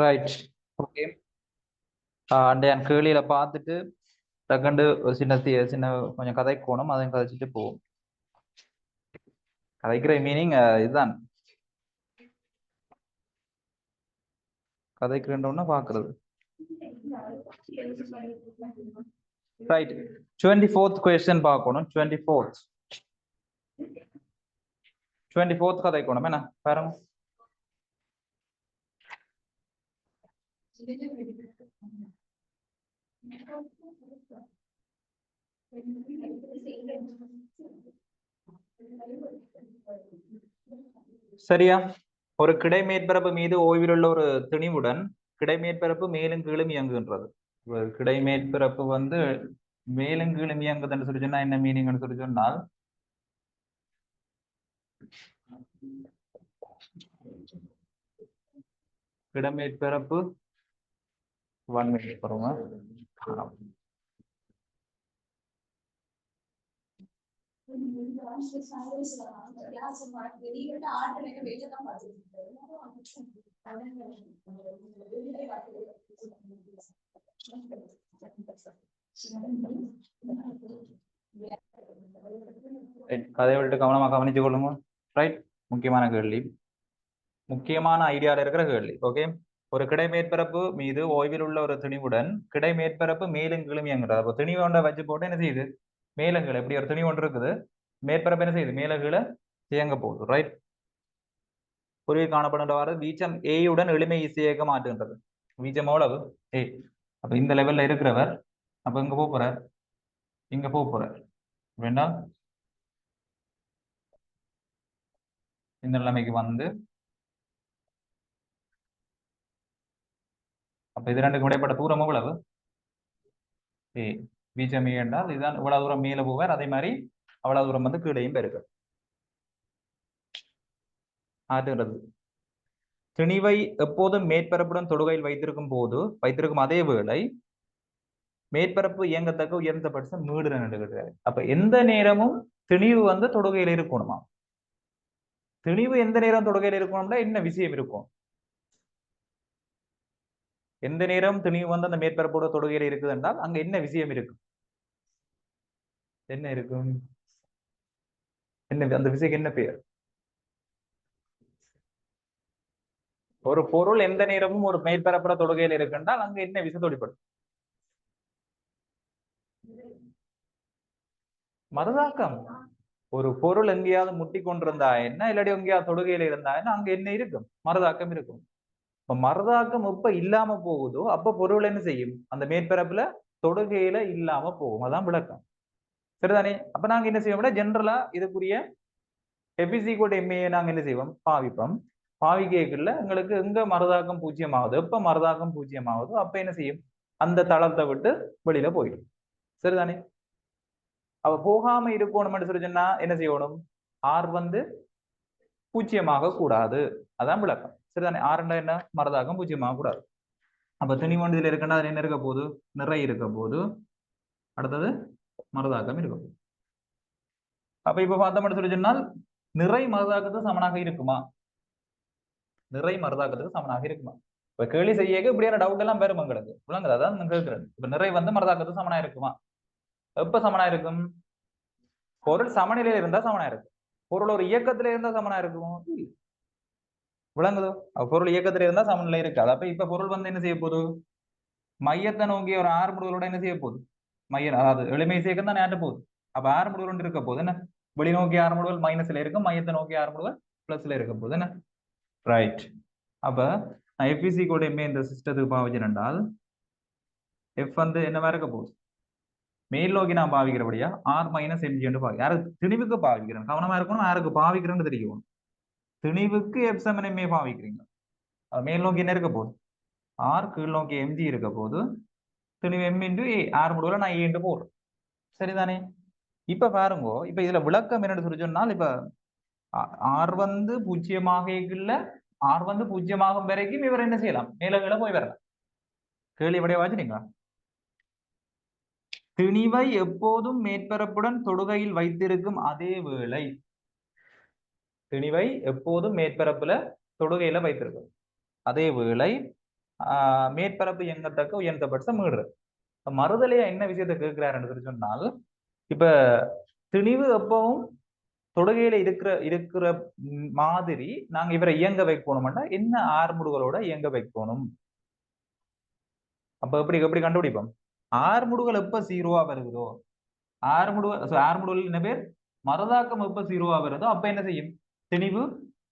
Right. Okay. And என் கேள்வியில பார்த்துட்டு டக்குண்டு ஒரு சின்ன கொஞ்சம் கதைக்கோணும், அதையும் கதைச்சிட்டு போவோம். கதைக்கிற மீனிங் இதுதான், கதைக்கிறோம்னா பார்க்கறது. ரைட். 24th கொஸ்டின் பார்க்கணும். 24th கதைக்கணும் என்ன பாருங்க. சரியா? ஒரு கிடைமேற்பரப்பு மீது ஓய்வில் உள்ள ஒரு திணிவுடன் கிடைமேற்பரப்பு மேலும் கீழும் இயங்குகின்றது. கிடைமேற்பரப்பு வந்து மேலும் கீழும் இயங்குதுன்னு சொல்லி சொன்னா என்ன மீனிங்னு சொல்லி சொன்னால், இடமேற்பரப்பு 1 மினிட் பாருங்க. கதையை விட்டு கவனமா கவனிச்சு கொள்ளுங்க. ரைட். முக்கியமான கேள்வி, முக்கியமான ஐடியால இருக்கிற கேள்வி. ஓகே. ஒரு கிடைமேற்பரப்பு மீது ஓய்வில் உள்ள ஒரு திணிவுடன் கிடைமேற்பரப்பு மேலும் கீழும் இயங்குறது. அப்போ திணிவு ஒன்றை வச்சு போட்டு என்ன செய்யுது, மேலும் கீழே இப்படி ஒரு திணிவு ஒன்று இருக்குது, மேற்பரப்பு என்ன செய்யுது, மேல கீழே இயங்க போகுது. ரைட். பொருள் காணப்படுகின்றவாறு வீச்சம் ஏயுடன் எளிமை இசையாக மாற்றுகின்றது. வீச்சம் எவ்வளவு? ஏ. அப்ப இந்த லெவல்ல இருக்கிறவர் அப்ப இங்க போறார், இங்க போறார் வேண்டாம், இந்த நிலைமைக்கு வந்து அப்ப இது ரெண்டுக்கு இடைப்பட்ட தூரம் எவ்வளவு? ஏ. வீச்சம் ஏ என்றால் இதுதான் இவ்வளவு தூரம் மேல போவார், அதே மாதிரி அவ்வளவு தூரம் வந்து கீழையும் பெருக்கு. ஆற்றுகிறது. திணிவை எப்போதும் மேற்பரப்புடன் தொடுகையில் வைத்திருக்கும் அதே வேளை மேற்பரப்பு இயங்கத்தக்க உயர்ந்த பட்சம் மீடு நடுகிறார். அப்ப எந்த நேரமும் திணிவு வந்து தொடுகையில் இருக்கணுமா? திணிவு எந்த நேரம் தொடுகையில் இருக்கணும்னா என்ன விஷயம் இருக்கும்? எந்த நேரம் திணிவு வந்து அந்த மேற்பரப்போட தொடுகையில் இருக்குது என்றால் அங்க என்ன விஷயம் இருக்கும்? என்ன இருக்கும்? என்ன அந்த விஷயம் என்ன பெயர்? ஒரு பொருள் எந்த நேரமும் ஒரு மேற்பரப்புற தொடுகையில் இருக்குன்றால் அங்க என்ன விஷயம் தொழிற்படும்? மறுதாக்கம். ஒரு பொருள் எங்கேயாவது முட்டி கொண்டிருந்தா என்ன, இல்லாட்டி எங்கேயாவது தொடுகையில இருந்தா என்ன, அங்க என்ன இருக்கும்? மறுதாக்கம் இருக்கும். இப்ப மறுதாக்கம் எப்ப இல்லாம போகுதோ அப்ப பொருள் என்ன செய்யும், அந்த மேற்பரப்புல தொடுகையில இல்லாம போகும். அதான் விளக்கம். சரிதானே? அப்ப நாங்க என்ன செய்வோம்னா ஜென்ரலா இதுக்குரிய எம்ஏ நாங்க என்ன செய்வோம், பாவிப்போம். பாவிக்கைக்குள்ள எங்களுக்கு எங்க மறுதாக்கம் 0 ஆகுது, எப்ப மறுதாக்கம் 0 ஆகுதோ அப்ப என்ன செய்யும், அந்த தளத்தை விட்டு வெளியில போயிடும். சரிதானே? அவ போகாம இருக்கணும் சொல்லி சொன்னா என்ன செய்யணும், ஆர் வந்து 0 கூடாது. அதான் விளக்கம். சரிதானே? ஆறுண்டா என்ன, மறுதாக்கம் 0 கூடாது. அப்ப திணிவண்டியில் இருக்குன்னா அது என்ன இருக்க போது, நிறை இருக்க போது, அடுத்தது மறுதாக்கம் இருக்கும். அப்ப இப்ப பார்த்தோம் சொல்லி சொன்னால் நிறை மறுதாக்கத்துக்கு சமனாக இருக்குமா? நிறை மறுதாக்கத்துக்கு சமனாக இருக்குமா? இப்ப கேள்வி செய்ய இப்படியான டவுட் எல்லாம் வரும் எங்களுக்கு. விளங்குது? அதான் கேட்கிறேன். இப்ப நிறை வந்து மறுதாக்கத்துக்கு சமனா இருக்குமா? எப்ப சமனா இருக்கும்? பொருள் சமநிலையில இருந்தா சமனா இருக்கும். பொருள் ஒரு இயக்கத்துல இருந்தா சமனா இருக்கும். விளங்குதோ? பொருள் இயக்கத்துல இருந்தா சமநிலை இருக்காது. அப்ப இப்ப பொருள் வந்து என்ன செய்ய போகுது, மையத்தை நோக்கி ஒரு ஆறு முடிவுகளோட என்ன செய்ய போகுது, மையம் அதாவது எளிமை சேர்க்கம் தான் ஆட்ட போகுது. அப்ப ஆறு முடிவுகள் இருக்க போகுது என்ன, வெளிநோக்கி ஆறு முடிவுகள் மைனஸ்ல இருக்கும், மையத்தை நோக்கி ஆறு முடிவுகள் பிளஸ்ல இருக்க போகுது என்ன. ரைட். அப்ப நான் எஃப்இசி கூட எம்ஏ இந்த சிஸ்டத்துக்கு பாவிச்சிருந்தால் எஃப் வந்து என்னவா இருக்க போகுது, மேல் நோக்கி நான் பாவிக்கிறபடியா ஆர் மைனஸ் எம்ஜி என்று பாவி, யாருக்கு திணிவுக்கு பாவிக்கிறேன், கவனமா இருக்கணும், யாருக்கு பாவிக்கிறேன்னு தெரியும். திணிவுக்கு எஃப் சமன் எம்ஏ பாவிக்கிறீங்க, மேல் நோக்கி என்ன இருக்க போகுது, ஆர், கீழ் நோக்கி எம்ஜி இருக்க போது திணிவு எம் இன்டு ஏ, ஆர் முடிவுல நான் ஏ இன்டு போடுறேன். சரிதானே? இப்ப பாருங்க, இப்ப இதுல விளக்கம் என்னன்னு சொல்லி சொன்னால், இப்ப ஆர் வந்து 0 இல்ல, ஆர் வந்து 0 வரைக்கும் இவர் என்ன செய்யலாம், மேல கீழே போய் வரலாம். கேள்வி விடைய வாச்சிட்டீங்களா? திணிவை எப்போதும் மேற்பரப்புடன் தொடுகையில் வைத்திருக்கும் அதே வேளை, திணிவை எப்போதும் மேற்பரப்புல தொடுகையில வைத்திருக்கும் அதே வேளை மேற்பரப்பு இயங்கத்தக்க உயர்ந்தபட்ச மீடுற. மறுதலையா என்ன விஷயத்த கேட்கிறாருன்னு சொல்லி சொன்னால், இப்ப திணிவு எப்பவும் தொடுகையில இருக்கிற மாதிரி நாங்க இவரை இயங்க வைக்கணும்னா என்ன ஆர்முடுகளோட இயங்க வைக்கணும். அப்ப எப்படி எப்படி கண்டுபிடிப்போம்? ஆர்முடுகள் எப்ப ஜீரோவா வருகிறதோ, ஆர்முடுகள் என்ன பேர், மரதாக்கம் எப்ப ஜீரோவா வருதோ அப்ப என்ன செய்யும், திணிவு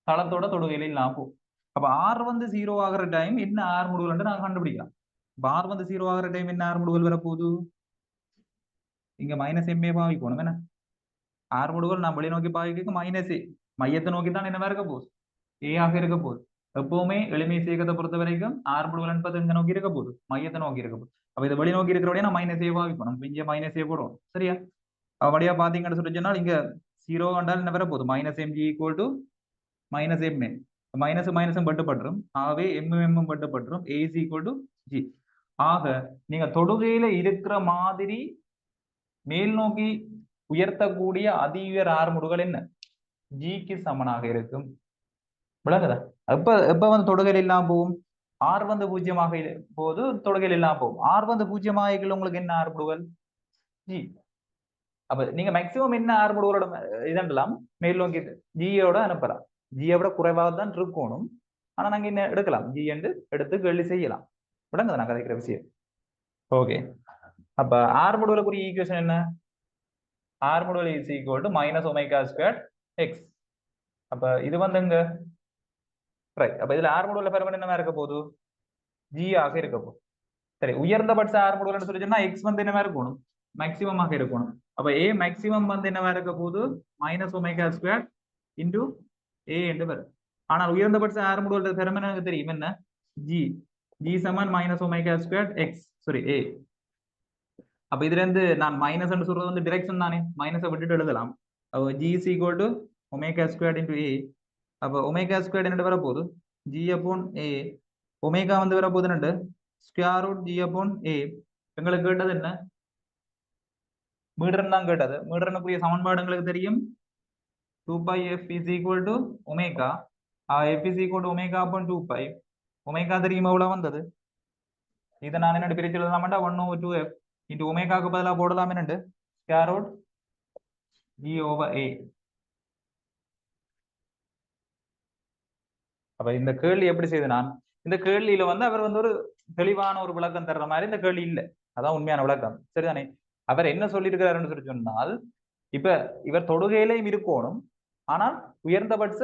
தளத்தோட தொடுகையில இல்லாம போகும். அப்ப ஆர் வந்து ஜீரோ ஆகிற டைம் என்ன ஆர்முடுகள் நாங்க கண்டுபிடிக்கலாம். ஆர் வந்து ஜீரோ ஆகிற டைம் என்ன ஆர்முடுகள் வரப்போகுது, இங்க மைனஸ் எம்ஏ பாவிக்கணும். என்ன ஆர்முடுகள் நான் வெளி நோக்கி பாவிக்க மைனஸ் ஏ, மையத்தை நோக்கி தான் என்னவா இருக்க போகுது, ஏ ஆக இருக்க போகுது. எப்பவுமே எளிமை சீக்கிரத்தை பொறுத்த வரைக்கும் ஆர்முடுகள் என்பது எங்க நோக்கி இருக்க போகுது, மையத்தை நோக்கி இருக்க போகுது. அப்ப இதை வெளி நோக்கி இருக்கிறபடியே நான் மைனஸ் ஏ பாவிப்போம். நம்ம இங்க மைனஸ் ஏ போடுவோம். சரியா? அப்படியா பாத்தீங்கன்னு சொல்லி சொன்னால் இங்க ஜீரோ கண்டால் என்ன வர போகுது, minus MG equal to minus MA. Minus மைனஸும் பட்டுப்பட்டுரும். ஆகவே எம்எம் பட்டுப்பட்டுரும். A is equal to G. ஆக நீங்க தொடுகையில இருக்கிற மாதிரி மேல் நோக்கி உயர்த்தக்கூடிய அதி உயர் ஆர்முடுகள் என்ன, ஜிக்கு சமனாக இருக்கும். விளங்குதா? எப்ப எப்ப வந்து தொடுகையில் இல்லாம போகும், ஆர் வந்து பூஜ்ஜியமாக போது தொடுகையில் இல்லாம போகும். ஆர் வந்து பூஜ்ஜியமாக உங்களுக்கு என்ன ஆர்முடுகள், ஜி. அப்ப நீங்க மேக்சிமம் என்ன ஆர்முடுகளோட இதெல்லாம் மேல் நோக்கி ஜியோட அனுப்பலாம். ஜியை விட குறைவாக தான் இருக்கணும். ஆனா நாங்க என்ன எடுக்கலாம், ஜி என்று எடுத்து கேள்வி செய்யலாம். விளங்குதா நான் கதைக்கிற விஷயம்? ஓகே. அப்ப ஆர்முடுகளுக்குரிய ஈக்குவேஷன் என்ன, ஆர்முடுவல் is equal to minus omega square X. அப்ப இது வந்து இங்க ரைட். அப்ப இதுல ஆர்முடுவல் பெருமன் என்னவா இருக்க போகுது, ஜி ஆக இருக்க போகுது. சரி, உயர்ந்தபட்ச ஆர்முடுவல் சொல்லி சொன்னா எக்ஸ் வந்து என்னவா இருக்கணும், மேக்சிமமாக இருக்கணும். அப்ப ஏ மேக்சிமம் வந்து என்னவா இருக்க போகுது, minus omega square into A என்று வரும். ஆனால் உயர்ந்தபட்ச ஆர்முடுவல் பெருமன் எனக்கு தெரியும் என்ன, ஜி. ஜி சமன் minus omega square X, sorry A. அப்ப இதுல இருந்து நான் மைனஸ் சொல்றது வந்து டிரெக்ஷன் தானே, மைனஸை விட்டுட்டு எழுதலாம். அப்போ G is equal to omega square into A. அப்போ ஒமேகா ஸ்கொயர் என்ன வரப்போகுது, ஜி அப்போன் ஏ. ஒமேகா வந்து வரப்போகுது ரெண்டு ஸ்கொயர் ரூட் ஜி அப்போன் ஏ. எங்களுக்கு கேட்டது என்ன, மீட்டர் தான் கேட்டது. மீட்டருக்குரிய சமன்பாடு எங்களுக்கு தெரியும், 2 π f is equal to omega. f is equal to omega upon 2 π. Omega தெரியுமா எவ்வளவு வந்தது, இதை நான் என்ன பிரிச்சு எழுதலாமாண்டா 1/2f இன்டு ஒமேகாவுக்கு பதிலாக போடலாம் என்னண்டு ஸ்கொயர் ரூட் ஜி ஓவர் ஏ. அப்ப இந்த கேள்வி எப்படி செய்து, நான் இந்த கேள்வியில வந்து அவர் வந்து ஒரு தெளிவான ஒரு விளக்கம் தர்ற மாதிரி இந்த கேள்வி இல்லை. அதான் உண்மையான விளக்கம். சரிதானே? அவர் என்ன சொல்லியிருக்கிறாருன்னு சொல்லி சொன்னால், இப்ப இவர் தொடுகையிலையும் இருக்கணும், ஆனால் உயர்ந்தபட்ச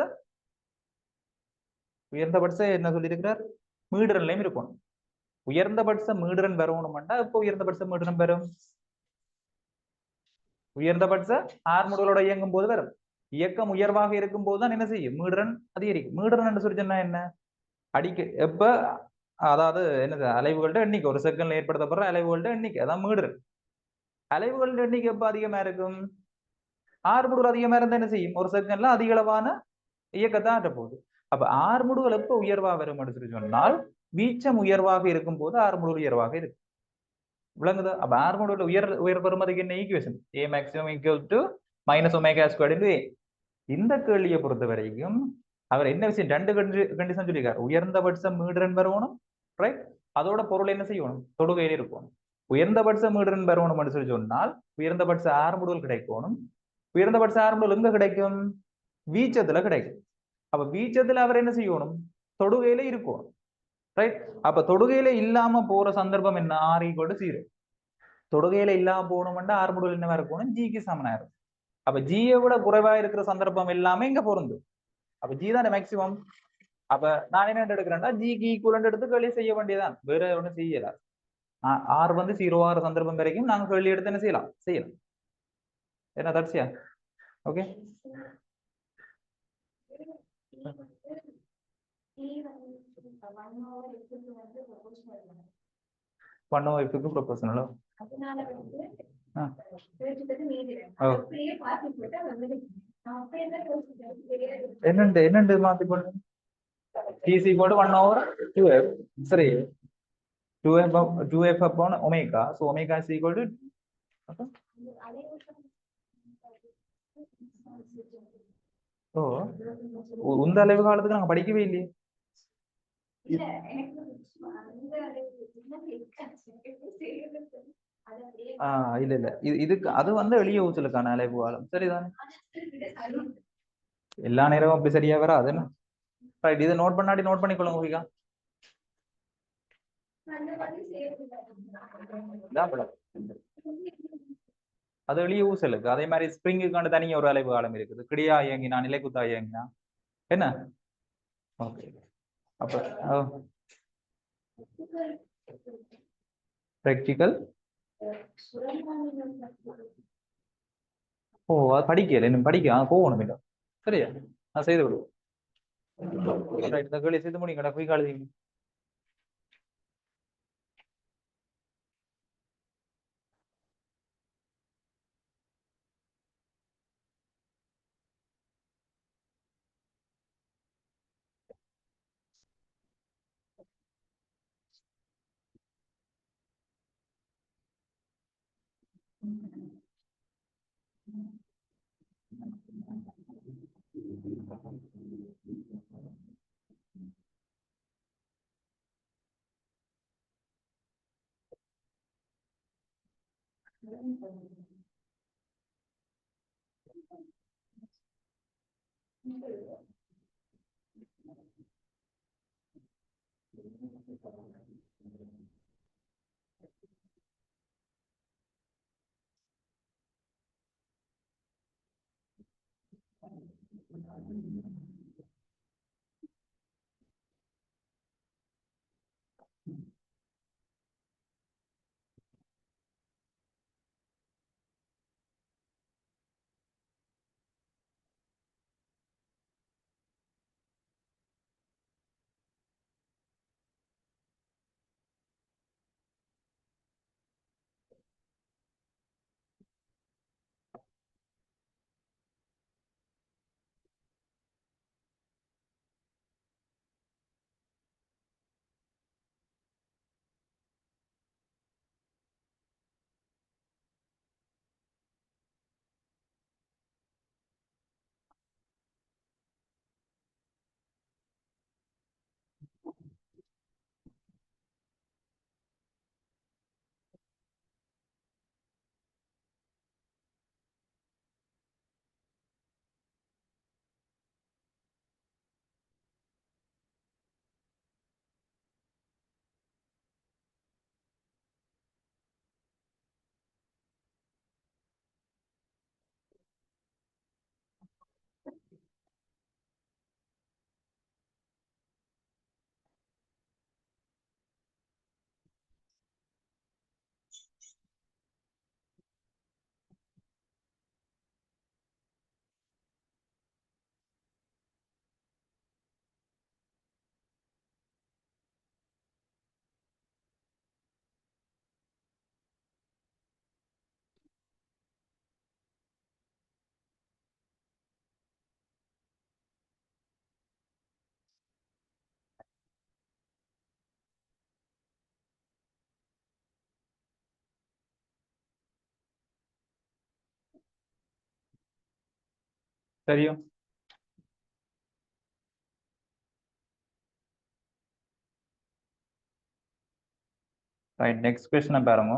என்ன சொல்லியிருக்கிறார், மீடுரன்லையும் இருக்கணும். உயர்ந்தபட்ச மீடுரன் வரணும்னா இப்ப உயர்ந்தபட்ச மீடுரன் வரும், உயர்ந்தபட்ச ஆர்முடுகளோட இயங்கும் போது வரும். இயக்கம் உயர்வாக இருக்கும் போதுதான் என்ன செய்யும், மீடுரன் அதிகரிக்கும். மீடுரன் என்று சொல்லி சொன்னா என்ன, அடிக்க எப்ப, அதாவது என்னது, அலைவுகள்ட்ட எண்ணிக்கை, ஒரு செகண்ட்ல ஏற்படுத்தப்படுற அலைவுகள்ட்ட எண்ணிக்கை, அதான் மீடுரன். அலைவுகள்ட்ட எண்ணிக்கை எப்ப அதிகமா இருக்கும், ஆர்முடுகள் அதிகமா இருந்தா என்ன செய்யும், ஒரு செகண்ட்ல அதிக அளவான இயக்கத்தான் ஆட்ட போகுது. அப்ப ஆர்முடுகள் எப்ப உயர்வா வரும் சொல்லி சொன்னால், வீச்சம் உயர்வாக இருக்கும் போது ஆர்முடுகள் உயர்வாக இருக்கு. விளங்குது? அப்ப ஆர்முடுகள் உயர் பெறுமதிக்கு என்ன equation, A maximum equal to minus omega square into A. இந்த கேள்வியை பொறுத்த வரைக்கும் அவர் என்ன விஷயம், ரெண்டு கண்டிஷன் சொல்லியிருக்காரு. உயர்ந்தபட்ச மீடுரன் வரணும், ரைட், அதோட பொருள் என்ன செய்யணும், தொடுகையில் இருக்கணும். உயர்ந்தபட்ச மீடுரன் வரணும் சொல்லி சொன்னால் உயர்ந்தபட்ச ஆர்முடுகள் கிடைக்கணும். உயர்ந்தபட்ச ஆர்முடுகள் எங்க கிடைக்கும், வீச்சத்துல கிடைக்கும். அப்ப வீச்சத்துல அவர் என்ன செய்யணும், தொடுகையில இருக்கணும், ரைட். அப்ப தொடுகையில இல்லாம போற சந்தர்ப்பம் என்ன, ஆர் ஈக்குவல் டு 0. தொடுகையில இல்லாம போகணும்னா ஆர்முடுகள் என்னவா இருக்கணும், ஜிக்கு சமனா இருக்கும். அப்ப ஜியை விட குறைவா இருக்கிற சந்தர்ப்பம் எல்லாமே இங்க பொருந்தும். அப்ப ஜி தான் மேக்சிமம். அப்ப நான் என்ன எடுக்கிறேன்னா, ஜிக்கு ஈக்குவலண்ட் எடுத்து கேள்வி செய்ய வேண்டியதான், வேற ஒன்றும் செய்யல. ஆர் வந்து 0 ஆகிற சந்தர்ப்பம் வரைக்கும் நாங்க கேள்வி எடுத்து என்ன செய்யலாம், என்ன தட்சியா? ஓகே. பண்ணுவோம் ப்ரொபோஷனலோ என்னண்டு மாத்தி போடு, TC = 1/2f. சரி, 2f upon omega. So omega is equal to இந்த அளவு காலத்துக்கு நாங்க படிக்கவே இல்லையே. இல்ல இல்ல இதுக்கு அது வந்து எளிய ஊசலுக்கான அலைவு காலம் சரிதான். எல்லா நேரமும் அப்படி சரியா வராது என்ன. ரைட், இதை நோட் பண்ணாடி நோட் பண்ணிக்கொள்ளுங்க ஓகேக்கா. அது எளிய ஊசலுக்கு. அதே மாதிரி ஸ்ப்ரிங்குக்கான தனியாக ஒரு அலைவு காலம் இருக்குது. கிடியா இயங்கினா நிலைக்குத்தா இயங்கினா என்ன. ஓகே அப்ப பிராக்டிக்கல். ஓ அது படிக்கல இன்னும் படிக்க போகணும் இல்லை சரியா. நான் செய்து விடுவோம். இந்த கேள்வி செய்து முடியும் போய் காலேஜ். தெரியும். ரைட், நெக்ஸ்ட் கொஸ்டினை பாருங்க.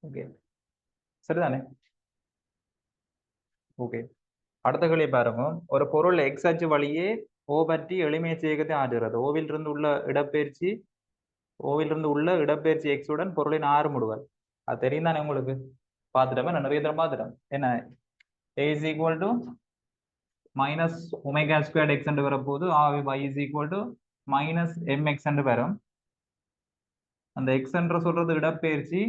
ஓகே சரிதானே. ஓகே அடுத்த கேள்வி பாருங்க. ஒரு பொருள் எக்ஸ் அச்சு வழியே ஓ பற்றி எளிமை இயக்கத்தை ஆற்றுகிறது. ஓவிலிருந்து உள்ள இடப்பெயர்ச்சி ஓவிலிருந்து உள்ள இடப்பெயர்ச்சி எக்ஸுடன் பொருளின் ஆறு முடுவல். அது தெரியும் தானே உங்களுக்கு? பார்த்துட்டோமே, நான் நிறைய தரம் பார்த்துட்டேன். என்ன a is equal to minus omega square X என்று வரப்போது y is equal to minus mx என்று வரும். அந்த எக்ஸ் என்று சொல்றது இடப்பெயர்ச்சி,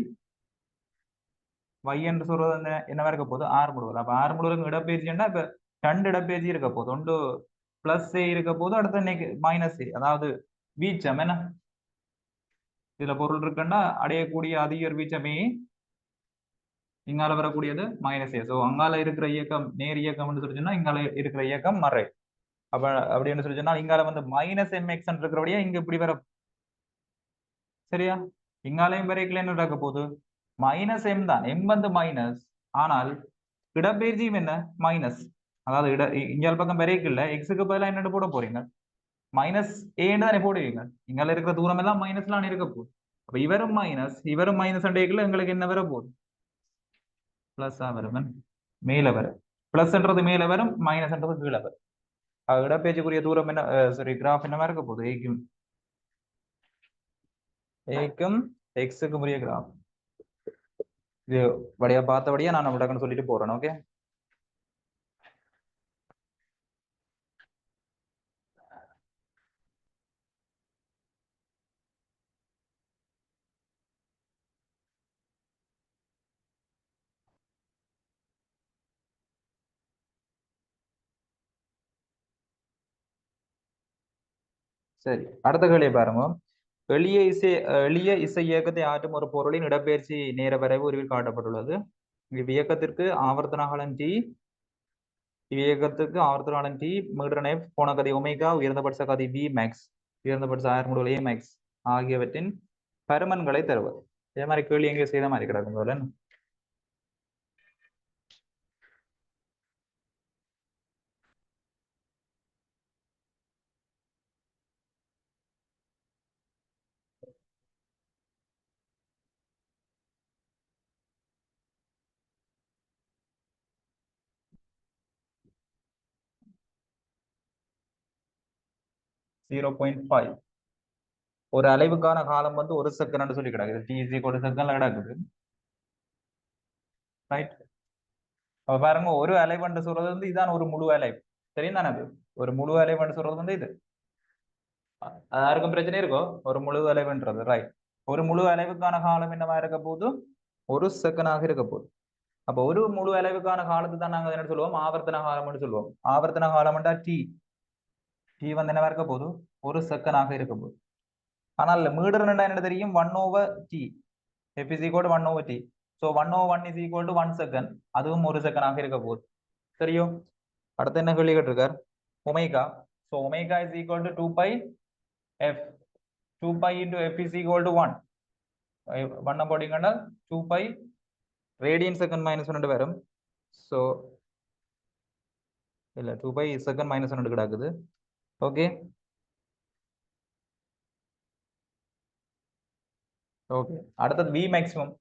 y என்று சொல்றது என்னவா இருக்க போகுது? ஆறு முடுவல். அப்ப ஆறு முடுவலுக்கு இடப்பெயர்ச்சின்னா இப்ப ரெண்டு இடப்பெயர்ச்சி இருக்க போகுது. ஒன்று பிளஸ் ஏ இருக்க போது, அடுத்த மைனஸ் ஏ. அதாவது வீச்சம் என்ன இதுல பொருள் இருக்குன்னா அடையக்கூடிய அதிகர் வீச்சமே, இங்கால வரக்கூடியது மைனஸ் ஏ. ஸோ அங்கால இருக்கிற இயக்கம் நேர் இயக்கம் சொல்லிச்சுன்னா இங்கால இருக்கிற இயக்கம் மறை. அப்ப அப்படின்னு சொல்லிச்சுன்னா இங்கால வந்து மைனஸ் எம்எக்ஸ் இருக்கிறபடியா இங்க இப்படி வர, சரியா? இங்காலையும் வரைக்கல என்ன நடக்க போகுது? மைனஸ் எம் தான். எம் வந்து மைனஸ், ஆனால் இடப்பெயர்ச்சியும் என்ன மைனஸ். அதாவது இங்கால பக்கம் வரைக்கல எக்ஸுக்கு பதிலாக என்னென்னு போட போறீங்க? மைனஸ் ஏன்னு தானே போடுவீங்க. இங்கால இருக்கிற தூரம் எல்லாம் மைனஸ்லாம் இருக்க போகுது. அப்ப இவரும் மைனஸ் அண்டைக்குள்ள எங்களுக்கு என்ன வர போகுது? பிளஸ் வரும். மேல வரும். பிளஸ்ன்றது மேல வரும், மைனஸ்ன்றது கீழே வரும். இடப்பெயர்ச்சிக்குரிய தூரம் என்ன, சாரி கிராஃப் என்னவா இருக்க போகுது? ஏக்கும் எக்ஸுக்கும் உரிய கிராஃப். இது வழியா பார்த்தபடியா நான் விடக்குன்னு சொல்லிட்டு போறேன். ஓகே, சரி. அடுத்த கேள்வியை பாருங்க. எளிய இசை இயக்கத்தை ஆற்றும் ஒரு பொருளின் இடப்பெயர்ச்சி நேர வரைவு உருவில் காட்டப்பட்டுள்ளது. இவ்வியக்கத்திற்கு ஆவர்த்தன காலம் டி, இவ்வியக்கத்துக்கு ஆவர்த்தன காலம் டி, மீட்டர் எஃப், கோணக்கதி ஒமேகா, உயர்ந்தபட்ச கதி வி மேக்ஸ், உயர்ந்தபட்ச ஆயர்முடுவல் ஏ மேக்ஸ் ஆகியவற்றின் பருமன்களை தருவது. இதே மாதிரி கேள்வி எங்கே செய்த மாதிரி கிடக்கும். 0.5. ஒரு அலைவுக்கான காலம் வந்து 1 செகண்ட் சொல்லி கிடக்குது. டி இஸ் ஈக்குவல் டு செகண்ட்ல கிடக்குது, ரைட்? அப்ப பாருங்க, ஒரு அலைவண்டு சொல்றது வந்து இதான் ஒரு முழு அலைவு. தெரியும் தானே? ஒரு முழு அலைவண்டு சொல்றது வந்து இது. யாருக்கும் பிரச்சனை இருக்கோ? ஒரு முழு அலைவுன்றது, ரைட்? ஒரு முழு அலைவுக்கான காலம் என்னவா இருக்க போது? 1 செகண்டாக இருக்க போகுது. அப்ப ஒரு முழு அலைவுக்கான காலத்தை தான் நாங்க என்ன சொல்லுவோம்? ஆவர்த்தன காலம்னு சொல்லுவோம். ஆவர்த்தன காலம்டா டி. டி வந்து என்னவா இருக்க போது? 1 செகண்டாக இருக்க போகுது. ஆனால் மீட்டர் என்ன தெரியும்? 1/t. f is equal to 1/t. So 1/1 is equal to 1 second. அதுவும் 1 செகண்டாக இருக்க போகுது. சரியோ? அடுத்து என்ன கேள்வி கேட்டிருக்கார்? Omega. So omega is equal to 2π f. 2π into f is equal to 1. 1 போட்டீங்கன்னா 2π ரேடியன் செகண்ட் மைனஸ் 1 வரும். ஸோ இல்லை, 2π செகண்ட் மைனஸ் 1 கிடக்குது. Okay, okay. அடுத்தது வி மேக்ஸிமம்.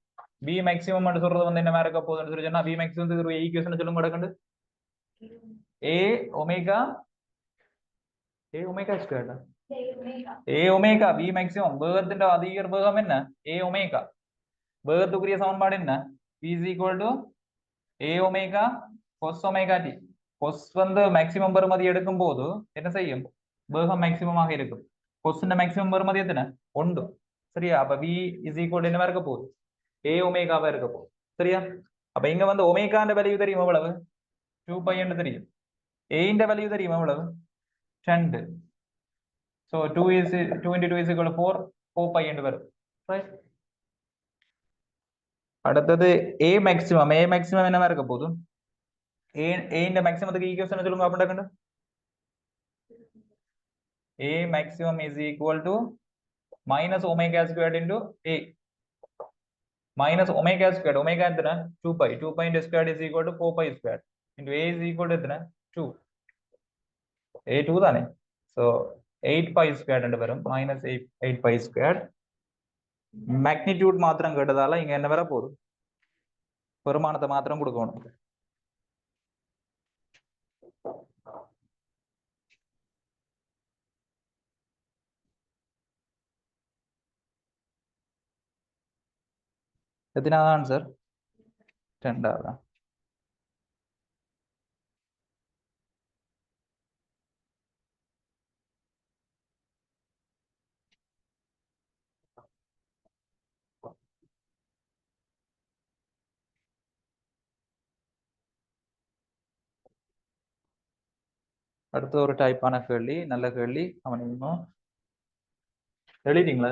வி மேக்ஸிமம் சொல்றது வந்து என்ன இருக்க போகுதுன்னு சொல்லி சொன்னா, வி மேக்ஸிமம் ஒரு ஈக்குவேஷன் சொல்லுங்க கிடக்குது. A omega square, A omega V maximum. வேகத்தின் அதிகர் வேகம் என்ன? ஏ ஒமேகா. வேகத்துக்குரிய சமன்பாடு என்ன? v is equal to a omega cos omega t. cos வந்து மேக்ஸிமம் பெறுமதி எடுக்கும் போது என்ன செய்யும்? வேகம் மேக்ஸிமமாக இருக்கும். cos மேக்ஸிமம் பெறுமதி எத்தனை? 1. சரியா? அப்ப v is equal to என்னவா இருக்க போகுது? a ஒமேகாவா இருக்க போகுது. சரியா? அப்ப இங்க வந்து ஒமேகான்ற வேல்யூ தெரியும் எவ்வளவு? 2π என்று தெரியும். a ன்ற வேல்யூ தெரியும் எவ்வளவு? 2. So 2 into 2 is equal to 4. 4π என்று வரும். ரைட்? அடுத்தது a மேக்ஸிமம். a மேக்ஸிமம் என்னவா இருக்க போகுது? a ன்ற மேக்ஸிமத்துக்கு ஈக்குவேஷன் சொல்லுங்க அப்படின்னா. a maximum is equal to minus omega squared into a. Minus omega squared. Omega எத்தனை? 2π. 2π into squared is equal to 4π squared into a is equal to எத்தனை? 2. a 2 தானே? So 8π squared என்று வரும். minus 8π squared. மேக்னிடியூட் மாத்திரம் கேட்டதால இங்க என்ன வர போகுது? பெருமானத்தை மாத்திரம் கொடுக்கணும். எத்தனாவது ஆன்சர்? ரெண்டாவதா? அடுத்த ஒரு டைப்பான கேள்வி, நல்ல கேள்வி. அவன் இன்னும் எழுதிட்டீங்களா?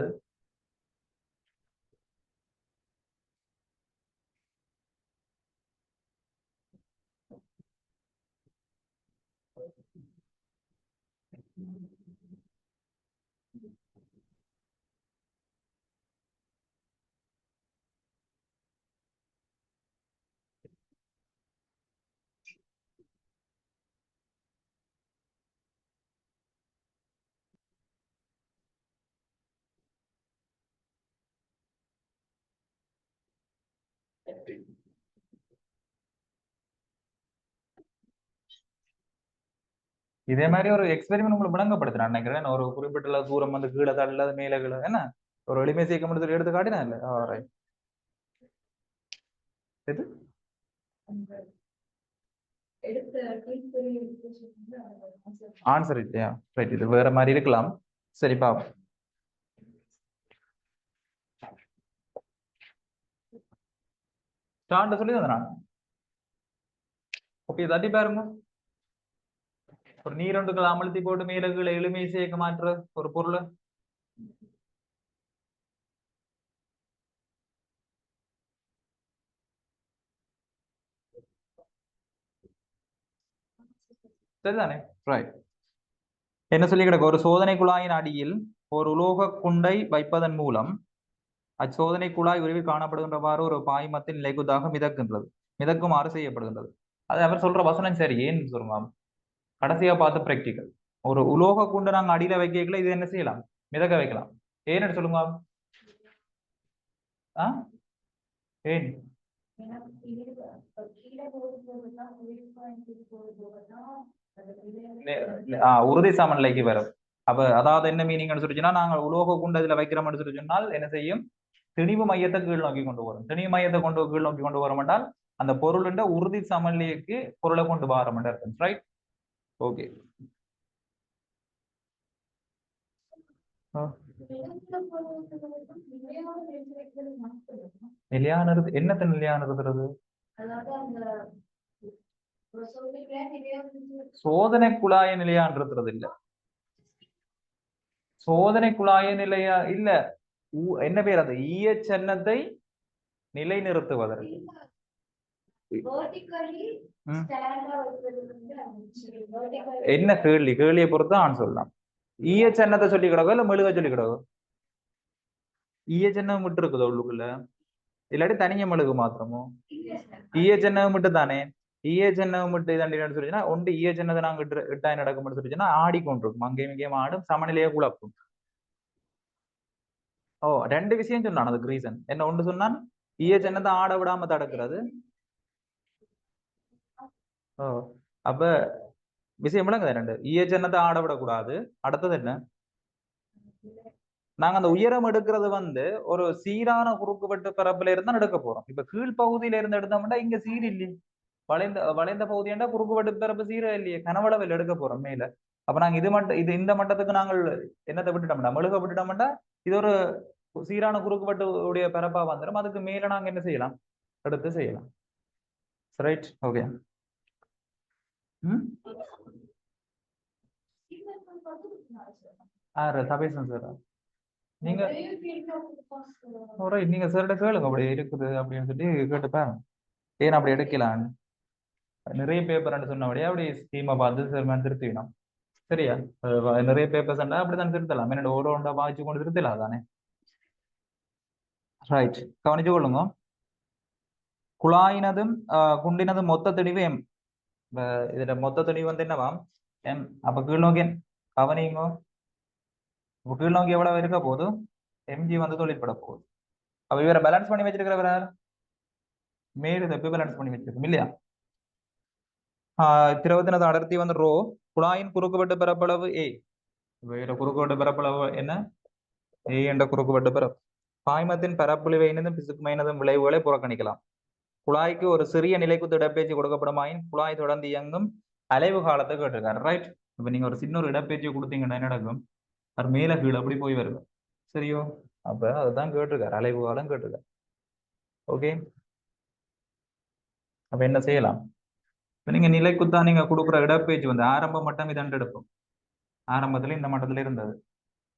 இதே மாதிரி ஒரு எக்ஸ்பெரிமெண்ட் உங்களுக்கு விளங்கப்படுத்துறேன் நினைக்கிறேன். ஒரு குறிப்பிட்ட தூரம் வந்து கீழே தள்ளது மேலே கீழே என்ன ஒரு எளிமை சேர்க்க முடியும் எடுத்து காட்டினா இல்லை. எது ஆன்சர் இல்லையா? ரைட், இது வேற மாதிரி இருக்கலாம். சரி பாப்போம். ஸ்டார்ட் சொல்லி நான் ஓகே தட்டி பாருங்க. ஒரு நீரொண்டுகள் அமிழ்த்தி போட்டு மேலகளை எளிமை சேர்க்க மாற்ற ஒரு பொருள் சரிதானே? ரைட். என்ன சொல்லி கிடக்கு? ஒரு சோதனை குழாயின் அடியில் ஒரு உலோக குண்டை வைப்பதன் மூலம் அச்சோதனை குழாய் விரைவில் காணப்படுகின்றவாறு ஒரு பாய்மத்தின் நிலைக்குத்தாக மிதக்கின்றது, மிதக்குமாறு செய்யப்படுகின்றது. அது அவர் சொல்ற வசனம் சரி. ஏன்னு சொல்லுங்க, கடைசியா பார்த்து பிராக்டிக்கல். ஒரு உலோக குண்டு நாங்க அடியில வைக்கல, இது என்ன செய்யலாம்? மிதக்க வைக்கலாம். ஏன்னு சொல்லுங்க. ஏன் உறுதி சமநிலைக்கு வரும். அப்ப அதாவது என்ன மீனிங்னு சொல்லிச்சுன்னா, நாங்கள் உலோக குண்டு இதுல வைக்கிறோம்னு சொல்லி சொன்னால் என்ன செய்யும்? திணிவு மையத்தை கீழ் நோக்கி கொண்டு வரும். திணிவு மையத்தை கீழ் நோக்கி கொண்டு வரும் என்றால் அந்த பொருளின் உறுதி சமநிலைக்கு பொருளை கொண்டு வரோம். Right, okay. நிலையானது என்னத்த நிலையானது? சோதனை குழாய நிலையான்றது இல்ல. சோதனை குழாய நிலையா இல்ல. என்ன பேர் அது? ஈயச்சன்னத்தை நிலைநிறுத்துவதற்கு என்ன கேள்வி? கேள்வியை பொறுத்து ஆன் சொல்லலாம். ஈயச்சன்னத்தை சொல்லி கிடக்கோ இல்ல மெழுக சொல்லி கிடக்கோ? ஈயச்சன்னம் விட்டு இருக்குதோ உள்ளுக்குள்ள? இல்லாட்டி தனிய மெழுகு மாத்திரமோ? ஈயச்சன்னம் மட்டும் தானே. ஈயச்சன்னம் மட்டும் இதாண்டி சொல்லிச்சுன்னா ஒன்று ஈயச்சன்னத்தை நாங்க இட்டாய் நடக்கும்னு சொல்லிச்சுன்னா ஆடிக்கொண்டிருக்கும், அங்கேயும் இங்கேயும் ஆடும், சமநிலையை குழப்பும். ஓ, ரெண்டு விஷயம் சொன்னான். அதுக்கு ரீசன் என்ன? ஒன்று சொன்னான் ஈயச்சன்னத்தை ஆட விடாம தடுக்கிறது. ஓ, அப்ப விஷயம் விளங்குது. ரெண்டு ஈயச்சன்னத்தை ஆட விடக்கூடாது. அடுத்தது என்ன? நாங்க அந்த உயரம் எடுக்கிறது வந்து ஒரு சீரான குறுக்குவெட்டு பரப்புல இருந்தா எடுக்க போறோம். இப்ப கீழ்ப்பகுதியில இருந்து எடுத்தோம்னா இங்க சீர் இல்லையே. வளைந்த வளைந்த பகுதியாண்டா குறுக்குவெட்டு பரப்பு சீரா இல்லையே, கனவளவில் எடுக்க போறோம் மேல. அப்ப நாங்க இந்த மட்டத்துக்கு நாங்கள் என்னத்தை விட்டுட்டோம்னா மெழுக விட்டுட்டோம்னா இது ஒரு சீரான குறுக்குவெட்டு உடைய பரப்பா வந்துடும். அதுக்கு மேல நாங்க என்ன செய்யலாம்? எடுத்து செய்யலாம். Right, okay. தபேசன் சார், நீங்க நீங்க சார்கிட்ட கேளுங்க அப்படி இருக்குது அப்படின்னு சொல்லி கேட்டுப்பேன். ஏன் அப்படி எடுக்கலான்னு நிறைய பேப்பர் சொன்னபடியா அப்படி ஸ்கீமை பார்த்து சார் திருத்திக்கணும். சரியா? நிறைய பேப்பர்ஸ் அப்படித்தான் திருத்தலாம். என்னோட ஓட ஒன்றா வாய்ச்சி கொண்டு திருத்தலாம் தானே. ரைட், கவனிச்சு கொள்ளுங்க. குழாயினதும் குண்டினதும் மொத்த தெளிவு எம். இதுல மொத்த தெளிவு வந்து என்னவாம்? எம். அப்ப கீழ் நோக்கி கவனிங்கோ. கீழ் நோக்கி எவ்வளவு இருக்க போகுது? எம்ஜி வந்து தொழிற்பட போகுது. அப்ப இவரை பேலன்ஸ் பண்ணி வச்சிருக்கிறவர் யார்? மேடு தப்பி பேலன்ஸ் பண்ணி வச்சிருக்கோம் இல்லையா? திரவத்தினது அடர்த்தி வந்து ரோ. குழாயின் குறுக்குவெட்டு பரப்பளவு ஏ. வேற குறுக்குவெட்டு பரப்பளவு என்ன? ஏ என்ற குறுக்குவெட்டு பரப்பு. பாய்மத்தின் பரப்புளிவையினதும் பிசுக்குமையினதும் விளைவுகளை புறக்கணிக்கலாம். குழாய்க்கு ஒரு சிறிய நிலைக்குத்து இடப்பெயர்ச்சி கொடுக்கப்படுமாயின் குழாய் தொடர்ந்து இயங்கும் அலைவு காலத்தை கேட்டிருக்காரு. ரைட். இப்ப நீங்க ஒரு சின்ன ஒரு இடப்பெயர்ச்சி கொடுத்தீங்கன்னா என்ன நடக்கும்? அது மேல கீழே அப்படி போய் வருது. சரியோ? அப்ப அதுதான் கேட்டிருக்காரு, அலைவு காலம் கேட்டிருக்காரு. ஓகே. அப்ப என்ன செய்யலாம்? இப்ப நீங்க நிலைக்குத்தா நீங்க கொடுக்குற இடப்பெயர்ச்சி வந்து ஆரம்ப மட்டம் இதண்டு எடுப்போம். ஆரம்பத்துல இந்த மட்டத்துல இருந்தது.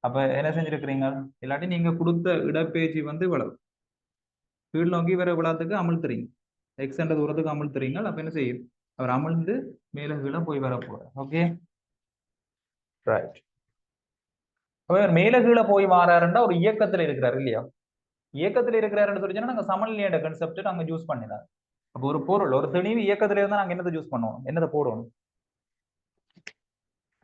அப்ப என்ன செஞ்சிருக்கிறீங்க? இல்லாட்டி நீங்க கொடுத்த இடப்பெயர்ச்சி வந்து இவ்வளவு கீழ் நோக்கி வர விழாத்துக்கு அமிழ்த்துறீங்க, எக்ஸ் என்ற தூரத்துக்கு அமிழ்த்துறீங்க. அப்ப என்ன செய்யும்? அவர் அமிழ்ந்து மேல கீழே போய் வர போறார். Okay, right. அவர் மேல கீழே போய் மாறாருன்னா ஒரு இயக்கத்துல இருக்கிறாரு இல்லையா? இயக்கத்துல இருக்கிறாருன்னு சொல்லிச்சுன்னா நாங்க சமநிலையோட கன்செப்ட் நாங்க யூஸ் பண்ணினார். அப்போ ஒரு பொருள் ஒரு திணிவு இயக்கத்துல இருந்தா நாங்க என்னதை யூஸ் பண்ணுவோம்? என்னதை போடணும்?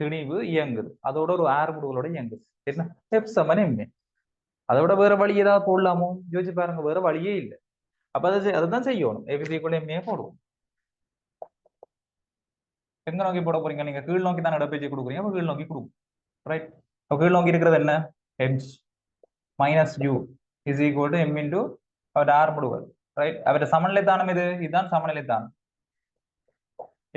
திணிவு இயங்குது, அதோட ஒரு ஆர்முடுகளோட இயங்குது. என்ன ஸ்டெப் சமன் எம்ஏ. அதோட வேற வழி ஏதாவது போடலாமோ? யோசிச்சு பாருங்க, வேற வழியே இல்லை. அப்ப அதுதான் செய்யணும். எஃபிசிக்குள்ள எம்ஏ போடுவோம். எங்க நோக்கி போட போறீங்க? நீங்க கீழ் நோக்கி தான் இடப்பெயர்ச்சி கொடுக்குறீங்க. அப்ப கீழ் நோக்கி கொடுக்கும். ரைட். அப்ப கீழ் நோக்கி இருக்கிறது என்ன? H minus you is equal to M into அவருடைய ஆர்முடுகள். ரைட். அவருடைய சமநிலை தானம் இதுதான் சமநிலை தானம்.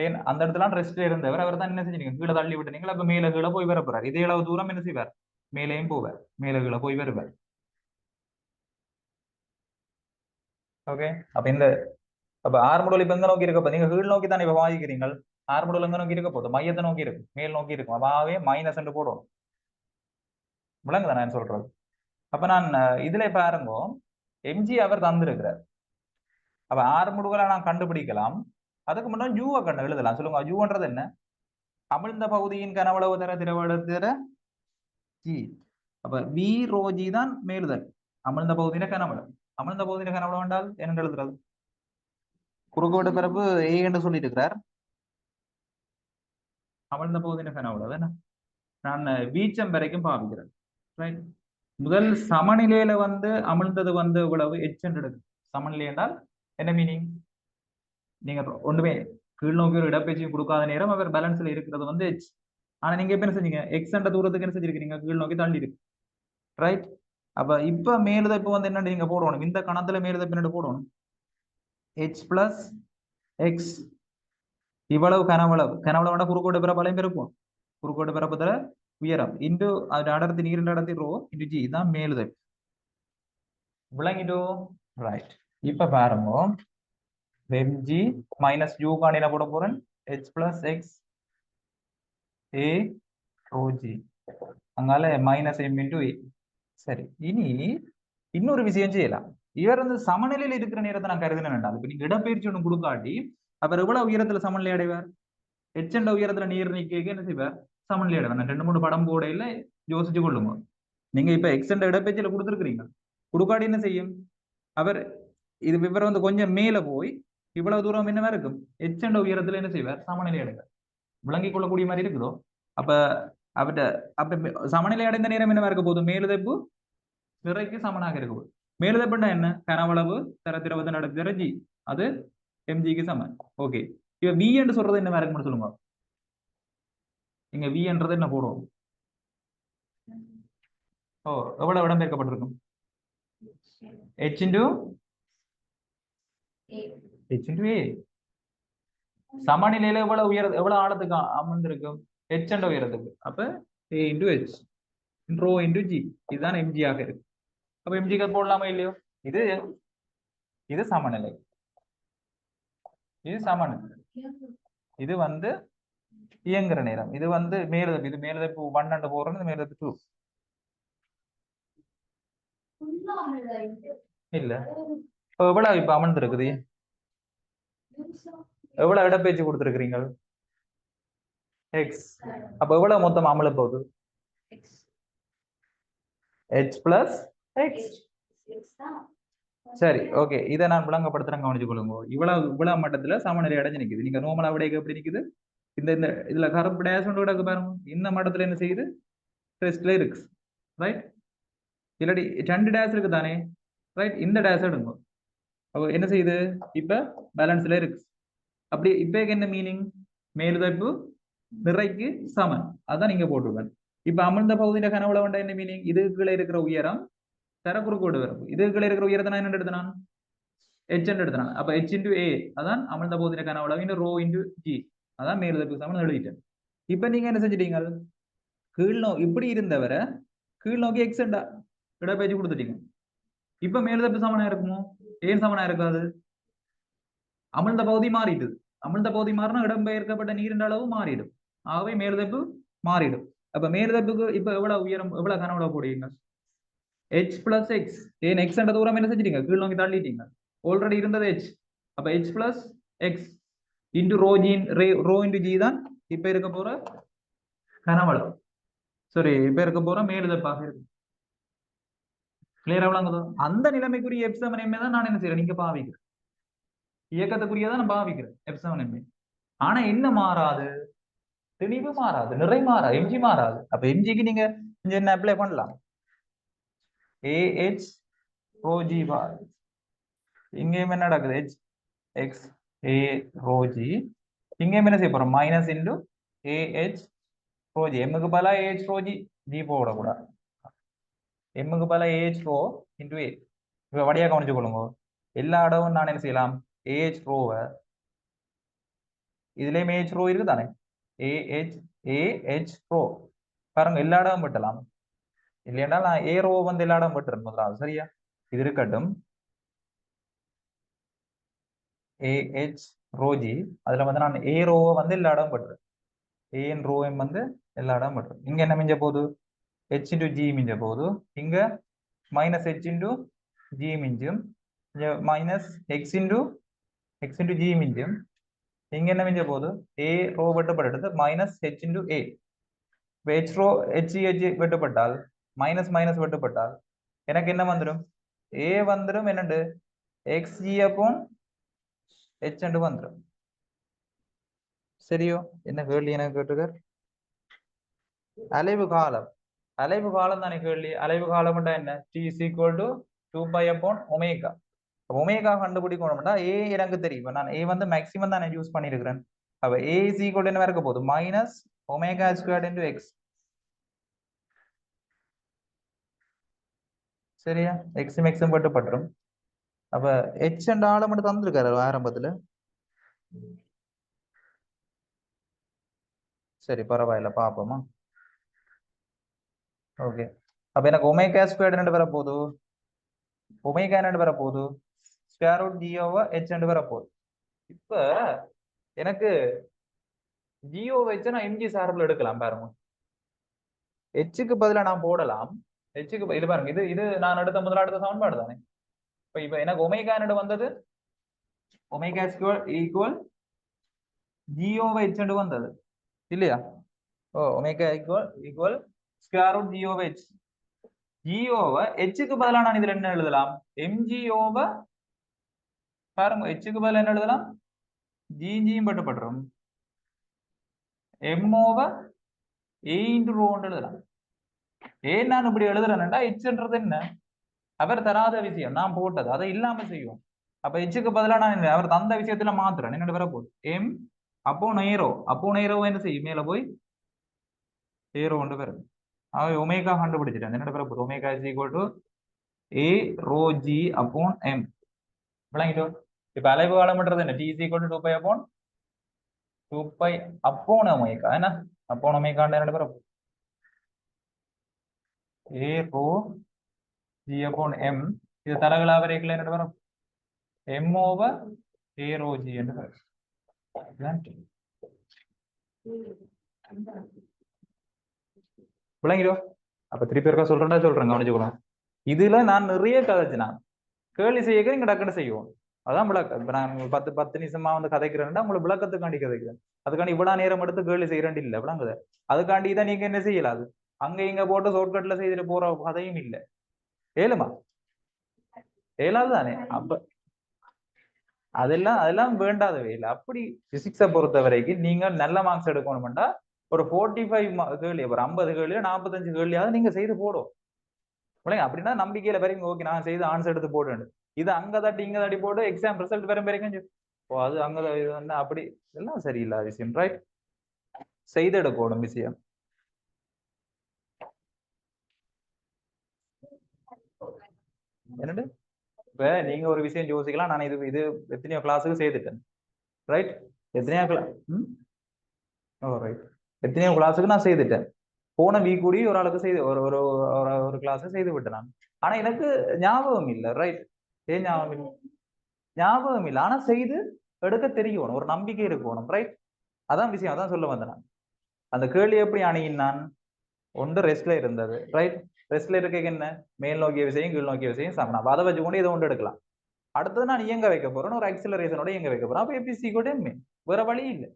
ஏன் அந்த இடத்துல ரெஸ்ட் இருந்தவர், அவர் தான் என்ன செஞ்சீங்க? கீழே தள்ளி விட்டுனீங்களா? அப்ப மேல கீழே போய் வர போறாரு. இதே அளவு தூரம் என்ன செய்வார்? மேலேயும் போவார், மேல கீழே போய் வருவார். ஓகே. அப்ப ஆர்முடல் இப்ப எங்க நோக்கி இருக்க? நீங்க கீழ் நோக்கி தான் இப்ப வாங்கிக்கிறீங்க. ஆர்முடல் எங்க நோக்கி இருக்க போகுது? மையத்தை நோக்கி இருக்கு, மேல் நோக்கி இருக்கும். அவாவே மைனஸ் என்று போடும். விளங்குதான் நான் சொல்றது? அப்ப நான் இதுல பாருங்க, எம்ஜி அவர் தந்திருக்கிறார். அப்ப ஆர்முடுகளை நான் கண்டுபிடிக்கலாம். அதுக்கு முன்னாடி யூவை கண்டு எழுதலாம். சொல்லுங்க, யூன்றது என்ன? அமிழ்ந்த பகுதியின் கனவளவு தர திரவ ஜி. அப்ப வி ரோ ஜி தான் மேலுதல் அமிழ்ந்த பகுதியின கனவளவு. அமிழ்ந்த பகுதியின கனவளவு என்றால் என்ன எழுதுறது? குறுக்குவெட்டு பிறப்பு ஏ என்று சொல்லிட்டு இருக்கிறார். அமிழ்ந்த பகுதியின கனவளவு என்ன? நான் வீச்சம் வரைக்கும் பாவிக்கிறேன். ரைட். முதல் சமநிலையில வந்து அமிழ்ந்தது வந்து இவ்வளவு எச் என்று எடுக்கும். சமநிலை என்றால் என்ன மீனிங்? நீங்க ஒண்ணுமே கீழ் நோக்கி ஒரு இடப்பெயர்ச்சியும் கொடுக்காத நேரம் அவர் பேலன்ஸ்ல இருக்கிறது வந்து எச். ஆனா நீங்க எப்ப என்ன செஞ்சீங்க? எக்ஸ் என்ற தூரத்துக்கு என்ன செஞ்சிருக்கீங்க? கீழ் நோக்கி தள்ளி இருக்கு. ரைட். அப்ப இப்ப மேலுதைப்பு வந்து என்ன நீங்க போடணும்? இந்த கணத்துல மேலுதைப்பு என்ன போடணும்? h பிளஸ் எக்ஸ் இவ்வளவு கனவளவு. கனவளவு குறுக்கோடு பிறப்பாலையும் பெருக்கும். குறுக்கோடு பிறப்பதுல உயரம் இன்டு அது அடர்த்தி, நீரின் அடர்த்தி ரோ இன்டு ஜி தான் மேலுதைப்பு. விளங்கிட்டோ? ரைட். இப்ப பாருங்க, mg மைனஸ் யூ காணி என்ன போட போறேன்? h பிளஸ் எக்ஸ் ஏ ரோ ஜி, அங்கால மைனஸ் எம் இன்டு ஏ. சரி, இனி இன்னொரு விஷயம் செய்யலாம். இவர் வந்து சமநிலையில் இருக்கிற நேரத்தை நான் கருதின வேண்டாம். இப்ப நீங்க இடப்பெயர்ச்சி ஒன்று கொடுக்காட்டி அவர் எவ்வளவு உயரத்துல சமநிலை அடைவார்? எச்சண்ட உயரத்துல நீர் நீக்க என்ன செய்வார்? சமநிலை அடைவார். நான் 2-3 படம் போட இல்ல, யோசிச்சு கொள்ளுங்க. நீங்க இப்ப எக்ஸ்டெண்ட் இடப்பெயர்ச்சியில கொடுத்துருக்கீங்க, கொடுக்காட்டி என்ன செய்யும் அவர்? இது விவரம் வந்து கொஞ்சம் மேல போய் இவ்வளவு தூரம் என்னவா இருக்கும்? எச்சண்ட உயரத்துல என்ன செய்வார்? சமநிலை அடைவார். விளங்கிக் கொள்ளக்கூடிய மாதிரி இருக்குதோ? அப்ப அவர்கிட்ட அப்ப சமநிலை அடைந்த நேரம் என்னவா இருக்க போகுது? மேலுதைப்பு நிறைக்கு சமனாக இருக்கு. மேலுதைப்புன்னா என்ன? கனவளவு தர திரவத்தை நடத்துகிற ஜி, அது எம்ஜிக்கு சமன். ஓகே. இப்ப வி என்று சொல்றது என்ன இருக்குன்னு சொல்லுங்க. இங்க வி என்றது என்ன போடுவோம்? ஓ, எவ்வளவு இடம் பெயர்க்கப்பட்டிருக்கும்? h இன்டு ஏ. சமநிலையில எவ்வளவு எவ்வளவு ஆழத்துக்கு அமர்ந்திருக்கும்? h என்ற உயரத்துக்கு. அப்ப a into h rho into G, இதுதான் எம்ஜி ஆக இருக்கு. அப்ப எம்ஜிக்கு போடலாமா இல்லையோ? இது இது சமநிலை, இது சமநிலை, இது வந்து இயங்குற நேரம், இது வந்து மேலுதைப்பு. இது மேலுதைப்பு 1 அண்டு போடுறது, மேலுதைப்பு 2 இல்ல. எவ்வளவு இப்ப அமர்ந்திருக்குது? எவ்வளவு இடப்பெயர்ச்சி கொடுத்துருக்கீங்க? எக்ஸ். அப்ப எவ்வளவு மொத்தம் அமல போகுது? h plus X. சரி, ஓகே. இதை நான் விளங்கப்படுத்துறேன், கவனிச்சு கொள்ளுங்க. இவ்வளவு மட்டத்துல சமநிலை அடைஞ்சு நிக்குது. நீங்க நோமலா விட எப்படி நிக்குது? இந்த இந்த இதுல கருப்பு டேஸ் ஒன்று கிடக்கு பாருங்க. இந்த மட்டத்துல என்ன செய்யுது? ரெஸ்ட்ல இருக்கு. ரைட். இல்லாட்டி 2 டேஸ் இருக்கு தானே? ரைட். இந்த டேஸ் எடுங்க. அப்போ என்ன செய்யுது? இப்ப பேலன்ஸ்ல இருக்கு. அப்படி இப்ப என்ன மீனிங்? மேலுதைப்பு நிறைக்கு சமன். அதான் நீங்க போட்டுருக்கேன். இப்ப அமிழ்ந்த பகுதியில கனவுல வேண்ட என்ன மீனிங்? இது கீழே இருக்கிற உயரம் தர குறுக்கோடு வரப்பு இதுக்குள்ள இருக்கிற உயரத்தை நான் என்ன எடுத்தேன் h எடுத்தேன் அப்ப h into a அதான் அமிழ்ந்த போதினக்கான அளவு ரோ இன்டு g அதான் மேலுதற்கு சமன் எழுதிட்டேன் இப்ப நீங்க என்ன செஞ்சிட்டீங்க கீழ் இப்படி இருந்தவரை கீழ் நோக்கி x இடப்பெயர்ச்சி கொடுத்துட்டீங்க இப்ப மேலுதற்கு சமனா இருக்குமோ ஏன் சமனா இருக்காது அமிழ்ந்த பகுதி மாறிடுது அமிழ்ந்த பகுதி மாறினா இடம்பெயர்க்கப்பட்ட நீரின் அளவு மாறிடும் ஆகவே மேலுதப்பு மாறிடும் அப்ப மேலுதப்புக்கு இப்ப எவ்வளவு உயரம் எவ்வளவு கனவுல போடுவீங்க h plus x ஏன் x என்ற தூரம் என்ன செஞ்சிட்டீங்க கீழ் நோக்கி தள்ளிட்டீங்க ஆல்ரெடி இருந்தது h அப்ப h plus x into rho into g தான் இப்ப இருக்க போற கனவளவு சரி இப்ப இருக்க போற மேலுதப்பாக இருக்கு கிளியரா விளங்குதோ அந்த நிலைமைக்குரிய எப்சமன் எம்ஏ தான் நான் என்ன செய்யறேன் நீங்க பாவிக்கிறேன் இயக்கத்துக்குரியதான் நான் பாவிக்கிறேன் எப்சமன் எம்ஏ ஆனா என்ன மாறாது தெளிவு மாறாது நிறை மாறாது எம்ஜி மாறாது அப்ப எம்ஜிக்கு நீங்க என்ன அப்ளை பண்ணலாம் AH rho G bar இங்கேயும் என்ன நடக்குது H X A rho G இங்கேயும் என்ன செய்ய போறோம் minus into AH rho G எம்முக்கு பல AH rho G G போடக்கூடாது எம்முக்கு பல AH rho இன்டு A இப்ப வடியா கவனிச்சு கொள்ளுங்க எல்லா இடமும் நான் என்ன செய்யலாம் AH ரோவை இதுலயும் AH ரோ இருக்கு தானே AH ரோ பாருங்க எல்லா இடமும் வெட்டலாம் இல்லையா நான் A ரோ வந்து எல்லா இடம் வெட்டுறேன் முதலாவது சரியா இது இருக்கட்டும் AH ரோ G அதுல வந்து நான் A ரோவை வந்து எல்லா இடம் வெட்டுறேன் ஏன் ரோ எம் வந்து எல்லா இடம் வெட்டுறேன் இங்க என்ன மிஞ்ச போகுது H இன்டு G மிஞ்ச போகுது இங்க மைனஸ் H இன்டு G மிஞ்சும் மைனஸ் X இன்டு G மிஞ்சும் இங்க என்ன மிஞ்ச போகுது A ரோ வெட்டப்பட்டது minus H into A H rho H வெட்டப்பட்டால் மைனஸ் மைனஸ் வெட்டப்பட்டால் எனக்கு என்ன வந்துடும் A வந்துடும் என்னண்டு XG upon H என்று வந்துடும் சரியோ என்ன கேள்வி எனக்கு கேட்டுக்கார் அலைவு காலம் தானே கேள்வி அலைவு காலம் என்ன T is equal to 2 pi upon omega omega கண்டுபிடிக்கணும்னா A எனக்கு தெரியும் நான் A வந்து மேக்ஸிமம் தான் யூஸ் பண்ணிருக்கிறேன் அப்ப A is equal to என்ன இருக்க போகுது minus omega squared into X சரியா எக்ஸும் எக்ஸும் வெட்டப்பட்டுரும் அப்ப H என்ற ஆழம் மட்டும் தந்திருக்காரு ஆரம்பத்துல சரி பரவாயில்ல பாப்போமா ஓகே அப்ப எனக்கு ஒமேகா ஸ்கொயர்ட் என்ன வரப்போகுது ஒமேகா என்ன வரப்போகுது square root G over H என்று வரப்போகுது இப்ப எனக்கு ஜியோ வச்சு நான் எம்ஜி சார்பில் எடுக்கலாம் பாருங்க ஹெச்சுக்கு பதிலாக நான் போடலாம் ஹெச்சுக்கு இது பாருங்க இது நான் எடுத்த சமன்பாடு தானே இப்ப எனக்கு ஒமேகா என்னோட வந்தது ஒமேகா ஸ்கொயர் ஈக்குவல் ஜியோ H என்று வந்தது இல்லையா ஓ ஒமேகா ஈக்குவல் ஸ்கொயர் ரூட் ஜியோ H ஜியோவை ஹெச்சுக்கு பதிலாக நான் இதுல என்ன எழுதலாம் எம்ஜியோவை பாருங்க ஹெச்சுக்கு பதிலாக என்ன எழுதலாம் ஜிஜியும் பட்டுப்பட்டுரும் எம்ஓவை ஏ இன்டு ரோன்னு எழுதலாம் ஏன் நான் இப்படி எழுதுறேன்டா ஹெச்ன்றது என்ன அவர் தராத விஷயம் நான் போட்டது அதை இல்லாம செய்யும் அப்ப ஹெச்சுக்கு பதிலாக நான் அவர் தந்த விஷயத்துல மாத்துறேன் என்னோட வரப்போகுது எம் அப்போ நேரோ என்ன செய்யும் மேல போய் ஏரோ ஒன்று பிறகு ஆகவே ஒமேகா கண்டுபிடிச்சிட்டேன் என்னோட பிறப்பு omega is equal to A rho G upon M விளங்கிட்டோ இப்ப அலைவு காலம்ன்றது என்ன T is equal to 2 pi upon 2 pi upon omega என்ன அப்போன் ஒமேகாண்ட என்னோட பிறப்பு A rho G upon M இது தலகலா வரைக்கும் என்னோட பிறப்பு M over A rho G என்று பிறப்பு விளங்கிடோ அப்ப திருப்பி இருக்கா சொல்றேன் கவனிச்சுக்கணும் இதுல நான் நிறைய கதைச்சு நான் கேள்வி செய்ய இங்க டக்குன்னு செய்வோம் அதான் விளக்கம் இப்ப நான் 10 நிமிஷமா வந்து கதைக்கிறேன்னா உங்களை விளக்கத்துக்காண்டி கதைக்கிறேன் அதுக்காண்டி இவ்வளவு நேரம் எடுத்து கேள்வி செய்யறேன் இல்ல விளங்குது அதுக்காண்டி இதை நீங்க என்ன செய்யலாது அங்க இங்க போட்டு ஷார்ட்கட்ல செய்துட்டு போற கதையும் இல்லை ஏழுமா ஏழாது தானே அப்ப அதெல்லாம் வேண்டாதவே இல்லை அப்படி பிசிக்ஸை பொறுத்த வரைக்கும் நீங்க நல்ல மார்க்ஸ் எடுக்கணும்னா ஒரு 45 கேள்வி ஒரு 50 கேள்வி 45 கேள்வியாவது நீங்க செய்து போடும் அப்படின்னா நம்பிக்கையில வரைக்கும் ஓகே நான் செய்து ஆன்சர் எடுத்து போடுவேன் இது அங்க தட்டி இங்க தட்டி போட்டு எக்ஸாம் ரிசல்ட் வரும் வரைக்கும் ஓ அது அங்க இது வந்து அப்படி எல்லாம் சரியில்லாத விஷயம் ரைட் செய்து எடுக்கணும் விஷயம் என்னண்டு இப்ப நீங்க ஒரு விஷயம் யோசிக்கலாம், நான் இது இது எத்தனையோ கிளாஸுக்கு செய்துட்டேன், ரைட்? எத்தனையோ கிளாஸ், ஓ ரைட், எத்தனையோ கிளாஸுக்கு நான் செய்துட்டேன். போன வீக் கூடி ஒரு ஆளுக்கு செய்து ஒரு ஒரு ஒரு கிளாஸ் செய்து விட்டேன் நான். ஆனா எனக்கு ஞாபகம் இல்லை, ரைட்? ஏன் ஞாபகம் இல்லை? ஞாபகம் இல்லை, ஆனா செய்து எடுக்க தெரியணும், ஒரு நம்பிக்கை இருக்கணும், ரைட்? அதான் விஷயம், அதான் சொல்ல வந்தேன் நான். அந்த கேள்வி எப்படி அணுகினான்? ஒன்று ரெஸ்ட்ல இருந்தது, ரைட்? ரெஸ்ட்ல இருக்க என்ன, மேல் நோக்கிய விசையும் கீழ் நோக்கிய விசையும் சமம். அப்ப அதை வச்சு கொண்டு இதை ஒன்று எடுக்கலாம். அடுத்தது நான் இயங்க வைக்க போறேன், ஒரு ஆக்சிலரேஷனோட இயங்க வைக்க போறேன். அப்ப எபிசி கூட வேற வழி இல்லை.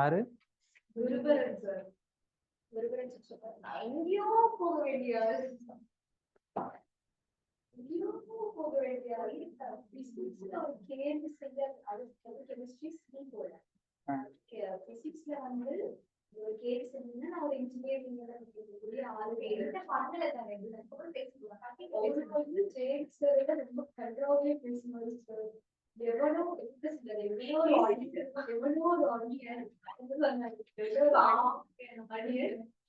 ஆறு எங்கேயோ போக வேண்டிய கேள்வி செய்ய கெமிஸ்ட்ரி போல பிசிக்ஸ்ல வந்து ஒரு கேள்வி செஞ்சீங்கன்னா நான் ஒரு இன்ஜினியரிங் ஆளு பண்ணல தானே ரொம்ப கன்றாவே பேசும்போது எவ்வளோ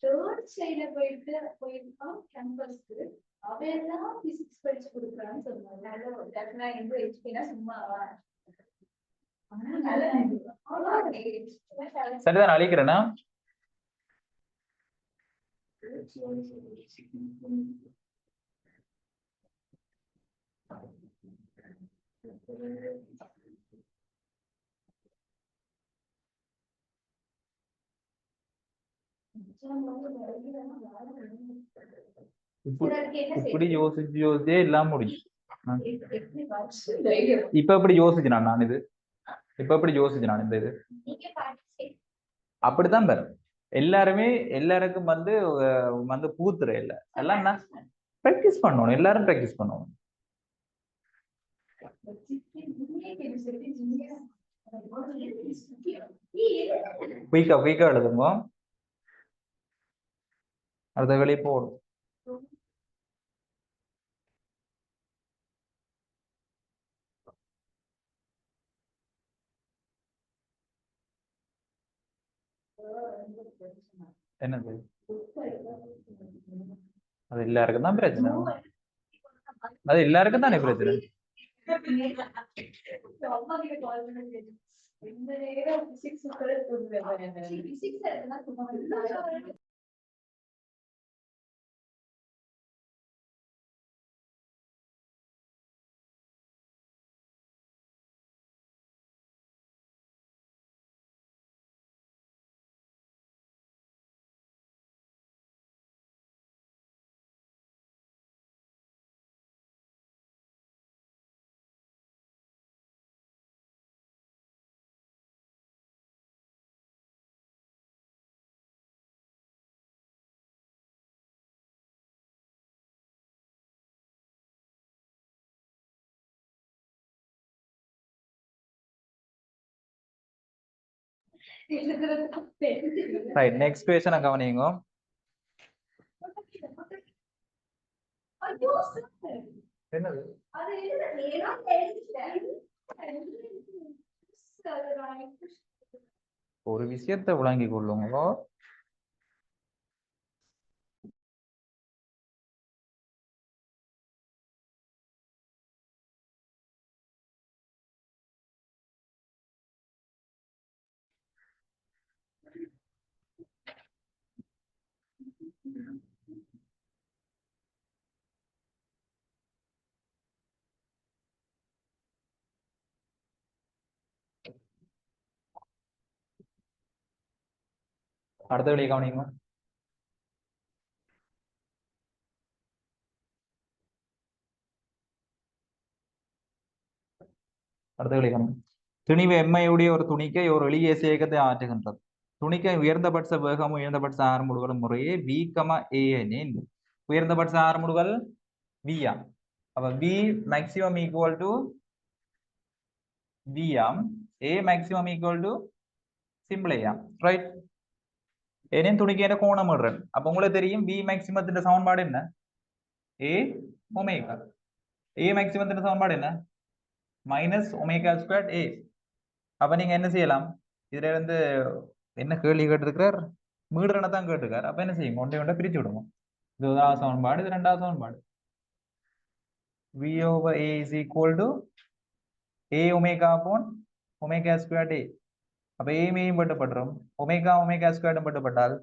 தேர்ட் சைட்ல போயிருக்கான் கேம்பஸ்க்கு அவையெல்லாம் பிசிக்ஸ் படிச்சு கொடுக்குறான்னு சொன்னாங்க சும்மா சரிதான் அழிக்கிறேன்னா இப்படி யோசிச்சு யோசிச்சே எல்லாம் முடியும். இப்ப எப்படி யோசிச்சு நான் இது இப்ப எப்படி யோசிச்சு நான் இந்த இது அப்படித்தான் பெறும். எல்லாருமே எல்லாருக்கும் வந்து வந்து பூத்துற இல்ல எல்லாம் பிராக்டிஸ் பண்ணணும். எல்லாரும் பிராக்டிஸ் பண்ணணும். குயிக்கா எழுதுங்க. அடுத்த வெளியே போடும். என்னது அது எல்லாருக்கும் தான் பிரச்சனை. அது எல்லாருக்கும் தானே பிரச்சனை. Right, next question கவனிங்க. என்னது ஒரு விஷயத்தை விளங்கி கொள்ளுங்க. அடுத்த வெளியே கவனிங்க. அடுத்த வெளியே கவனிங்க. துணிவு எம்மையுடைய ஒரு துணிக்கை ஒரு எளிய இயக்கத்தை ஆற்றுகின்றது. துணிக்கை உயர்ந்தபட்ச வேகம் உயர்ந்தபட்ச ஆறுமுடுகள் முறையே V, A எனில் உயர்ந்தபட்ச ஆறுமுடுகள் V ஆம். அப்ப V maximum equal to V ஆம். A maximum equal to simple A ஆம். ரைட். ஏனென் துணிக்கையின கோணம் இடுறேன். அப்ப உங்களுக்கு தெரியும் V maximum சமன்பாடு என்ன? A omega. A maximum சமன்பாடு என்ன? Minus omega square A. அப்ப நீங்க என்ன செய்யலாம்? இதுல இருந்து என்ன கேள்வி கேட்டிருக்கிறார்? மீடுறனை தான் கேட்டிருக்காரு. அப்ப என்ன செய்யும்? ஒன்றை பிரிச்சு விடுவோம். இது முதலாவது சமன்பாடு, இது ரெண்டாவது சமன்பாடு. V over A is equal to A omega upon omega squared A. அப்ப A மேயும் பட்டுப்பட்டுரும். ஒமேகா ஒமேகா ஸ்கொயர்டும் பட்டுப்பட்டால்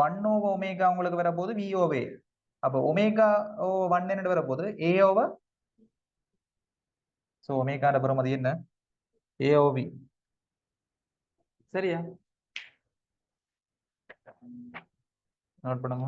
1 over ஒமேகா உங்களுக்கு வரப்போது V over A. அப்ப ஒமேகா 1 என்ன வரப்போது A over. ஸோ ஒமேகாட பெறுமதி என்ன? A over V. சரியா? நோட் பண்ணுங்க.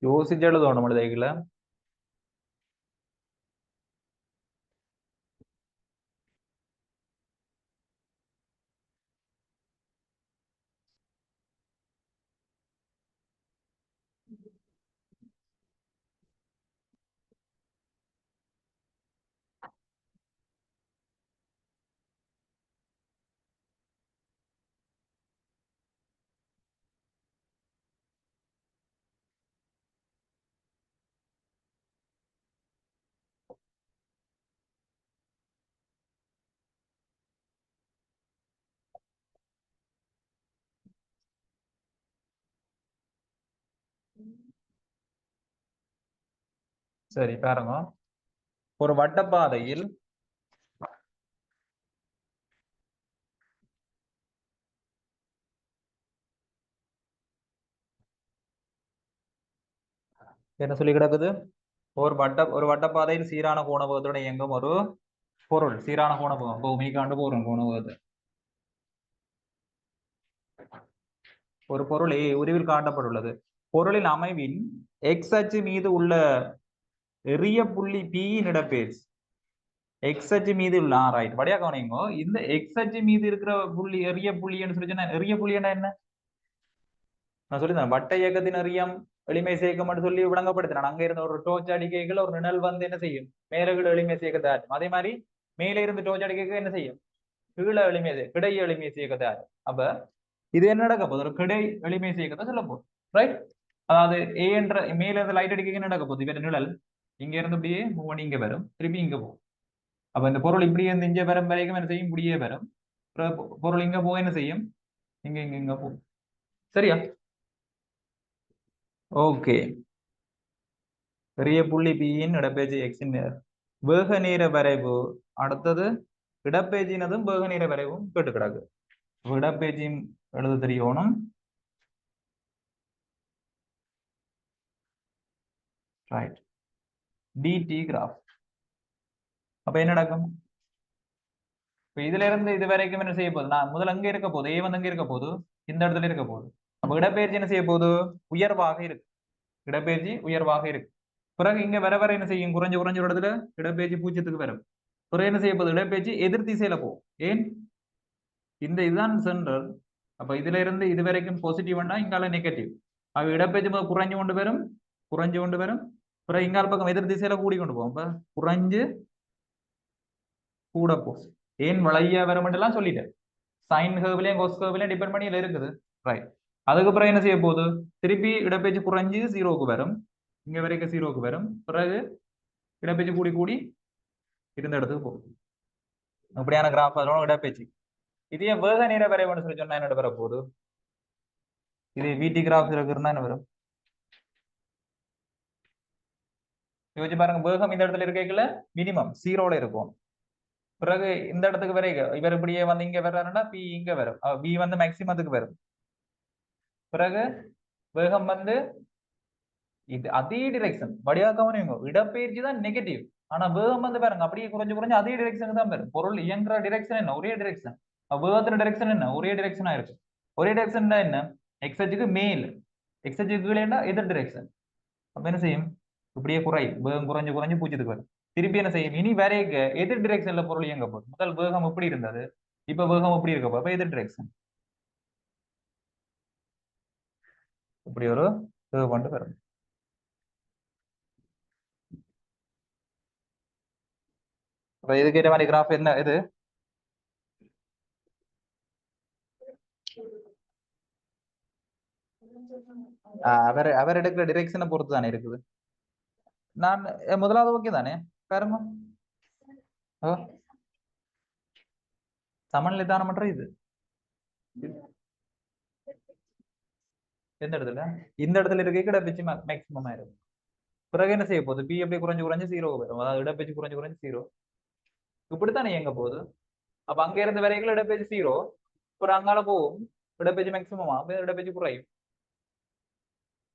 யோசிச்சு எழுதணும் நம்ம தைக்கல. சரி பாருங்க, ஒரு வட்டப்பாதையில் என்ன சொல்லி கிடக்குது? ஒரு வட்டப்பாதையில் சீரான கோணபோகத்துடன் இயங்கும் ஒரு பொருள். சீரான கோணபோகம் பூமிக்காண்டு போறோம் கோணபோகத்தை. ஒரு பொருள் உருவில் காட்டப்பட்டுள்ளது. பொருளின் அமைவின் எக்ஸ் அச்சு மீது உள்ள எறிய புள்ளி பி இடப்பெயர்ச்சி. எக்ஸ் அச்சு மீது உள்ள ரைட் வடியா கவனிங்க. இந்த எக்ஸ் அச்சு மீது இருக்கிற புள்ளி எறிய புள்ளின்னு சொல்லி சொன்னா, எறிய புள்ளின்னா என்ன? நான் சொல்லியிருந்தேன் வட்ட இயக்கத்தின் எறியம் எளிமை சேர்க்கம் சொல்லி விளங்கப்படுத்தினான். அங்க இருந்த ஒரு டோர்ச் அடிக்கைகள் ஒரு நிழல் வந்து என்ன செய்யும்? மேலே கீழே எளிமை சேர்க்கத்தை ஆற்றும். அதே மாதிரி மேலே இருந்து டோர்ச் அடிக்கைகள் என்ன செய்யும்? கீழே எளிமை கிடை எளிமை சேர்க்கத்தை ஆற்றும். அப்ப இது என்ன நடக்க போகுது? ஒரு கிடை எளிமை சேர்க்கத்தை சொல்ல போகுது. ரைட்? அதாவது ஏ என்ற மேல இருந்து லைட் அடிக்க என்ன நடக்க போகுது? இவர நிழல் இங்க இருந்து இப்படியே மூவ் பண்ணி இங்க வரும், திருப்பி இங்க போகும். அப்ப இந்த பொருள் இப்படியே இருந்து இங்க வரும் வரைக்கும் என்ன செய்யும்? இப்படியே வரும். பொருள் இங்க போக என்ன செய்யும்? இங்க இங்க இங்க போகும். சரியா? ஓகே. பெரிய புள்ளி பியின் இடப்பெயர்ச்சி எக்ஸின் வேக நேர வரைவு. அடுத்தது இடப்பெயர்ச்சினதும் வேக நேர வரைவும் கேட்டு கிடக்கு. இடப்பெயர்ச்சியும் எழுத தெரியணும். ரைட். DT graph. அப்ப என்ன நடக்கும்? இப்ப இதுல இருந்து இது வரைக்கும் என்ன செய்ய போகுது? நான் முதல்ல அங்க இருக்க போகுது, ஏ வந்து அங்க இருக்க போகுது, இந்த இடத்துல இருக்க போகுது. அப்ப இடப்பெயர்ச்சி என்ன செய்ய போகுது? உயர்வாக இருக்கு. இடப்பெயர்ச்சி உயர்வாக இருக்கு. பிறகு இங்க வர வர என்ன செய்யும்? குறைஞ்ச குறைஞ்ச ஒரு இடத்துல இடப்பெயர்ச்சி பூஜ்ஜியத்துக்கு வரும். பிறகு என்ன செய்ய போகுது? இடப்பெயர்ச்சி எதிர் திசையில போகும். ஏன்? இந்த இதுதான் சென்ட்ரல். அப்ப இதுல இருந்து இது வரைக்கும் பாசிட்டிவ்னா இங்கால நெகட்டிவ். அவ இடப்பெயர்ச்சி குறைஞ்சு கொண்டு வரும், குறைஞ்சு கொண்டு வரும். பிறகு இங்கால பக்கம் எதிர் திசையில கூடி கொண்டு போகும். அப்ப குறைஞ்சு கூட போகும். ஏன் வளைய வரமெல்லாம் சொல்லிட்டேன். சைன் கர்வ்லயும் கோஸ் கர்வ்லயும் டிபெண்ட் பண்ணி இதுல இருக்குது. ரைட். அதுக்கப்புறம் என்ன செய்ய போகுது? திருப்பி இடப்பெயர்ச்சி குறைஞ்சு ஜீரோக்கு வரும், இங்க வரைக்கும் ஜீரோக்கு வரும். பிறகு இடப்பெயர்ச்சி கூடி கூடி இருந்த இடத்துக்கு போகும். அப்படியான கிராஃப் அதோட இடப்பெயர்ச்சி. இதே வேக நேர வரைவுன்னு சொல்லி சொன்னா என்ன வர போகுது? இது விடி கிராஃப் இருக்குன்னா என்ன வரும்? யோசிச்சு பாருங்க. வேகம் இந்த இடத்துல இருக்கல மினிமம் ஜீரோல இருக்கும். பிறகு இந்த இடத்துக்கு வரைக்கும் இவர் இப்படியே வந்து இங்க வர்றாருன்னா பி இங்க வரும், பி வந்து மேக்சிமத்துக்கு வரும். பிறகு வேகம் வந்து இது அதே டிரெக்ஷன் வடிவா கவனிங்க. இடப்பெயர்ச்சி தான் நெகட்டிவ், ஆனா வேகம் வந்து பாருங்க அப்படியே குறைஞ்சு குறைஞ்சு அதே டிரெக்ஷனுக்கு தான் வரும். பொருள் இயங்குற டிரெக்ஷன் என்ன? ஒரே டிரெக்ஷன். வேகத்தின் டிரெக்ஷன் என்ன? ஒரே டிரெக்ஷனா இருக்கு. ஒரே டிரெக்ஷன் என்ன? எக்ஸ் அச்சுக்கு மேல், எக்ஸ் அச்சுக்கு கீழே எதிர் டிரெக்ஷன். அப்ப என்ன செய்யும்? இப்படியே வேகம் குறைஞ்சு குறைஞ்சு பூஜ்ஜியத்துக்கு வரும். திருப்பி என்ன செய்யும்? இனி வரைக்க எதிர் டிரெக்ஷன்ல பொருள் இயங்க போகுது. முதல் வேகம் எப்படி இருந்தது, இப்ப வேகம் எப்படி இருக்க போகுது? எதிர் டிரெக்ஷன். இப்படி ஒரு கொண்டு வரும். அப்ப இதுக்கு ஏற்ற மாதிரி கிராஃப் என்ன இது? அவர் அவர் எடுக்கிற டிரெக்ஷனை பொறுத்து தானே இருக்குது. நான் முதலாவது ஓகே தானே பாருங்க. சமநிலை தானமற்ற இது எந்த இடத்துல? இந்த இடத்துல இருக்க இடப்பெச்சு மேக்சிமம் ஆயிரும். பிறகு என்ன செய்ய போகுது? பி எப்படி குறைஞ்சு குறைஞ்சு ஜீரோ வரும். அதாவது இடப்பெச்சு குறைஞ்சு குறைஞ்சு ஜீரோ. இப்படித்தானே இயங்க போகுது. அப்ப அங்க இருந்து வரைக்கும் இடப்பெச்சு ஜீரோ, ஒரு அங்கால போகும் இடப்பெச்சு மேக்சிமமா, இடப்பெச்சு குறையும்.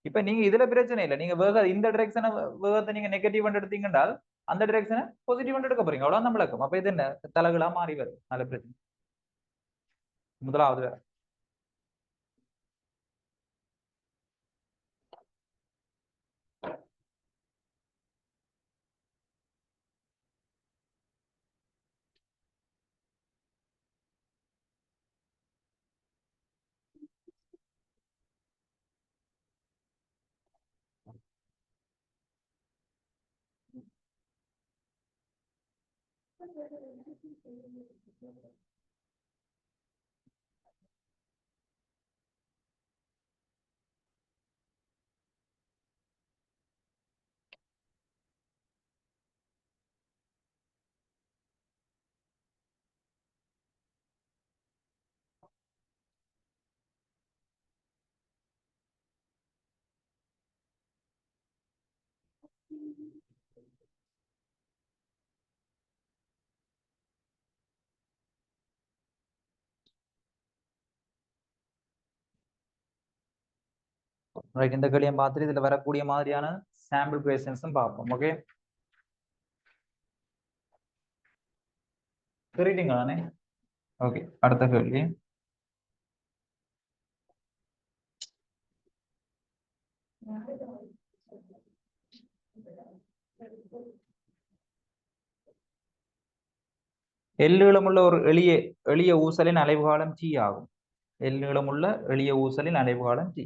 இப்ப நீங்க இதுல பிரச்சனை இல்லை. நீங்க இந்த டிரெக்ஷனை வேகத்தை நீங்க நெகட்டிவ் எடுத்தீங்கன்றால் அந்த டிரெக்ஷனை பாசிட்டிவ் எடுக்க போறீங்க. அவ்வளவு நம்ம இழக்கும். அப்ப இது என்ன? தலைகளா மாறி வரும். நல்ல பிரச்சனை. முதலாவது வேற ரைட், இந்த கேள்வியை பார்த்துட்டு இதுல வரக்கூடிய மாதிரியான சாம்பிள் கொஸ்டின்ஸும் பார்ப்போம். ஓகே, தெரியுங்களே. ஓகே, அடுத்த கேள்வி. எல்லீளமுள்ள ஒரு எளிய எளிய ஊசலின் அலைவுகாலம் T ஆகும். எல்லீளமுள்ள எளிய ஊசலின் அலைவுகாலம் T.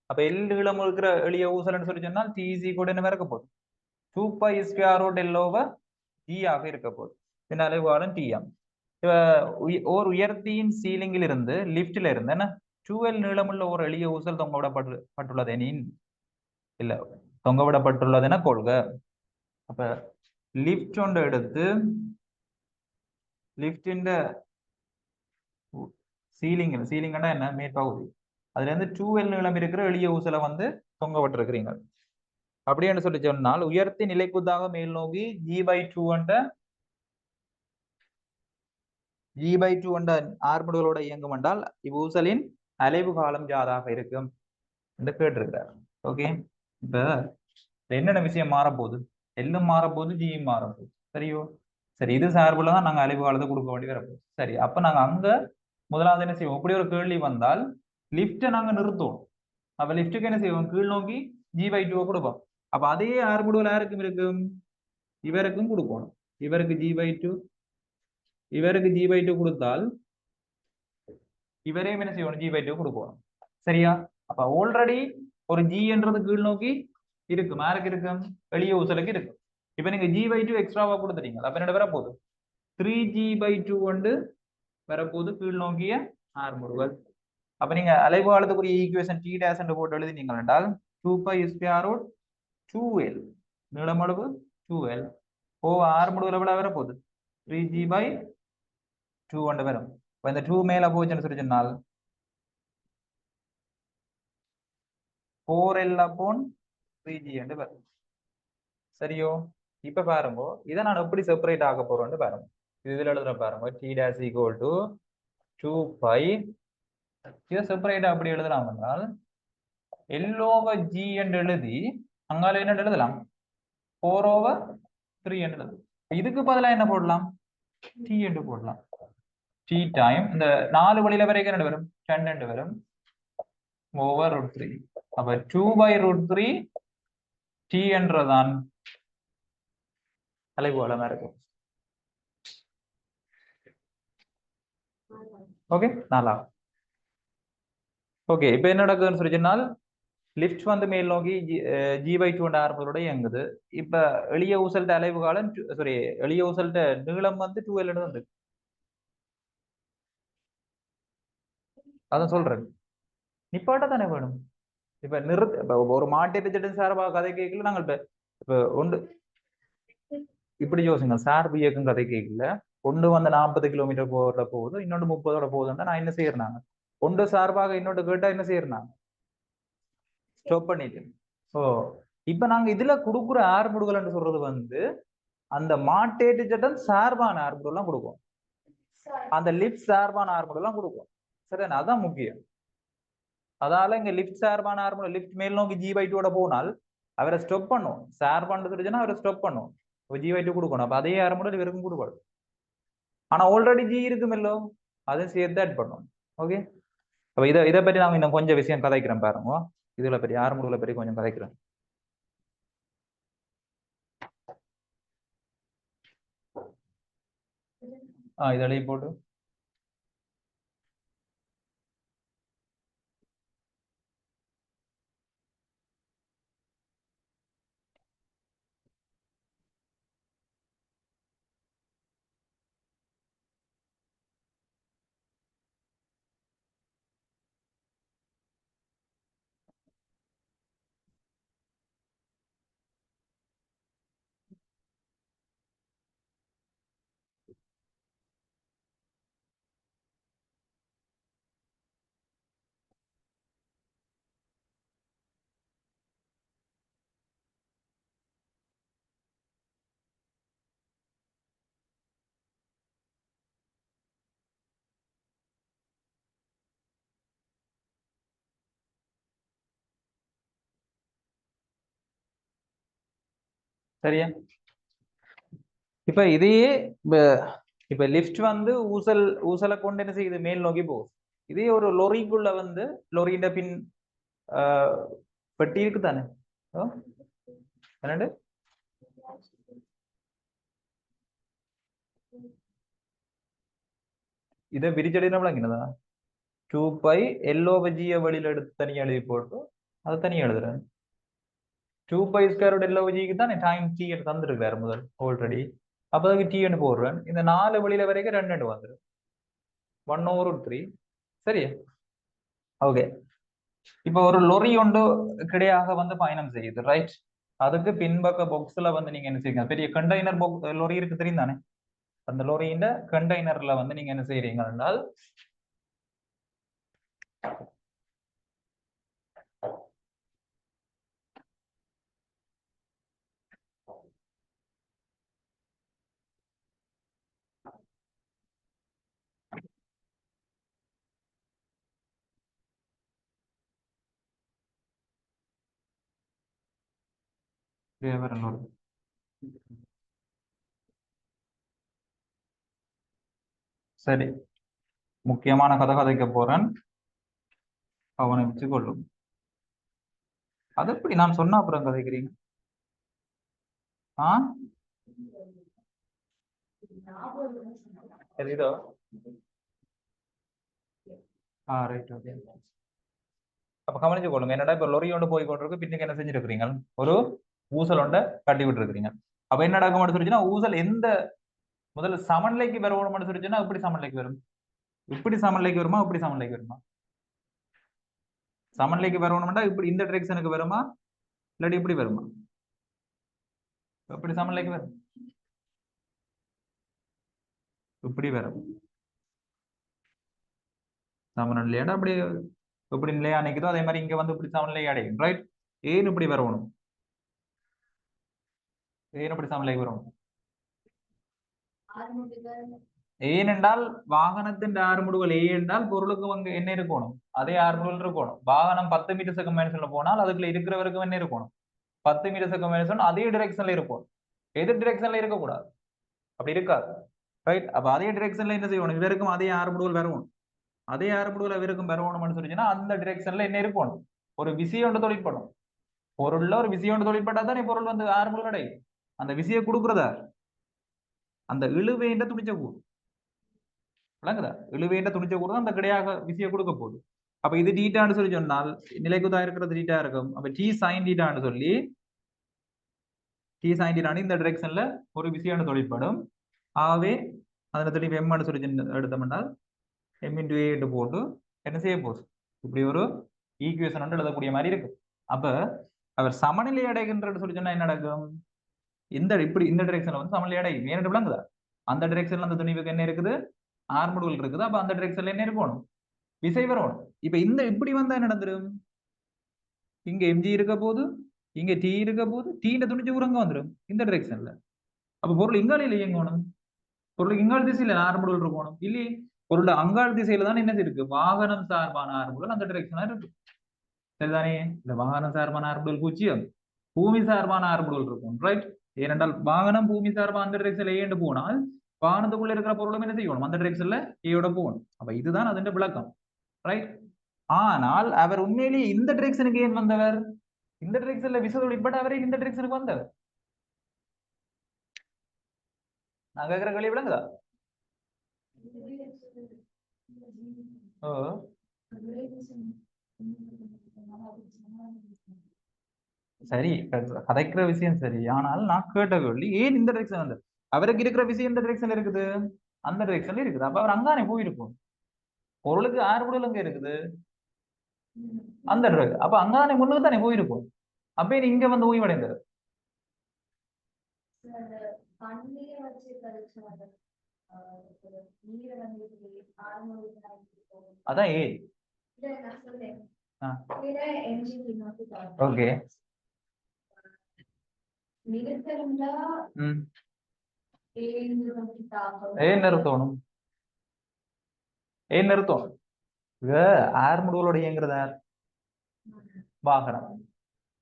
அப்ப எல்லீளம் இருக்கிற எளிய ஊசல்னு சொல்லி சொன்னால் T is equal என்ன இருக்க போகுது? 2π square root L over G ஆக இருக்க போகுது. இதன் அலைவுகாலம் T ஆகும். ஓர் உயர்த்தியின் சீலிங்கில் இருந்து லிப்ட்ல இருந்து என்ன 2L நீளமுள்ள ஒரு எளிய ஊசல் தொங்கவிடப்பட்டுள்ளது எனின் இல்ல தொங்கவிடப்பட்டுள்ளது என கொள்க. அப்ப லிப்ட் ஒன்று எடுத்து லிப்டின் சீலிங்னா என்ன மேற்பகுதி, அதுல இருந்து 2L நீளம் இருக்கிற எளிய ஊசலை வந்து தொங்க விட்டுருக்கிறீங்க. அப்படின்னு சொல்லி சொன்னால் உயர்த்தி நிலைக்குத்தாக மேல் நோக்கி G/2 என்ற ஆர்முடுகளோட இயங்கும் என்றால் இவ்வூசலின் அலைவு காலம் யாதாக இருக்கும் என்று கேட்டிருக்கிறார். ஓகே, இப்ப என்னென்ன விஷயம் மாறப்போகுது? எல்லும் மாறப்போகுது, ஜியும் மாறப்போகுது. சரியோ? சரி, இது சார்புல தான் நாங்க அலைவு காலத்தை கொடுக்க வேண்டி வரப்போகுது. சரி, அப்ப நாங்க அங்க முதலாவது என்ன செய்வோம்? இப்படி ஒரு கேள்வி வந்தால் லிப்டை நாங்க நிறுத்துவோம். அப்ப லிப்டுக்கு என்ன செய்வோம்? கீழ் நோக்கி G/2 கொடுப்போம். அப்ப அதே ஆர்முடுகள் யாருக்கும் இருக்கும்? இவருக்கும் கொடுக்கணும். இவருக்கு G/2 இவருக்கு G/2 கொடுத்தால் இவரையும் என்ன செய்யணும்? G/2 கொடுக்கணும். சரியா? அப்ப ஆல்ரெடி ஒரு G என்றது கீழ் நோக்கி இருக்கும். யாருக்கு இருக்கும்? எளிய ஊசலுக்கு இருக்கும். இப்ப நீங்க G/2 எக்ஸ்ட்ராவா கொடுத்துட்டீங்க. அப்ப என்ன வரப்போகுது? 3G/2 வந்து வரப்போகுது கீழ் நோக்கிய ஆர்முடுகள். அப்ப நீங்க அலைவு காலத்துக்குரிய ஈக்குவேஷன் T டேஷ் என்று போட்டு எழுதினீங்க என்றால் 2π square root 2L நீளமளவு 2L ஆர்முடுகள் எவ்வளவு வரப்போகுது? 3G/2 வரும். இப்ப இந்த 2 மேல போச்சுன்னு சொல்லி சொன்னால் 4L/3G என்று வரும். சரியோ? இப்ப பாருங்க, இதை நான் எப்படி செப்பரேட் ஆக போறேன்னு பாருங்க. இதுல எழுதுற பாருங்க, T dash equal to 2π. இதை செப்பரேட் அப்படி எழுதலாம் என்றால் L over G என்று எழுதி அங்கால என்ன எழுதலாம்? 4/3 என்று எழுதலாம். இதுக்கு பதிலா என்ன போடலாம்? T என்று போடலாம். T டைம் இந்த 4 வழியில வரைக்கும் என்ன வரும்? 10 என்று வரும் over √3. அப்ப 2/√3 T என்றதான் அலைவு காலமா இருக்கும். ஓகே, 4. ஓகே, இப்ப என்ன நடக்குதுன்னு சொல்லி சொன்னால் லிப்ட் வந்து மேல் நோக்கி G/2 ஆர்முகளோட இயங்குது. இப்ப எளிய ஊசல்ட அலைவு காலம் சாரி எளிய ஊசல்ட நீளம் வந்து 2L வந்து அதான் சொல்றேன். நிப்பாட்ட தானே வேணும். இப்ப ஒரு மாட்டேட்டு சட்டம் சார்பாக கதை கேட்கல. நாங்கள் இப்ப ஒன்று இப்படி யோசிங்க, சார்பு இயக்கம் கதை கேட்கல. ஒன்று வந்து 40 கிலோமீட்டர் போகுது, இன்னொன்று 30 போகுதுன்னா நான் என்ன செய்யறேன்? ஒன்று சார்பாக இன்னொன்று கேட்டா என்ன செய்யறேன்? ஸ்டாப் பண்ணிட்டு. ஓ, இப்ப நாங்க இதுல கொடுக்குற ஆர்முடுகள் சொல்றது வந்து அந்த மாட்டேட்டு சட்டம் சார்பான ஆர்முடுகள் எல்லாம் கொடுக்கும். அந்த லிப்ட் சார்பான ஆர்முடுகள் எல்லாம் கொடுக்கும். சரிதானே? அதான் முக்கியம். அதால இங்க லிப்ட் சார்பான ஆர்முடுகள் லிப்ட் மேல் நோக்கி G/2 போனால் அவரை ஸ்டாப் பண்ணும். சார்பான்னு சொல்லிச்சுன்னா அவரை ஸ்டாப் பண்ணும். G/2 கொடுக்கணும். அப்ப அதே ஆர்முடுகள் இவருக்கும் கொடுக்கணும். ஆனா ஆல்ரெடி G இருக்குமில்லோ, அதை சேர்த்து ஆட் பண்ணும். ஓகே, அப்ப இதை பற்றி நாங்க இன்னும் கொஞ்சம் விஷயம் கதைக்கிறேன் பாருங்க. இதுல பற்றி ஆர்முடுகளை பற்றி கொஞ்சம் கதைக்கிறேன். இதழையும் போட்டு சரியா? இப்ப இதையே இப்ப லிஃப்ட் வந்து ஊசலை கொண்டு என்ன செய்யுது, மேல் நோக்கி போகுது. இதே ஒரு லொரிக்குள்ள வந்து லொரியின் பின் பெட்டி இருக்கு தானே, என்னண்டு இதை விரிச்சடைனா விளங்கினதா? 2π LOG வெளியில எடுத்து தனியா எழுதி போட்டு அதை தனியா எழுதுறேன். 2π² LOGக்கு தான் டைம் t தந்துருக்காரு முதல் ஆல்ரெடி. அப்ப அதுக்கு t போடுறேன். இந்த 4 வெளியில வரைக்கும் 2 வந்துடும், 1/3. சரி, ஓகே. இப்ப ஒரு லொரி ஒன்று கிடையாக வந்து பயணம் செய்யுது, ரைட்? அதுக்கு பின்பக்க பாக்ஸ்ல வந்து நீங்க என்ன செய்யுங்க, பெரிய கண்டெய்னர் லொரி இருக்கு தெரியும் தானே? அந்த லொரியின் கண்டெய்னர்ல வந்து நீங்க என்ன செய்யறீங்க என்றால் சரி, முக்கியமான கதை கதைக்க போறேன், கவனிச்சு கொள்ளும். அது எப்படி நான் சொன்ன அப்புறம் கதைக்கிறீங்க? இதோ ரைட், ஓகே. அப்ப கவனிச்சு கொள்ளுங்க. என்னடா இப்ப லொரி ஒன்று போய் கொண்டிருக்கு, பின்னுக்கு என்ன செஞ்சிருக்கிறீங்க, ஒரு ஊசல் ஒன்றை கட்டி விட்டு இருக்கிறீங்க. அப்ப என்ன நடக்கும் சொல்லிச்சுன்னா, ஊசல் எந்த முதல்ல சமநிலைக்கு வரணும்னு சொல்லிச்சுன்னா இப்படி சமநிலைக்கு வரும், இப்படி சமநிலைக்கு வருமா, இப்படி சமநிலைக்கு வருமா? சமநிலைக்கு வரணும்னா இப்படி இந்த டிரெக்ஷனுக்கு வருமா, இல்லாட்டி இப்படி வருமா? எப்படி சமநிலைக்கு வரும்? இப்படி வரும். சமநிலையாட அப்படி எப்படி நிலையா நிற்குதோ அதே மாதிரி இங்க வந்து இப்படி சமநிலை அடையும், ரைட்? ஏன் இப்படி வரணும், ஏன் இப்படி சமநிலைக்கு வரணும்? ஏனென்றால் வாகனத்தின் ஆறுமுடுகள் ஏ என்றால் பொருளுக்கு அங்க என்ன இருக்கணும், அதே ஆறுமுடுகள் இருக்கணும். வாகனம் 10 மீட்டர் செகண்ட் மைனஸ்ல போனால் அதுக்குள்ள இருக்கிறவருக்கும் என்ன இருக்கணும், 10 மீட்டர் செகண்ட் மைனஸ் அதே டிரெக்ஷன்ல இருக்கும். எதிர் டிரெக்ஷன்ல இருக்கக்கூடாது, அப்படி இருக்காது, ரைட்? அப்ப அதே டிரெக்ஷன்ல என்ன செய்யணும், இவருக்கும் அதே ஆறுமுடுகள் வரணும். அதே ஆறுமுடுகள் இவருக்கும் வரணும்னு சொல்லிச்சுன்னா அந்த டிரெக்ஷன்ல என்ன இருக்கணும், ஒரு விசையை ஒன்று தொழிற்படும். பொருள்ல ஒரு விசையை ஒன்று தொழிற்பட்டா தானே பொருள் வந்து ஆறுமுடுகள் அடையும். அந்த விசையை கொடுக்குறதா அந்த இழுவைன்ற துணிச்ச கூறு, விளங்குதா? இழுவைன்ற துணிச்ச கூறு தான் அந்த கிடையாக விசையை கொடுக்க போகுது. அப்ப இது டீட்டான்னு சொல்லி சொன்னால் நிலைக்குதா இருக்கிறது டீட்டா இருக்கும். அப்ப டி சைன் டீட்டான்னு சொல்லி டி சைன் டீட்டான்னு இந்த டிரெக்ஷன்ல ஒரு விசையான தொழிற்படும். ஆகவே அதில் திருப்பி எம்மான்னு சொல்லி எடுத்தோம்னால் எம் இன்டு ஏ போட்டு என்ன செய்ய போகுது, இப்படி ஒரு ஈக்குவேஷன் வந்து எழுதக்கூடிய மாதிரி இருக்கு. அப்ப அவர் சமநிலை அடைகின்றது சொல்லி சொன்னா என்ன நடக்கும், இப்படி இந்த டிரெக்ஷன்ல வந்து சமநிலை அடையும். ஏன்னு விளங்குதா? அந்த டிரெக்ஷன்ல அந்த துணிவுக்கு என்ன இருக்குது, ஆர்முடுகள் இருக்குது. அப்ப அந்த டிரெக்ஷன்ல என்ன இருக்கணும், விசை வரணும். இப்ப இந்த இப்படி வந்தா என்ன நடந்துடும், இங்க எம்ஜி இருக்க போது, இங்க டி இருக்க போது, டீன துணிச்சு ஊரங்க வந்துடும் இந்த டிரெக்ஷன்ல. அப்ப பொருள் இங்காலில இயங்கணும், பொருள் இங்கால் திசையில ஆர்முடுகள் இருக்கணும் இல்லையே. பொருள் அங்காள் திசையில தான் என்ன இருக்கு, வாகனம் சார்பான ஆர்முடுகள் அந்த டிரெக்ஷனா இருக்கு, சரிதானே? இந்த வாகனம் சார்பான ஆர்முடுகள் பூஜ்ஜியம், பூமி சார்பான ஆர்முடுகள் இருக்கும், ரைட்? ஏனென்றால் வாகனம் பூமி சார்பா அந்த டிரெக்ஷன்ல ஏண்டு போனால் வாகனத்துக்குள்ள இருக்கிற பொருளும் என்ன செய்யணும், அந்த டிரெக்ஷன்ல ஏயோட போகணும். அப்ப இதுதான் அதன் விளக்கம், ரைட்? ஆனால் அவர் உண்மையிலேயே இந்த டிரெக்ஷனுக்கு ஏன் வந்தவர், இந்த டிரெக்ஷன்ல விசை உட்பட அவரே இந்த டிரெக்ஷனுக்கு வந்தவர். நான் கேட்கிற கேள்வி விளங்குதா? ஓ, சரி, கதைக்கிற விஷயம் சரி. ஆனால் நான் கேட்ட கேள்வி ஏன் இந்த டிரெக்ஷன் வந்து அவருக்கு இருக்கிற விஷயம் இந்த டிரெக்ஷன்ல இருக்குது, அந்த டிரெக்ஷன்ல இருக்குது. அப்ப அவர் அங்கானே போயிருக்கும், பொருளுக்கு ஆறுபடல் அங்க இருக்குது அந்த அப்ப அங்கானே முன்னுக்கு தானே போயிருக்கும். அப்ப இங்க வந்து ஓய்வடைந்தார். அதான் ஏ. ஓகே, ஏன் நிறுத்தணும், ஏன் நிறுத்தணும்? ஆர்முடுகளோட இயங்குறத வாகனம்.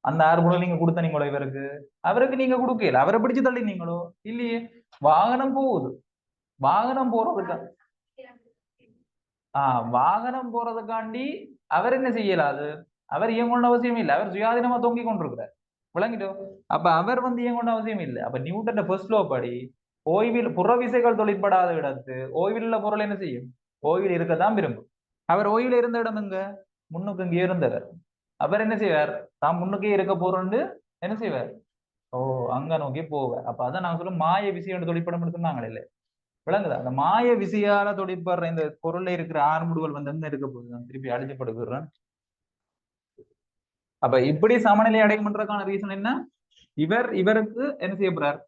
அந்த ஆர்முடல் நீங்க கொடுத்தனீங்களோ இவருக்கு, அவருக்கு நீங்க கொடுக்கல, அவரை பிடிச்சு தள்ளினீங்களோ இல்லையே. வாகனம் போகுது, வாகனம் போறதுக்கு வாகனம் போறதுக்காண்டி அவர் என்ன செய்யலாது, அவர் இயங்கணும்னு அவசியம் இல்லை, அவர் சுயாதீனமா தொங்கி கொண்டிருக்கிறார். விளங்கிட்டோம். அப்ப அவர் வந்து இயங்கணும்னு அவசியம் இல்லை. அப்ப நியூட்டன் ஃபர்ஸ்ட் லோ படி ஓய்வில் புற விசைகள் தொழிற்படாத இடத்து ஓய்வில் உள்ள பொருள் என்ன செய்யும், ஓய்வில் இருக்கத்தான் விரும்பும். அவர் ஓய்வில் இருந்த இடம் எங்க, முன்னுக்கு இங்கே இருந்தவர். அவர் என்ன செய்வார், தான் முன்னுக்கே இருக்க போறோம்னு என்ன செய்வார், ஓ அங்க நோக்கி போவார். அப்ப அதான் நாங்க சொல்லும் மாய விசையோட தொழிற்படம் சொன்னாங்களே இல்லை. விளங்குதா, அந்த மாய விசையால தொழிற்படுற இந்த பொருள்ல இருக்கிற ஆர்முடுகள் வந்து என்ன இருக்க போகுது, நான் திருப்பி அடிச்சுப்படுகிறேன். அப்ப இப்படி சமநிலை அடையும் பண்றதுக்கான ரீசன் என்ன, இவருக்கு என்ன செய்யப்படுறார்,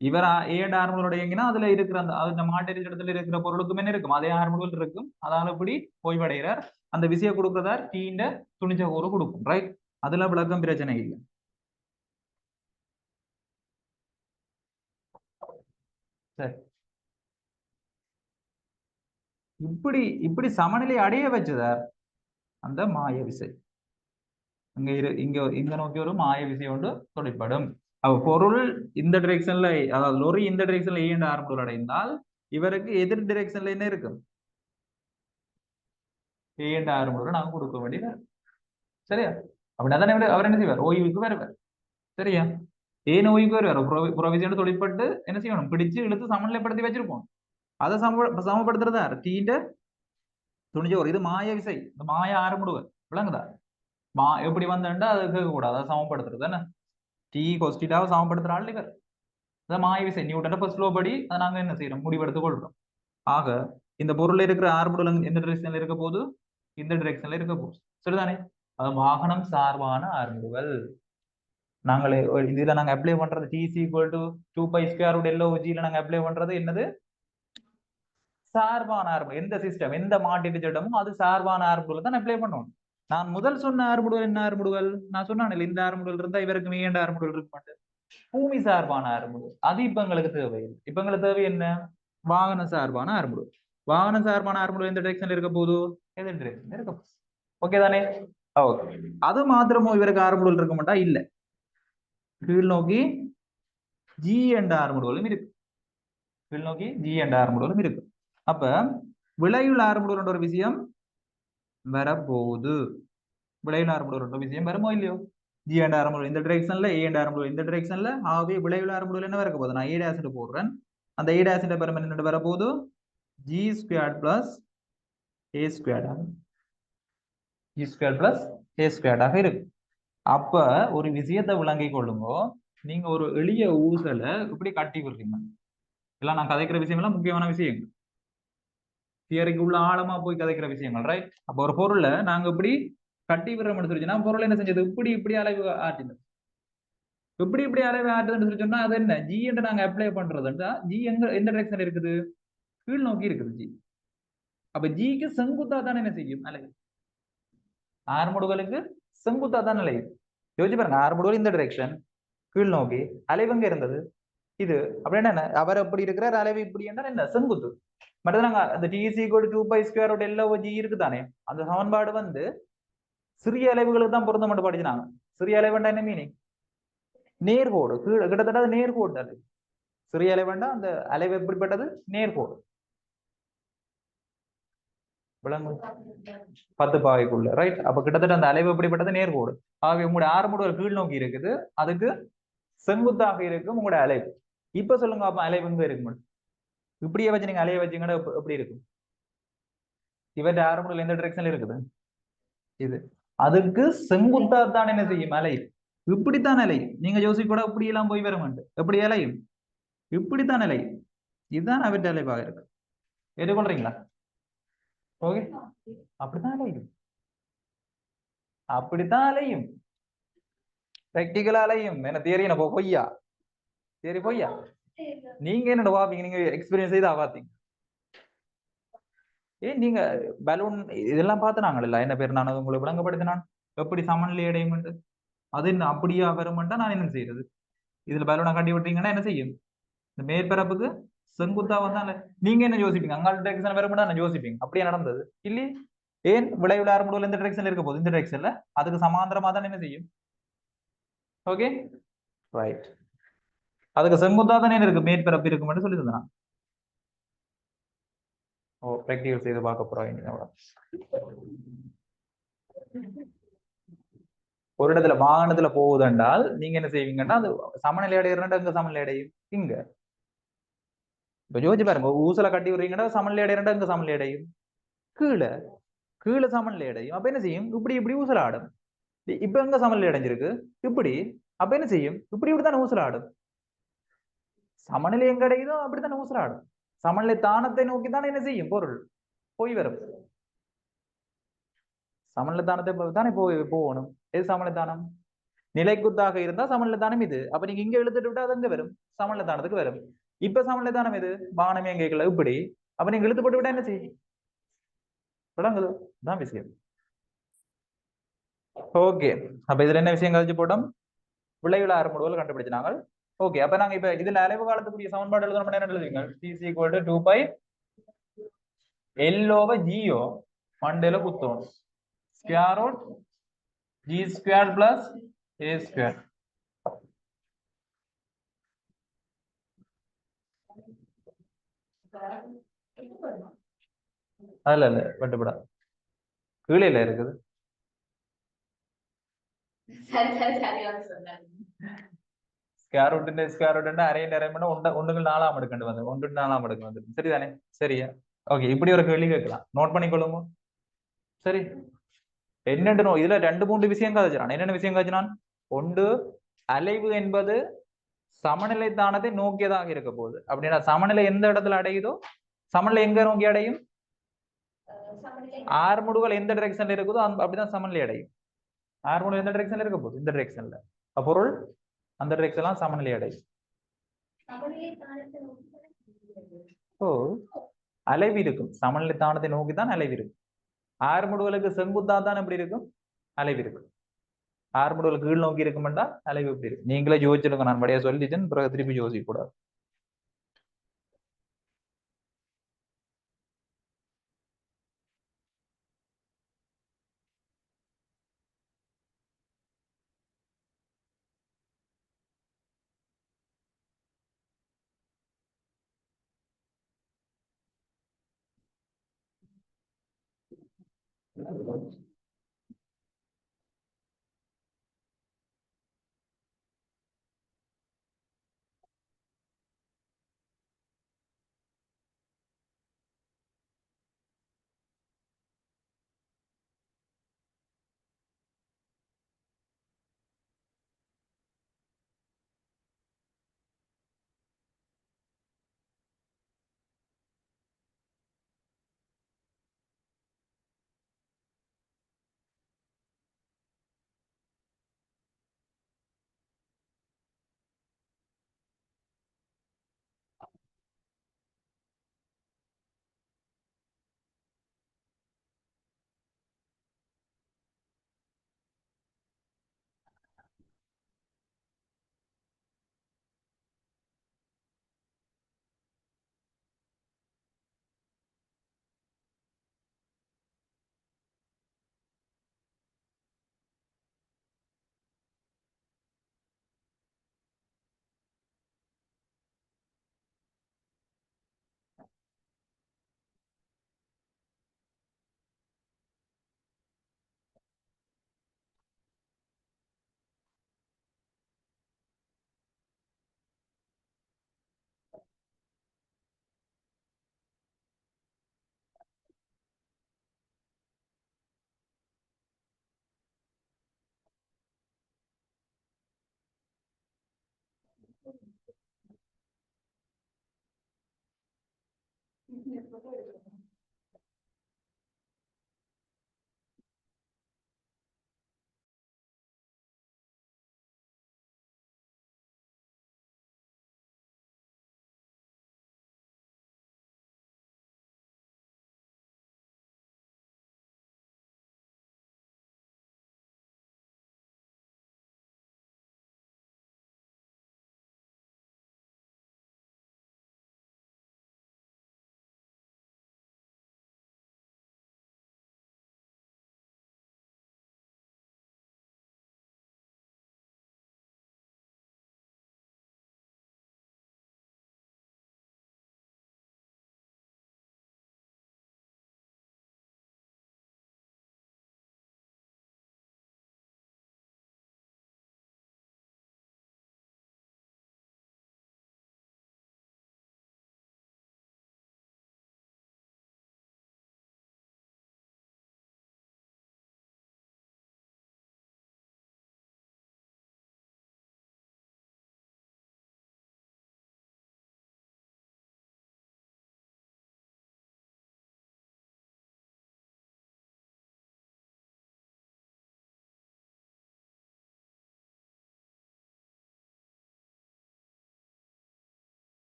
இவர் ஏழு ஆர்முகளோட இயங்கினா அதுல இருக்கிற அந்த மாட்டேரி இடத்துல இருக்கிற பொருளுக்கும் என்ன இருக்கும், அதே ஆர்முகள் இருக்கும். அதனால இப்படி ஓய்வடைகிறார். அந்த விசையை கொடுக்கிறதார் டீண்ட துணிச்ச கூறு கொடுக்கும். ரைட், அதுல விளக்கம் பிரச்சனை இல்லை. சரி, இப்படி சமநிலை அடைய வச்சதார் அந்த மாய விசை. இங்க நோக்கி ஒரு மாய விசை ஒன்று தொழிற்படும். பொருள் இந்த டிரெக்ஷன்ல, அதாவது லொரி இந்த டிரெக்ஷன்ல ஏன் ஆர்முடல் அடைந்தால் இவருக்கு எதிர் டிரெக்ஷன்ல என்ன இருக்கும், ஏன் ஆர்முடல் நாங்க கொடுக்க வேண்டியது. சரியா, அப்படின்னா தானே அவர் என்ன செய்வார், ஓய்வுக்கு வருவார். சரியா, ஏன் ஓய்வுக்கு வருவார், புறவிசையோட தொழிற்பட்டு என்ன செய்யணும், பிடிச்சு இழுத்து சமநிலைப்படுத்தி வச்சிருப்போம். அதை சமப்படுத்துறதா டீண்ட துணிஞ்ச ஒரு இது மாய விசை, இந்த மாய ஆர்முடுவல். விளங்குதா, எப்படி வந்தா அது கேட்கக்கூடாது, அதை சமப்படுத்துறது என்ன, டி கொஸ்டிட்டாவை சமப்படுத்துற ஆள் இவர். அதான் மாய விசை, நியூட்டன ஃபர்ஸ்ட் லோ படி அதை நாங்க என்ன செய்யறோம், முடிவெடுத்துக் கொள்றோம். ஆக இந்த பொருள்ல இருக்கிற ஆர்முடல் எந்த டிரெக்ஷன்ல இருக்க போது, இந்த டிரெக்ஷன்ல இருக்க போகுது. சரிதானே, அது வாகனம் சார்பான ஆர்முடுவல். நாங்களே இதுல நாங்க அப்ளை பண்றது டிசி ஈக்குவல் டு 2π² LOGல நாங்க அப்ளை பண்றது என்னது, சார்பான ஆர்முடல். எந்த சிஸ்டம், எந்த மாட்டிட்டு திட்டமும் அது சார்பான ஆர்முடல் தான் அப்ளை பண்ணுவோம். நான் முதல் சொன்ன ஆர்முடுவல் என்ன ஆர்முடுவல், நான் சொன்னேன் இந்த ஆர்முடல் இருந்தா இவருக்கு மீண்ட ஆர்முடல் இருக்க மாட்டேன், பூமி சார்பான ஆர்முடுவல். அது இப்ப எங்களுக்கு தேவை. இப்ப எங்களுக்கு தேவை என்ன, வாகன சார்பான ஆர்முடுவல். வாகன சார்பான ஆர்முடுவல் எந்த டிரெக்ஷன்ல இருக்க போது, எந்த டிரெக்ஷன்ல இருக்க போகுது. ஓகே தானே, ஓகே. அது மாத்திரமோ இவருக்கு ஆர்முடல் இருக்க மாட்டா, இல்ல, கீழ் நோக்கி ஜி என்ற ஆர்முடுவலும் இருக்கு, கீழ் நோக்கி ஜி என்ற ஆர்முடுவலும் இருக்கு. அப்ப விளையுள் ஆர்முடுவல் ஒரு விஷயம் வரப்போகுது, விளையுள் ஆர்முடுவல் ஒரு விஷயம் வருமோ இல்லையோ, ஜி என்ற ஆர்முடுவல் இந்த டிரெக்ஷன்ல, ஏ என்ற ஆர்முடுவல் இந்த டிரெக்ஷன்ல. ஆகவே விளையுள் ஆர்முடுவல் என்ன வரக்க போகுது, நான் ஏ டேஷ் போடுறேன், அந்த ஏ டேஷ் பெருமன் என்ன வரப்போகுது, G square plus A square, G square plus A ஸ்கொயர்டாக இருக்கு. அப்ப ஒரு விஷயத்தை விளங்கி கொள்ளுங்க, நீங்க ஒரு எளிய ஊசலை இப்படி கட்டி விடுறீங்க, எல்லாம் நான் கதைக்கிற விஷயம் எல்லாம் முக்கியமான விஷயங்கள், தியரிக்கு உள்ள ஆழமா போய் கதைக்கிற விஷயங்கள். ரைட், அப்ப ஒரு பொருளை நாங்க இப்படி கட்டி விடுறோம் சொல்லிச்சுன்னா பொருள் என்ன செஞ்சது, இப்படி அலைவு ஆட்டினது, இப்படி அலைவு ஆட்டுதுன்னு சொல்லி சொன்னா அது என்ன, ஜி என்று நாங்க அப்ளை பண்றதுன்றா ஜி எந்த டிரெக்ஷன் இருக்குது, கீழ் நோக்கி இருக்குது ஜி. அப்ப ஜிக்கு செங்குத்தா தானே என்ன செய்யும் அலைவு, ஆர்முடுகளுக்கு செங்குத்தா தான் அலைவு. யோசிச்சு பாருங்க, ஆர்முடுகள் இந்த டிரெக்ஷன் கீழ் நோக்கி, அலைவு எங்க இருந்தது இது, அப்படின்னா என்ன, அவர் அப்படி இருக்கிறார், அலைவு இப்படி என்றால் என்ன, செங்குத்து. மற்றது நாங்க அந்த டிசி ஈக்குவல் டு 2π² LOG இருக்குதானே, அந்த சமன்பாடு வந்து சிறிய அலைவுகளுக்கு தான் பொருத்தம் மட்டும் படிச்சுனாங்க. சிறிய அலைவுண்டா என்ன மீனிங், நேர்கோடு, கிட்டத்தட்ட அது நேர்கோடு. அது சிறிய அலைவுண்டா அந்த அலைவு எப்படிப்பட்டது, நேர்கோடு. விளங்கும், 10 பாகைக்குள்ள. ரைட், அப்ப கிட்டத்தட்ட அந்த அலைவு எப்படிப்பட்டது, நேர்கோடு. ஆகவே உங்களுடைய ஆர்முடுவல் கீழ் நோக்கி இருக்குது, அதுக்கு செங்குத்தாக இருக்கும் உங்களுடைய அலைவு. இப்ப சொல்லுங்க அப்ப அலைவு எங்க இருக்கும், இப்படியே வச்சு நீங்க அலைய வச்சீங்கன்னா எப்படி இருக்கும், இவற்றை ஆரம்பத்தில் எந்த டிரெக்ஷன்ல இருக்குது, இது அதுக்கு செங்குத்தா தான் என்ன செய்யும் அலை, இப்படித்தான் அலை. நீங்க யோசிக்க கூட இப்படி எல்லாம் போய் வர மாட்டேன், எப்படி அலையும், இப்படித்தான் அலை. இதுதான் அவற்றை அலைவாக இருக்கு, ஏற்றுக்கொள்றீங்களா, ஓகே. அப்படித்தான் அலையும், அப்படித்தான் அலையும், பிராக்டிகல் அலையும். என்ன தியரி, என்ன பொய்யா, தியரி பொய்யா, நீங்க என்னோட பாப்பீங்க, நீங்க எக்ஸ்பீரியன்ஸ் செய்தா பாத்தீங்க. நீங்க பலூன் இதெல்லாம் பார்த்து நாங்கள்ல என்ன பேர், நான் உங்களுக்கு விளங்கப்படுத்தினான் எப்படி சமநிலை அடையும், அது என்ன அப்படியா வருமெண்டா நான் என்ன செய்யறது, இதுல பலூனை கட்டி விட்டீங்கன்னா என்ன செய்யும், இந்த மேற்பரப்புக்கு செங்குத்தா வந்தால நீங்க என்ன யோசிப்பீங்க, அங்கால டிரெக்ஷன் வருமெண்டா என்ன யோசிப்பீங்க, அப்படியே நடந்தது இல்லையே. ஏன் விளைவுல ஆரம்புல இந்த டிரெக்ஷன்ல இருக்க போகுது, இந்த டிரெக்ஷன்ல அதுக்கு சமாந்தரமா தான் என்ன செய்யும், ஓகே ரைட். அதுக்கு செங்குத்தா தானே இருக்கு மேற்பரப்பு இருக்கும்னு சொல்லி தந்தான். ஓ ப்ராக்டிகல் செய்து பார்க்க போறோம். ஒரு இடத்துல வாகனத்துல போகுதுன்றால் நீங்க என்ன செய்வீங்கன்னா அது சமநிலை அடையிறா எங்க சமநிலை அடையும் இங்க. இப்ப யோசிச்சு பாருங்க, ஊசல கட்டி விடுறீங்கன்னா சமநிலை அடையிறா எங்க சமநிலை அடையும் கீழே. கீழே சமநிலை அடையும். அப்ப என்ன செய்யும் இப்படி இப்படி ஊசல் ஆடும். இப்ப எங்க சமநிலை அடைஞ்சிருக்கு இப்படி. அப்ப என்ன செய்யும் இப்படி இப்படித்தானே ஊசல் ஆடும். சமநிலை எங்க அடையுதோ அப்படித்தானே ஊசல் ஆடும். சமநிலை தானத்தை நோக்கி தானே என்ன செய்யும் பொருள் போய் வரும். சமநிலை தானத்தை தானே போகணும். எது சமநிலை தானம்? நிலைக்குத்தாக இருந்தா சமநிலை தானம் இது. அப்ப நீங்க இங்க இழுத்துட்டு விட்டா அது எங்க வரும் சமநிலை தானத்துக்கு வரும். இப்ப சமநிலை தானம் இது வாகனமே கேட்கல இப்படி. அப்ப நீங்க இழுத்து போட்டு விட்டா என்ன செய்யும் விளங்குது தான் விஷயம். ஓகே அப்ப இதுல என்ன விஷயம் கழிச்சு போட்டோம்? விளைவுல ஆரம்புடுவல் கண்டுபிடிச்சாங்க. ஓகே அப்ப நாங்க இப்ப இதுல அலைவு காலத்துக்குரிய சமன்பாடு எழுதணும். என்ன எழுதுவீங்க? c is equal to 2 pi L over G மண்டையில குத்தோம். Square root G squared plus A squared. அதுல இல்ல வெட்டுப்படா கீழே இருக்குது. ஸ்கொயர் ரூட் அரை பண்ண ஒன்றுகள் 4ஆம் அடுக்கு வந்து 1 4ஆம் அடுக்கு வந்து சரிதானே? சரியா? ஓகே இப்படி ஒரு கேள்வி கேட்கலாம். நோட் பண்ணிக்கொள்ளுங்க. சரி என்னன்னு இதுல 2 3 விஷயம் காய்ச்சினான். என்னென்ன விஷயம் காய்ச்சினான்? ஒன்று அலைவு என்பது சமநிலை தானத்தை நோக்கியதாக இருக்க போகுது. அப்படின்னா சமநிலை எந்த இடத்துல அடையுதோ சமநிலை எங்க நோக்கி அடையும்? ஆர்முடுகள் எந்த டிரெக்ஷன்ல இருக்குதோ அப்படிதான் சமநிலை அடையும். ஆர்முடு எந்த டிரெக்ஷன்ல இருக்க போகுது? இந்த டிரெக்ஷன்ல. பொருள் அந்த டிரெக்ஷன்லாம் சமநிலை அடையும். ஓ அலைவு இருக்கும். சமநிலை தானத்தை நோக்கி தான் அலைவு இருக்கும். ஆர்முடுகளுக்கு செங்குத்தா தான் எப்படி இருக்கும் அலைவு இருக்கும். ஆர்முடுகள் கீழ் நோக்கி இருக்குமெண்டா அலைவு எப்படி இருக்கும்? நீங்களே யோசிச்சிருங்க. நான் வழியா சொல்லிட்டேன், பிறகு திருப்பி யோசிக்க கூடாது.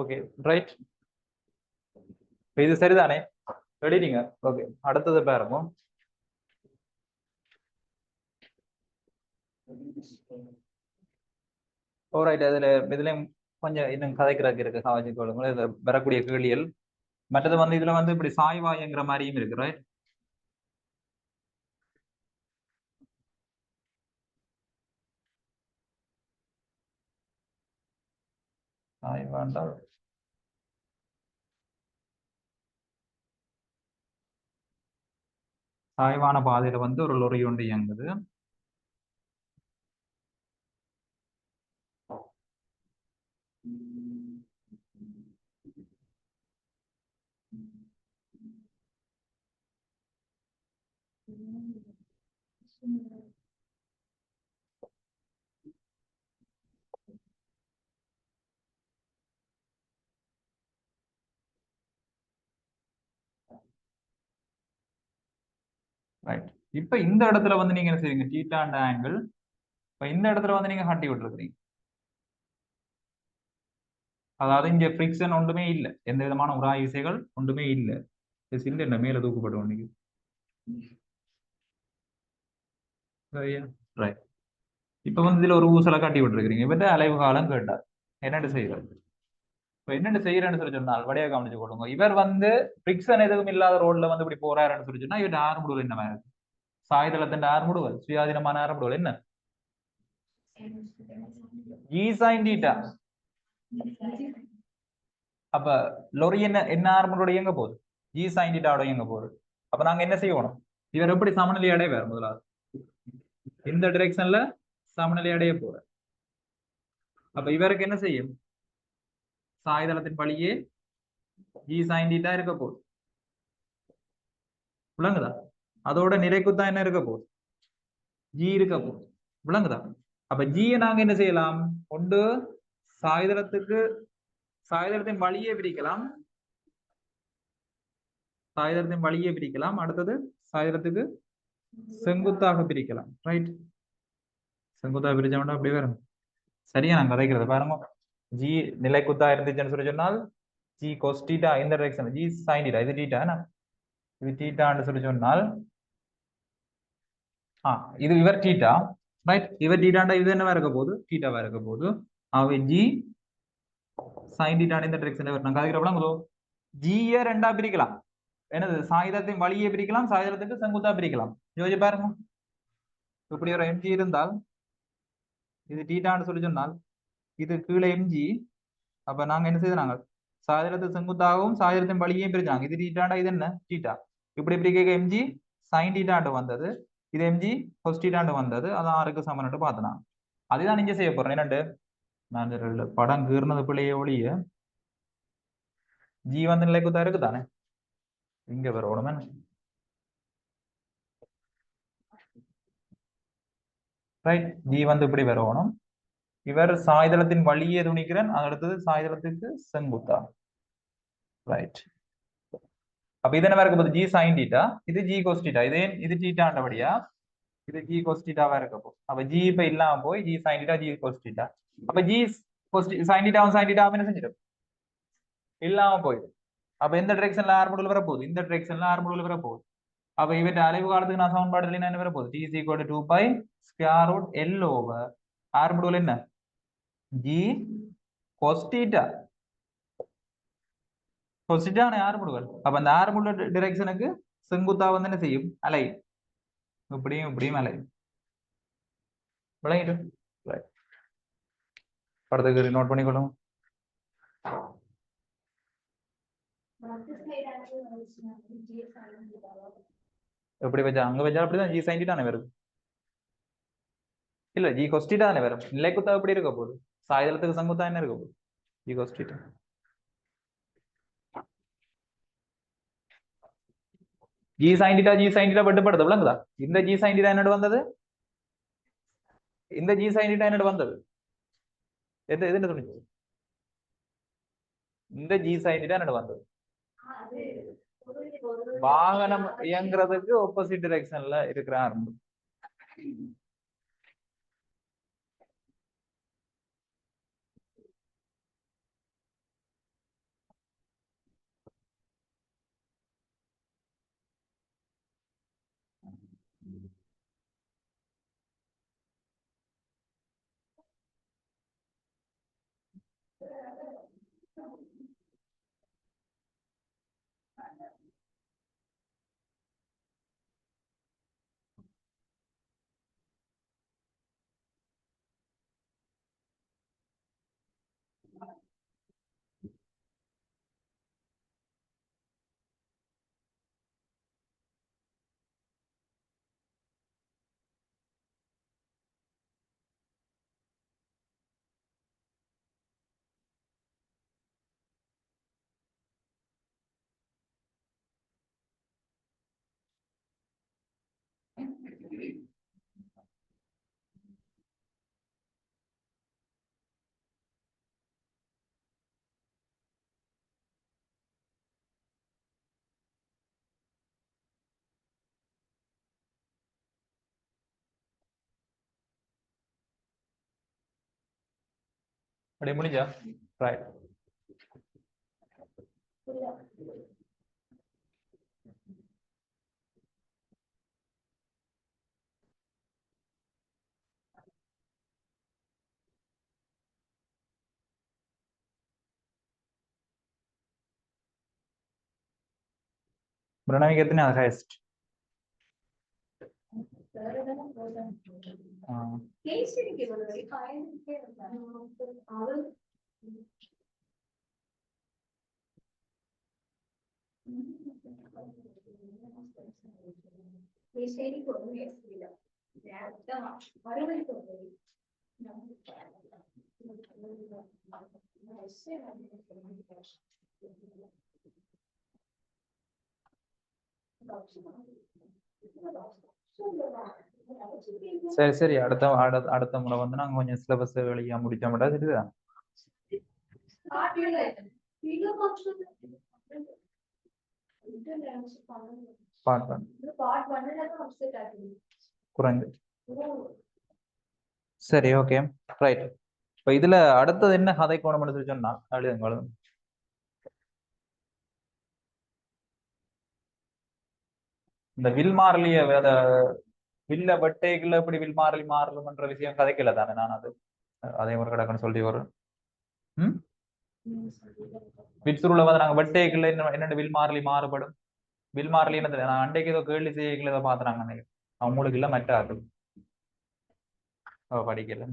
Okay right. இது சரிதானே? ரெடிங்க? ஓகே, அடுத்தது பாருங்க. ஓரைட், இதுலயும் கொஞ்சம் இன்னும் கதைக்கிறதுக்கு இருக்கு. காவாஜி கோளுங்க இதுல வரக்கூடிய கேள்விகள். மற்றது வந்து இதுல வந்து இப்படி சாய்வாயங்கிற மாதிரியும் இருக்கு. ரைட், சாய்வாண்டா சாய்வான பாதையில வந்து ஒரு லொரி ஒன்று இயங்குது. ரைட், இப்ப இந்த இடத்துல வந்து நீங்க என்ன செய்வீங்க? Theta and angle. இப்ப இந்த இடத்துல வந்து நீங்க கட்டி விட்டுருக்கீங்க. அதாவது இங்க ஃபிரிக்ஷன் ஒன்றுமே இல்லை, எந்த விதமான உராய் விசைகள் ஒன்றுமே இல்லை. சில் என்ன மேல தூக்கப்படும் இன்னைக்கு. சரியா? ரைட், இப்ப வந்து இதுல ஒரு ஊசலை காட்டி விட்டுருக்கீங்க. இவற்றை அலைவு காலம் கேட்டார். என்னென்னு செய்யறது? இப்ப என்னென்னு செய்யறேன்னு சொல்லி சொன்னால் வடிவ கவனிச்சு கொடுங்க. இவர் வந்து ஃபிரிக்ஷன் எதுவும் இல்லாத ரோட்ல வந்து இப்படி போறாருன்னு சொல்லி சொன்னா இவன் ஆரம்புடுவல் என்ன இருக்கு? சாய்தளத்தின் ஆரம்புடுவல், சுயாதீனமான ஆரம்புடுவல் என்ன? G sine theta. அப்ப லொரி என்ன என்ன ஆரம்புடோட இயங்க போகுது? ஜி சைன் தீட்டாவோட இயங்க போகுது. அப்ப நாங்க என்ன செய்யணும்? இவர் எப்படி சமநிலை அடைவார்? முதலாவது இந்த டிரெக்ஷன்ல சமநிலை அடைய போற. அப்ப இவருக்கு என்ன செய்யும்? சாய்தளத்தின் வழியே ஜி சைன் தீட்டா இருக்க போகுது. விளங்குதா? அதோட நிறைக்குத்தா என்ன இருக்க போகுது? ஜி இருக்க போகுது. விளங்குதா? அப்ப ஜியை நாங்க என்ன செய்யலாம்? ஒன்று சாய்தளத்தின் வழியே பிரிக்கலாம். சாய்தளத்தின் வழியே பிரிக்கலாம். அடுத்தது சாய்தளத்துக்கு செங்குத்தாக பிரிக்கலாம். ரைட், செங்குத்தாக பிரிச்சோம்னா அப்படி வரும். சரியா? நான் கதைக்கிறது பாருங்க. ஜி நிலைக்குத்தா இருந்துச்சுன்னு சொல்லி சொன்னால் ஜி கோஸ் டீட்டா இந்த டைரக்ஷன், ஜி சைன் டீட்டா, இது டீட்டா, இது டீட்டான்னு சொல்லி சொன்னால் இது இவர் டீட்டா. ரைட், இவர் டீட்டாண்டா இது என்னவா இருக்க போகுது? டீட்டாவா இருக்க போகுது. அவை ஜி சைன் டீட்டா இந்த டைரக்ஷன்ல நான் கதைக்கிறப்ப ஜியை ரெண்டா பிரிக்கலாம். என்னது? சாயுதத்தின் வழியே பிரிக்கலாம், சாயுதத்துக்கு செங்குத்தா பிரிக்கலாம். யோசிச்சு பாருங்க. இப்படி ஒரு எம்ஜி இருந்தால் இது டீட்டான்னு சொல்லி சொன்னால் இது கீழே எம்ஜி. அப்ப நாங்க என்ன செய்தாங்க? சாயுதத்துக்கு செங்குத்தாகவும் சாயுதத்தின் வழியையும் பிரிச்சாங்க. இது டீட்டாண்டா, இது என்ன? டீட்டா. இப்படி இப்படி கேட்க எம்ஜி சைன் டீட்டாண்டு வந்தது, இது எம்ஜி கொஸ் டீட்டாண்டு வந்தது. அது ஆறுக்கு சமன்ட்டு பார்த்தனா. அதுதான் நீங்க செய்ய போறேன். என்னண்டு நான் படம் கீர்னது பிள்ளையே ஒழிய ஜி வந்து நிலைக்குத்தா இருக்குதானே? இங்க வரணுமே. ரைட், ஜி வந்து இப்படி வரணும். இவர் சாய்தளத்தின் வழியே துணிக்கிறேன், அடுத்தது சாய்தளத்துக்கு செங்குத்தா. ரைட், அப்ப இது என்ன இருக்க போகுது? ஜி சைன் டீட்டா, இது ஜி கோஸ் டீட்டா. இதே இது டீட்டாண்டபடியா இது ஜி கோஸ் டீட்டாவா இருக்க போகுது. அப்ப ஜி இப்ப இல்லாம போய் ஜி சைன் டீட்டா, ஜி கோஸ் டீட்டா. அப்ப ஜி சைன் டீட்டாவும் என்ன செஞ்சிடும்? இல்லாம போயிடும். அப்ப எந்த டிரெக்ஷன்ல ஆர்முடல் வரப்போகுது? இந்த டிரெக்ஷன்ல ஆர்முடல் வரப்போகுது. அப்ப இவற்றை அலைவு காலத்துக்கு நான் சமன்பாடு என்ன வரப்போகுது? T is equal to 2 pi square root L over ஆர்முடல் என்ன? G cos theta. cos theta ആണ് ஆர்முடுவல். அப்ப அந்த ஆர்முடுவல் டிரெக்ஷனுக்கு செங்குத்தா வந்து என்ன செய்யும்? அலை இப்படியும் இப்படியும் அலை. விளங்கிட்டு படத்துக்கு நோட் பண்ணிக்கொள்ளும். எப்படி வச்சா? அங்க வச்சா அப்படிதான் ஜி சைன் தானே வருது. இல்ல, ஜி cos theta தானே வரும். நிலைக்குத்தா எப்படி இருக்க போகுது? சாய்தளத்துக்கு செங்குத்தா என்ன இருக்க போகுது? G cos theta. G sine theta வெட்டுப்படுது. விளங்குதா? இந்த ஜி சைன் டீட்டா என்னோட வந்தது, இந்த ஜி சைன் டீட்டா என்னோட வந்தது. எது என்ன துணிச்சு? இந்த ஜி சைன் டீட்டா என்னோட வந்தது. வாகனம் இயங்குறதுக்கு ஆப்போசிட் டைரக்ஷன்ல இருக்கிற ஆர்முடு. அப்படியே முடிஞ்சா ரைட். பிரணவிக்கு எத்தனை ஹையஸ்ட்? சரி சரி, அடுத்த முறை வந்து நாங்க கொஞ்சம் சிலபஸ் வெளியா முடிக்க மாட்டா சரிதான். குறைந்து. சரி ஓகே ரைட். இப்ப இதுல அடுத்தது என்ன கதை கோணம்னு சொல்லி சொன்னா எழுதுங்க. இந்த வில் மாறலிய வில்ல வெட்டைக்குள்ள எப்படி வில் மாறலி மாறலும்ன்ற விஷயம் கதைக்கல தானே நான் அதே ஒரு கிடக்குன்னு சொல்லி ஒரு விட்சுருள வந்து நாங்க வெட்டைக்குள்ள என்னென்ன வில் மாறலி மாறுபடும். வில் மாறலி என்னது நான் அண்டைக்கு ஏதோ கேள்வி செய்யல ஏதோ பாத்துறாங்க அவங்களுக்கு இல்ல மற்ற ஆகும் படிக்கல.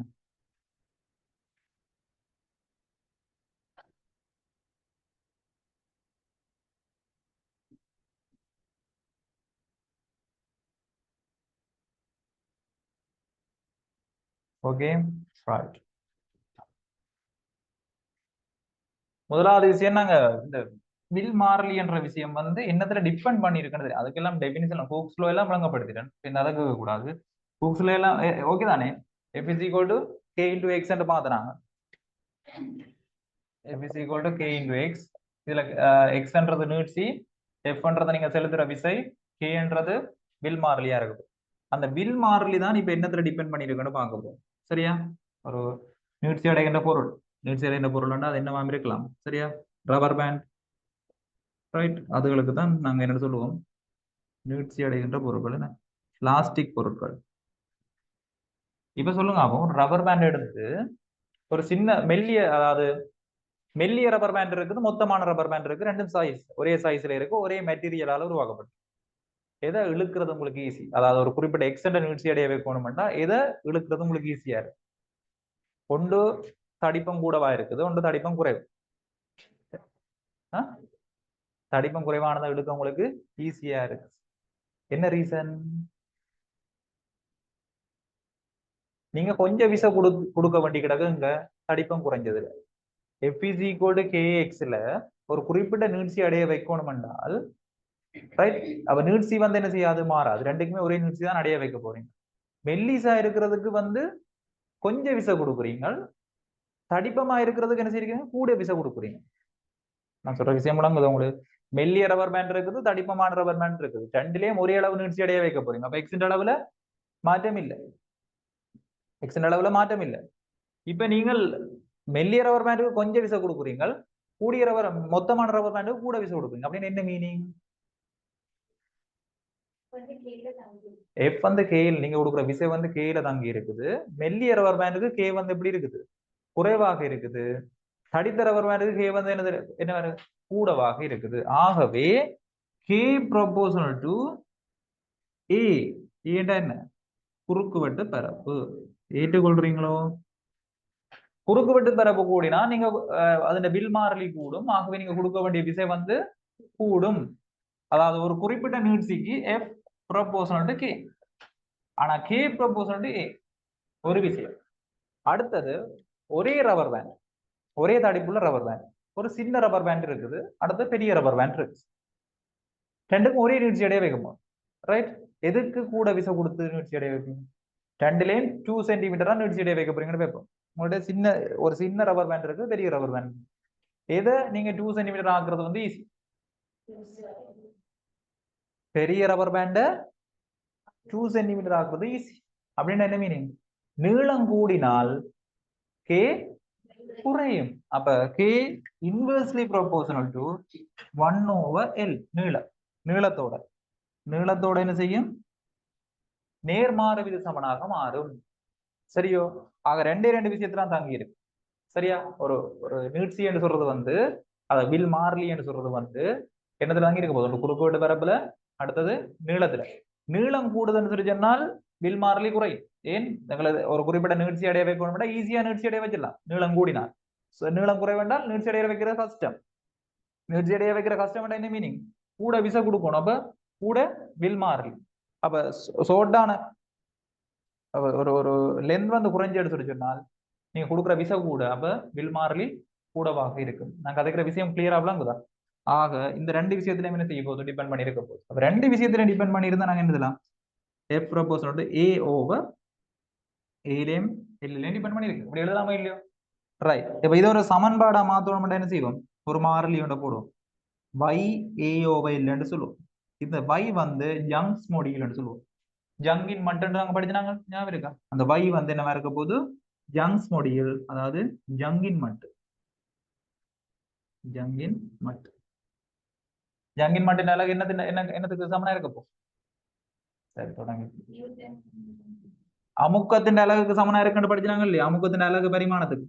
Okay right. முதலாவது விஷயம் நாங்க இந்த வில் மாறலி என்ற விஷயம் வந்து என்னத்துல டிபெண்ட் பண்ணி இருக்கிறது அதுக்கெல்லாம் டெபினிஷன் ஹூக்ஸ்ல எல்லாம் வழங்கப்படுத்திட்டேன். பின் அதை கூடாது. ஹூக்ஸ்ல எல்லாம் ஓகே தானே. f is equal to k into x என்று பாத்துறாங்க. f is equal to k into x. இதுல x என்றது நீட்சி, f என்றது நீங்க செலுத்துற விசை, k என்றது வில் மாறலியா இருக்குது. அந்த வில் மாறலி தான் இப்ப என்னத்துல டிபெண்ட் பண்ணி இருக்குன்னு பார்க்க போறோம். சரியா? ஒரு நீட்சி அடைகின்ற பொருள், நீட்சி அடைகின்ற பொருள்னா அது என்னவா இருக்கலாம். சரியா? Rubber band right. அதுகளுக்கு தான் நாங்க என்ன சொல்லுவோம் நீட்சி அடைகின்ற பொருட்கள், என்ன பிளாஸ்டிக் பொருட்கள். இப்ப சொல்லுங்க அப்போ ரப்பர் பேண்ட் எடுத்து ஒரு சின்ன மெல்லிய, அதாவது மெல்லிய ரப்பர் பேண்ட் இருக்குது, மொத்தமான ரப்பர் பேண்ட் இருக்கு, ரெண்டும் சைஸ் ஒரே சைஸ்ல இருக்கு, ஒரே மெட்டீரியலால உருவாக்கப்பட்டு. எதை இழுக்கிறது உங்களுக்கு ஈஸி, அதாவது ஒரு குறிப்பிட்ட எக்ஸ்டெண்ட் நீட்சி அடைய வைக்கணும்னா எதை இழுக்கிறது உங்களுக்கு ஈஸியா இருக்கு. ஒன்று தடிப்பம் கூடவா இருக்குது, ஒன்று தடிப்பம் குறைவு. தடிப்பம் குறைவானதை இழுக்க உங்களுக்கு ஈஸியா இருக்கு. என்ன ரீசன்? நீங்க கொஞ்சம் விசை கொடுக்க வேண்டி கிடக்குங்க தடிப்பம் குறைஞ்சதுல. f is equal to kx ல ஒரு குறிப்பிட்ட நீட்சி அடைய வைக்கணும் என்றால் ரைட், அப்ப நீட்சி வந்து என்ன செய்யாது, மாறாது. ரெண்டுக்குமே ஒரே நீட்சி தான் அடைய வைக்க போறீங்க. மெல்லிசா இருக்கிறதுக்கு வந்து கொஞ்சம் விசை கொடுக்குறீங்க, தடிப்பமா இருக்கிறதுக்கு என்ன செய்யறீங்க, கூட விசை கொடுக்குறீங்க. நான் சொல்ற விஷயம் முழங்குது உங்களுக்கு. மெல்லிய ரப்பர் பேண்ட் இருக்குது, தடிப்பமான ரப்பர் பேண்ட் இருக்குது, ரெண்டுலயும் ஒரே அளவு நீட்சி அடைய வைக்க போறீங்க. அப்ப எக்ஸின் அளவுல மாற்றம் இல்லை, எக்ஸின் அளவுல மாற்றம் இல்லை. இப்ப நீங்கள் மெல்லிய ரப்பர் பேண்டுக்கு கொஞ்சம் விசை கொடுக்குறீங்க, கூடிய ரப்பர் மொத்தமான ரப்பர் பேண்டுக்கு கூட விசை கொடுக்குறீங்க. அப்படின்னு என்ன மீனிங்? எஃப் வந்து கேயில் நீங்க கொடுக்குற விசை வந்து கேல தங்கி இருக்குது. மெல்லிய ரப்பர் பேண்டுக்கு கே வந்து எப்படி இருக்குது, குறைவாக இருக்குது. தடித்த ரப்பர் பேண்டுக்கு கே வந்து என்ன கூடவாக இருக்குது. ஆகவே கே ப்ரொபோர்ஷனல் டு ஏ. என்ன குறுக்குவெட்டு பரப்பு. ஏற்றுக்கொள்றீங்களோ? குறுக்குவெட்டு பரப்பு கூடினா நீங்க அதன் வில் மாறலி கூடும். ஆகவே நீங்க கொடுக்க வேண்டிய விசை வந்து கூடும். அதாவது ஒரு குறிப்பிட்ட நீட்சிக்கு எஃப் ப்ரொபோர்ஷனல் டு கே. ஆனா கே ப்ரொபோர்ஷனல் டு ஏ ஒரு விஷயம். அடுத்தது ஒரே ரப்பர் பேண்ட், ஒரே தடிப்புள்ள ரப்பர் பேண்ட், ஒரு சின்ன ரப்பர் பேண்ட் இருக்குது, அடுத்து பெரிய ரப்பர் பேண்ட் இருக்கு. ரெண்டுக்கும் ஒரே நீட்சி அடைய வைக்கணும் ரைட். எதுக்கு கூட விசை கொடுத்து நீட்சி அடைய வைக்கணும்? ரெண்டுலேயும் 2 சென்டிமீட்டரா நீட்சி அடைய வைக்க போறீங்கன்னு வைப்போம். உங்கள்ட்ட ஒரு சின்ன ரப்பர் பேண்ட் இருக்கு, பெரிய ரப்பர் பேண்ட். எதை நீங்க 2 சென்டிமீட்டர் ஆக்குறது வந்து ஈஸி. பெரிய ரப்பர் பேண்ட 2 சென்டிமீட்டர் ஆக்குறது ஈஸி. அப்படின்னு என்ன மீனிங்? நீளம் கூடினால் கே குறையும். அப்ப K inversely proportional to 1/L நீளம். நீளத்தோட நீளத்தோட என்ன செய்யும்? நேர்மாறு விதி சமனாக மாறும். சரியோ? ஆக ரெண்டே ரெண்டு விஷயத்துல தங்கி இருக்கு. சரியா? ஒரு ஒரு நீட்சி என்று சொல்றது வந்து, அத வில் மாறிலி என்று சொல்றது வந்து என்னத்துல தங்கி இருக்க போகுது? ஒரு குறுக்குவெட்டு பரப்புல, அடுத்தது நீளத்துல. நீளம் கூடுதல்னு சொல்லி சொன்னால் வில் மாறிலி குறையும். ஏன்? எங்களது ஒரு குறிப்பிட்ட நீட்சி அடைய வைக்கணும், ஈஸியா நீட்சி அடைய வச்சிடலாம் நீளம் கூடினால். நீளம் குறைவென்றால் நீட்சி அடைய வைக்கிறது கஷ்டம். நீட்சி அடைய வைக்கிற கஷ்டம் என்ன மீனிங்? கூட விசை கொடுக்கணும். அப்ப கூட வில் மாறிலி. அப்ப சோட்டான ஒரு ஒரு லென்த் வந்து குறைஞ்சு எடுத்து சொன்னால் நீங்க கொடுக்குற விசை கூட, அப்ப வில் மாறிலி கூடவாக இருக்கும். நான் கதைக்கிற விஷயம் கிளியரா விளங்குதா? ஆக இந்த ரெண்டு விஷயத்திலையும் என்ன செய்ய போகுது? டிபெண்ட் பண்ணி இருக்க போகுது. அப்ப ரெண்டு விஷயத்திலையும் டிபெண்ட் பண்ணி இருந்தா நாங்க என்ன செய்யலாம்? எஃப் ப்ரொபோஷனல் ஏ ஓவர் ஏலையும் எல்லையும் டிபெண்ட் பண்ணி இருக்கு. அப்படி எழுதலாமா இல்லையோ? ரைட். இப்ப இது ஒரு சமன்பாடா மாத்தணும். என்ன செய்வோம்? ஒரு மாறிலி ஒன்று போடுவோம். y a over இல்லைன்னு சொல்லுவோம். இந்த y வந்து யங்ஸ் மோடியல்னு சொல்லுவோம். ஜங்கின் மட்டும் நாங்க படிச்சாங்க, ஞாபகம் இருக்கா? அந்த y வந்து என்னவா இருக்க போது? யங்ஸ் மோடியல், அதாவது ஜங்கின் மட்டு. ஜங்கின் மட்டு. ஜங்கின் மட்டின் அழகு என்னத்துக்கு சமனா இருக்க போ? சரி, தொடங்கி. அமுக்கத்தின் அலகுக்கு சமனா இருக்குன்னு படிச்சாங்க இல்லையா? அமுக்கத்தின் அலகு பரிமாணத்துக்கு.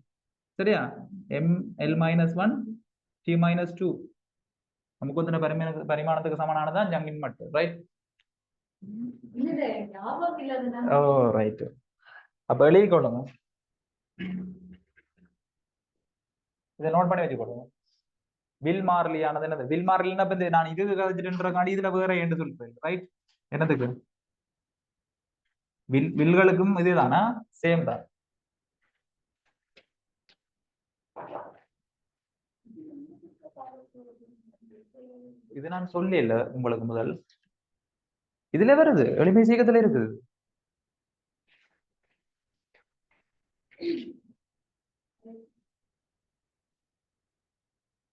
சரியா? M L minus one T minus two. அமுக்கத்தின் பரிமாணத்துக்கு சமனானதான் ஜங்கின் மட்டு. ரைட்? Oh right. அப்ப எழுதி கொள்ளுங்க. இதை நோட் பண்ணி வச்சுக்கொள்ளுங்க. வில் மாறிலியானது என்னது? வில் மாறிலின்னா நான் இது கதைச்சிட்டுன்றக்காண்டி இதுல வேற என்று சொல்றேன். ரைட்? என்னதுக்கு? வில்களுக்கும் இதுதானா? சேம் தான். இது நான் சொல்லல உங்களுக்கு முதல். இதுல வருது, எளிமை சீக்கிரத்துல இருக்குது.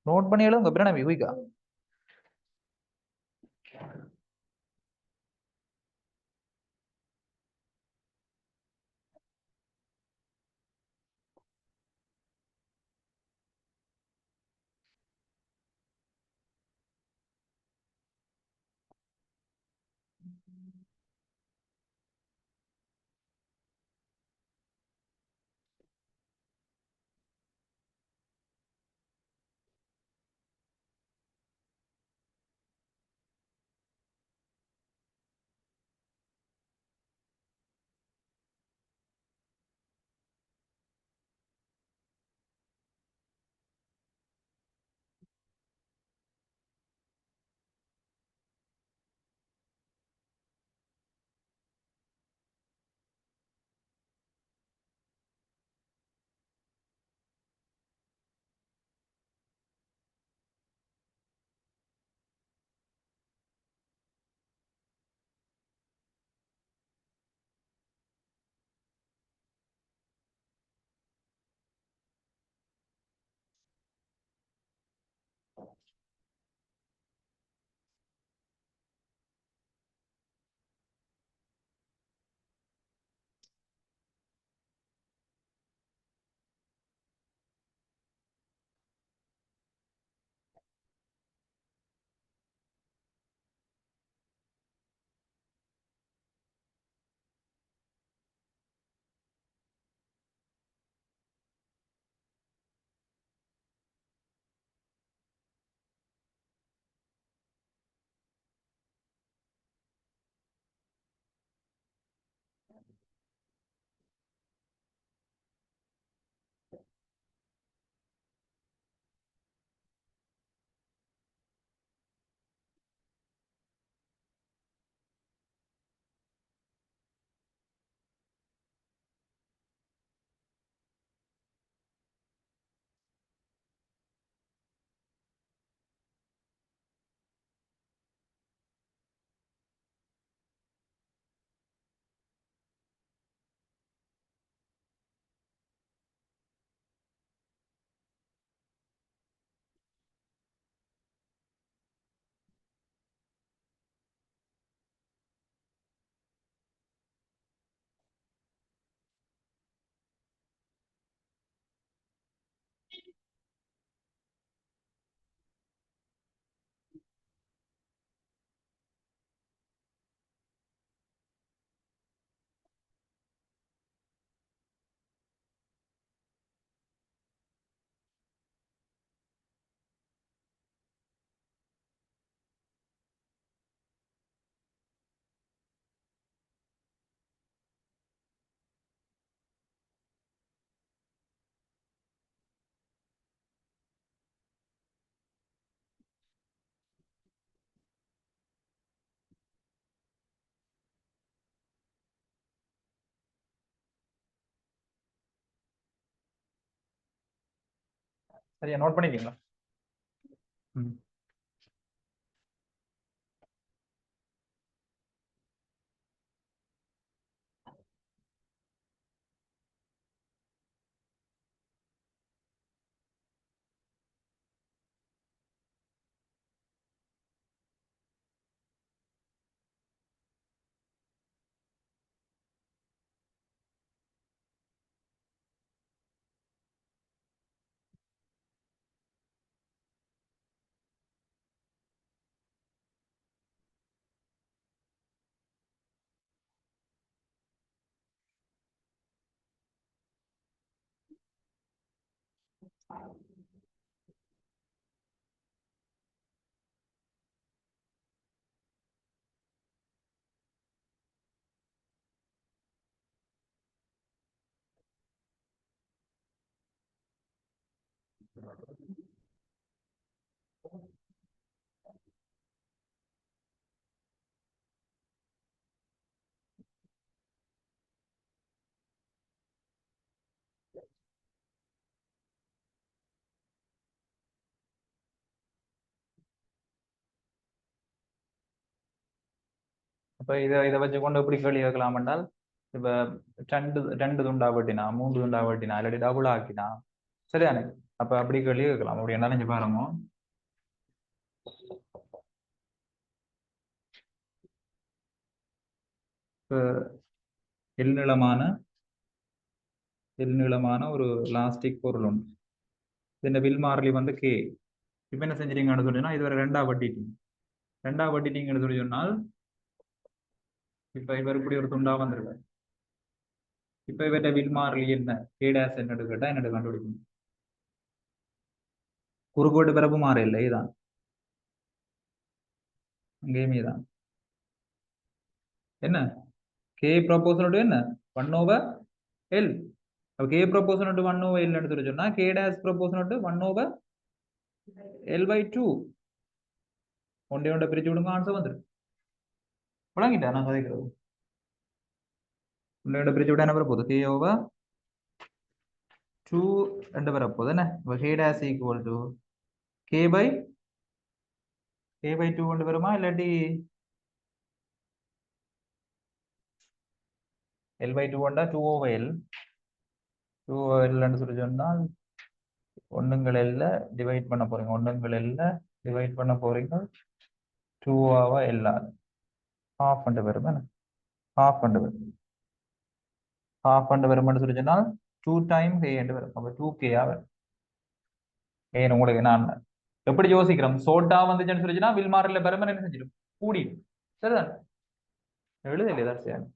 நோட் பண்ணி எழுதுங்க பிரணவி குயிக்கா. சரியா நோட் பண்ணிட்டீங்களா? ம். அப்ப இதை வச்சு கொண்டு எப்படி கேள்வி கேட்கலாம் என்றால், இப்ப ரெண்டு துண்டா வெட்டினா, மூன்று துண்டா வெட்டினா, இல்லாட்டி டபுள் ஆக்கினா, சரிதானே? அப்ப அப்படி கேள்வி கேட்கலாம். அப்படி என்ன நினைச்சு பாருங்க. இப்ப எல்நீளமான ஒரு லாஸ்டிக் பொருள் உண்டு. இந்த வில் மாறிலி வந்து கே. இப்ப என்ன செஞ்சிருக்கீங்கன்னு சொன்னீங்கன்னா, இதுவரை ரெண்டா வட்டிட்டீங்கன்னு சொல்லி சொன்னால், இப்ப இவர் இப்படி ஒரு துண்டா வந்திருக்காரு. இப்ப இவர்கிட்ட வில் மாறிலி என்ன, கே டேஸ் என்னன்னு கேட்டா என்னோட கண்டுபிடிக்கணும். குறுக்கோட்டு பிறப்பு மாற இல்லை, இதுதான் அங்கேயுமே தான். என்ன கே ப்ரொபோசல் என்ன 1/L. அப்ப கே ப்ரொபோசல் 1/L சொல்லி சொன்னா கே டேஸ் ப்ரொபோசல் 1/L/2. ஒன்றை பிரிச்சு விடுங்க, ஆன்சர் வந்துடும். விளங்கிட்டா நான் கதைக்கிறது? ஒன்றை பிரிச்சு விட்டா என்ன வரப்போகுது? K/2 ரெண்டு வரப்போகுது. என்ன K days equal to K/2 கொண்டு வருமா, இல்லாட்டி L/2 கொண்டா 2/L. 2/L சொல்லி சொன்னால் ஒண்ணுங்கள் எல்ல டிவைட் பண்ண போறீங்க. ஒண்ணுங்கள் எல்ல டிவைட் பண்ண போறீங்க 2/L. ஹாஃப் அண்டு வரும். ஹாஃப் அண்டு வரும். ஹாஃப் அண்டு வரும்னு சொல்லி சொன்னால் 2 டைம் கே என்று வரும். அப்போ 2K வரும். ஏன் உங்களுக்கு நான் எப்படி யோசிக்கிறோம்? சோட்டா வந்துச்சுன்னு சொல்லிச்சுன்னா வில்மாரில் பெருமன் என்ன செஞ்சிடும்? கூடிடும். சரிதான்? எழுதல ஏதாச்சும்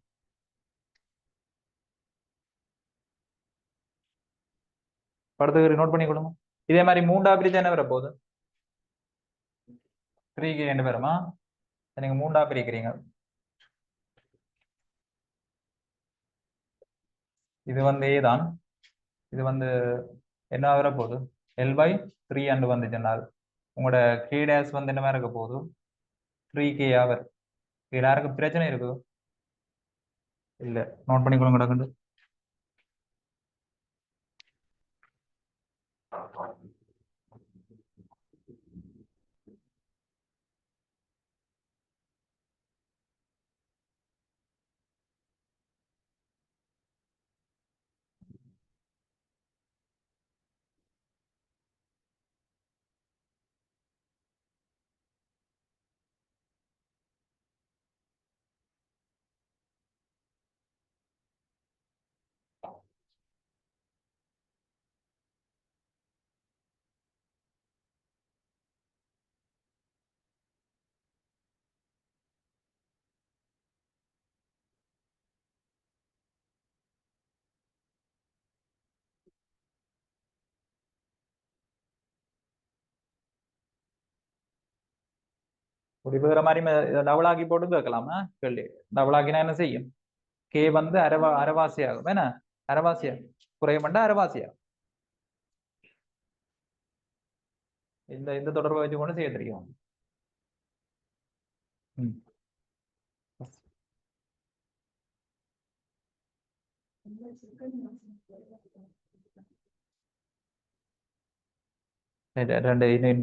படத்துக்கு நோட் பண்ணி கொடுங்க. இதே மாதிரி மூண்டா பிரிச்சு என்ன வர போகுது? 3K என்று வருமா? நீங்க மூண்டா பிரிக்கிறீங்க. இது வந்து ஏ தான். இது வந்து என்ன வர போகுது? L/3 அண்டு வந்துச்சுன்னால் உங்களோட கே டேஸ் வந்து என்ன இருக்க போகுது? 3K ஆவர். யாருக்கு பிரச்சனை இருக்குது? இல்ல, நோட் பண்ணிக்கொள்ளுங்க கிடக்குண்டு. இப்ப மாதிரி டபுள் ஆக்கி போட்டு கேட்கலாமா கேள்வி? டபுள் ஆக்கினா என்ன செய்யும்? கே வந்து அரைவாசி ஆகும். என்ன அரைவாசியா குறைய மாட்டா அரைவாசியா? இந்த இந்த தொடர்பை வச்சு கொண்டு செய்ய தெரியும். ம்.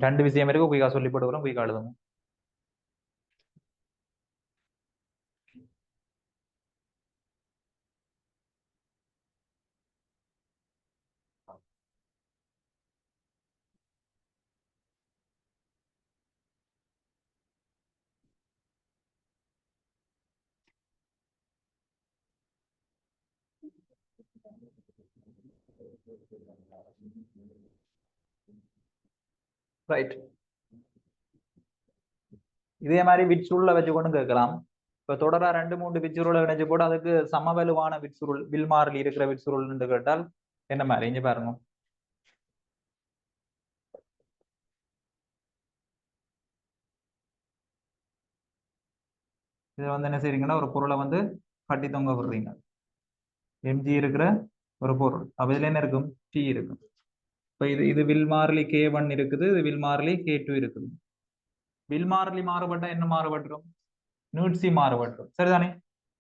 ரெண்டு விஷயம் இருக்கு, குயிக்கா சொல்லி போட்டு வரும், குயிக்கா எழுதுங்க. ரைட், இதே மாதிரி விட் சுருளை வச்சு கொண்டு கேட்கலாம். இப்ப தொடரா 2-3 விட் சுருளை இணைச்சு போட்டு அதுக்கு சமவலுவான விட் சுருள் வில் மாறிலி இருக்கிற விட் சுருள் கேட்டால் என்ன மாதிரி இங்க பாருங்க. இது வந்து என்ன செய்றீங்கன்னா, ஒரு பொருளை வந்து கட்டி தொங்க விடுறீங்க. எம்ஜி இருக்கிற ஒரு பொருள், அப்ப இதுல என்ன இருக்கும், டி இருக்கும். இப்ப இது வில் மாறிலி K1 இருக்குது, இது வில் மாறிலி K2 இருக்குது. வில் மாறிலி மாறுபட்டா என்ன மாறுபட்டுரும், நீட்சி மாறுபட்டுரும், சரிதானே?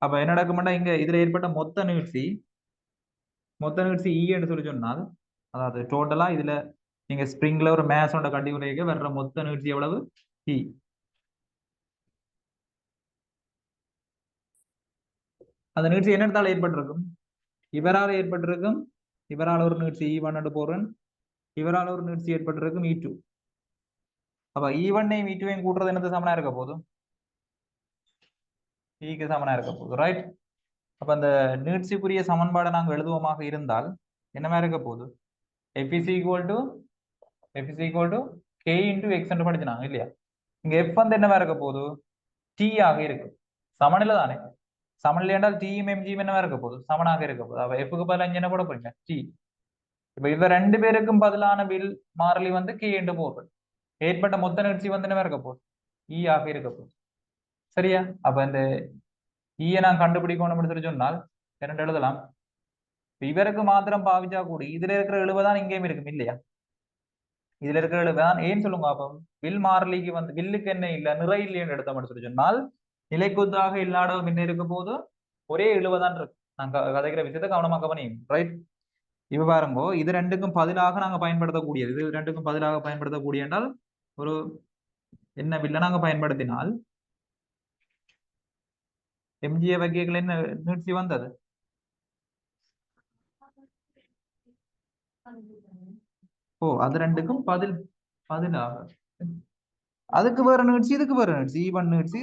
அப்ப என்ன நடக்கும்னா, இங்க இதுல ஏற்பட்ட மொத்த நீட்சி E என்று சொல்லி சொன்னால், அதாவது டோட்டலா இதுல நீங்க ஸ்ப்ரிங்ல ஒரு மேஸோட கட்டி உரைக்க வர்ற மொத்த நீட்சி எவ்வளவு, E. அந்த நீட்சி என்னத்தால ஏற்பட்டிருக்கும், இவரால் ஏற்பட்டிருக்கும். இவரால் ஒரு நீட்சி E1 போறேன், இவரால் ஒரு நீட்சி ஏற்பட்டிருக்கும் E2. அப்ப E1ஐயும் E2ஐயும் கூட்டுறது என்னது சமனா இருக்க போதும், Eக்கு சமனா இருக்க போகுது, ரைட்? அப்ப அந்த நீட்சிக்குரிய சமன்பாடை நாங்கள் எழுதுவோமாக இருந்தால் என்னமா இருக்க போகுது, F is equal to K into X என்று படிச்சுனாங்க இல்லையா? இங்க F வந்து என்னவா இருக்க போகுது, T ஆக இருக்கு. சமநிலை தானே, சமநிலை என்றால் T யும் MG என்னவா இருக்க போகுது, சமனாக இருக்க போகுது. அப்ப F க்கு பதிலா என்ன போட போறீங்க, T. இப்ப இவ ரெண்டு பேருக்கும் பதிலான வில் மாறிலி வந்து K என்று போடுறது. ஏற்பட்ட மொத்த நீட்சி வந்து என்னவா இருக்க போகுது, E ஆக இருக்க போகுது, சரியா? அப்ப இந்த E நான் கண்டுபிடிக்கணும்னு சொல்லி சொன்னால் இரண்டு எழுதலாம். இவருக்கு மாத்திரம் பாவிச்சா கூட இதுல இருக்கிற 70 தான் இங்கேயும் இருக்கும் இல்லையா? இதுல இருக்கிற 70 தான் ஏன் சொல்லுங்க. அப்போ வில் மாறிலிக்கு வந்து வில்லுக்கு என்ன இல்ல, நிறை இல்லைன்னு எடுத்தோம்னு சொல்லி சொன்னால் நிலைக்குத்தாக இல்லாத என்ன இருக்க போது, ஒரே 70 தான் இருக்கு. நான் கதைக்கிற விஷயத்தை கவனமா கவனியும், ரைட்? இப்ப பாருங்க, இது ரெண்டுக்கும் பதிலாக நாங்க பயன்படுத்தக்கூடியது, இது ரெண்டுக்கும் பதிலாக பயன்படுத்தக்கூடிய என்றால் ஒரு என்ன வில்ல நாங்க பயன்படுத்தினால் எம்ஜிஏ வகைகள் என்ன நீட்சி வந்தது, ஓ அது ரெண்டுக்கும் பதிலாக அதுக்கு வேற நீட்சி, இதுக்கு வேற நீட்சி, E1 நீட்சி,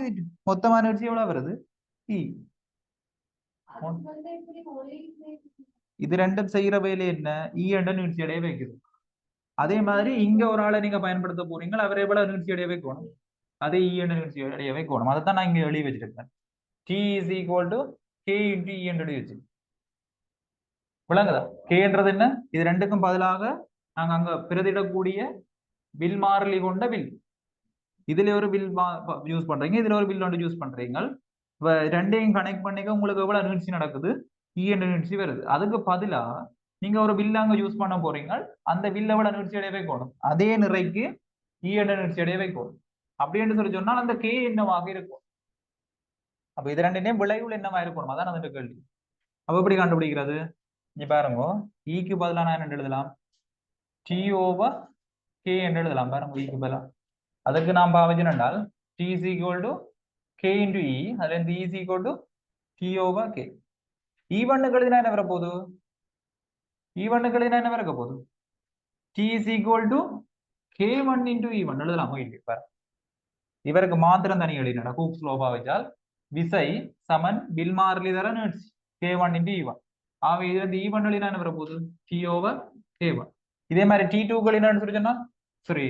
மொத்தமா நீட்சி எவ்வளவு வருது, E. இது ரெண்டும் செய்யற வேலை என்ன, E என்ற நீட்சி அடைய வைக்குது. அதே மாதிரி இங்க ஒரு ஆளை நீங்க பயன்படுத்த போறீங்க, அவரை எவ்வளவு நீட்சி அடைய வைக்கணும், அதே E என்ற நீட்சி அடைய வைக்கணும். அதைத்தான் நான் இங்க எழுதி வச்சிருக்கேன். T is equal to K into E என்று வச்சு விளங்குதா? Kன்றது என்ன, இது ரெண்டுக்கும் பதிலாக நாங்க அங்க பிரதிடக்கூடிய வில் மாறிலி கொண்ட வில், இதுல ஒரு வில் யூஸ் பண்றீங்க, இதுல ஒரு வில் ஒன்று யூஸ் பண்றீங்க. ரெண்டையும் கனெக்ட் பண்ணிக்க உங்களுக்கு எவ்வளவு நீட்சி நடக்குது, E என்ற நீட்சி வருது. அதுக்கு பதிலா நீங்க ஒரு வில் அங்க யூஸ் பண்ண போறீங்க, அந்த வில் எவ்வளவு நீட்சி அடைய வைக்கணும், அதே நிறைக்கு E என்ற நீட்சி அடைய வைக்கணும். அப்படின்னு சொல்லி சொன்னால் அந்த K என்னவாக இருக்கும். அப்ப இது ரெண்டையும் விளைவுகள் என்னவா இருக்கணும், அதான் அந்த கேள்வி. அப்ப எப்படி கண்டுபிடிக்கிறது, நீ பாருங்க, ஈக்கு பதிலா நான் என்ன எழுதலாம், T over K என்று எழுதலாம். பாருங்க, ஈக்கு பதிலா அதுக்கு நாம் பாவிச்சோம் T is equal to K into E, அதுல இருந்து E is equal to T over K. E1 எழுதினா என்ன வர போகுது, E1 எழுதினா என்ன வர போகுது, T is equal to K1 into E1 எழுதலாம். பாரு, இவருக்கு மாத்திரம் தனி எழுதினா ஹூக்ஸ் லோ பாவிச்சால் விசை சமன் வில் மாறிலி தர நீட்சி K1 into E1. ஆக இதுல இருந்து E1 எழுதினா என்ன வர போகுது, T over K1. இதே மாதிரி T2 எழுதினான்னு சொல்லி சொன்னா, சாரி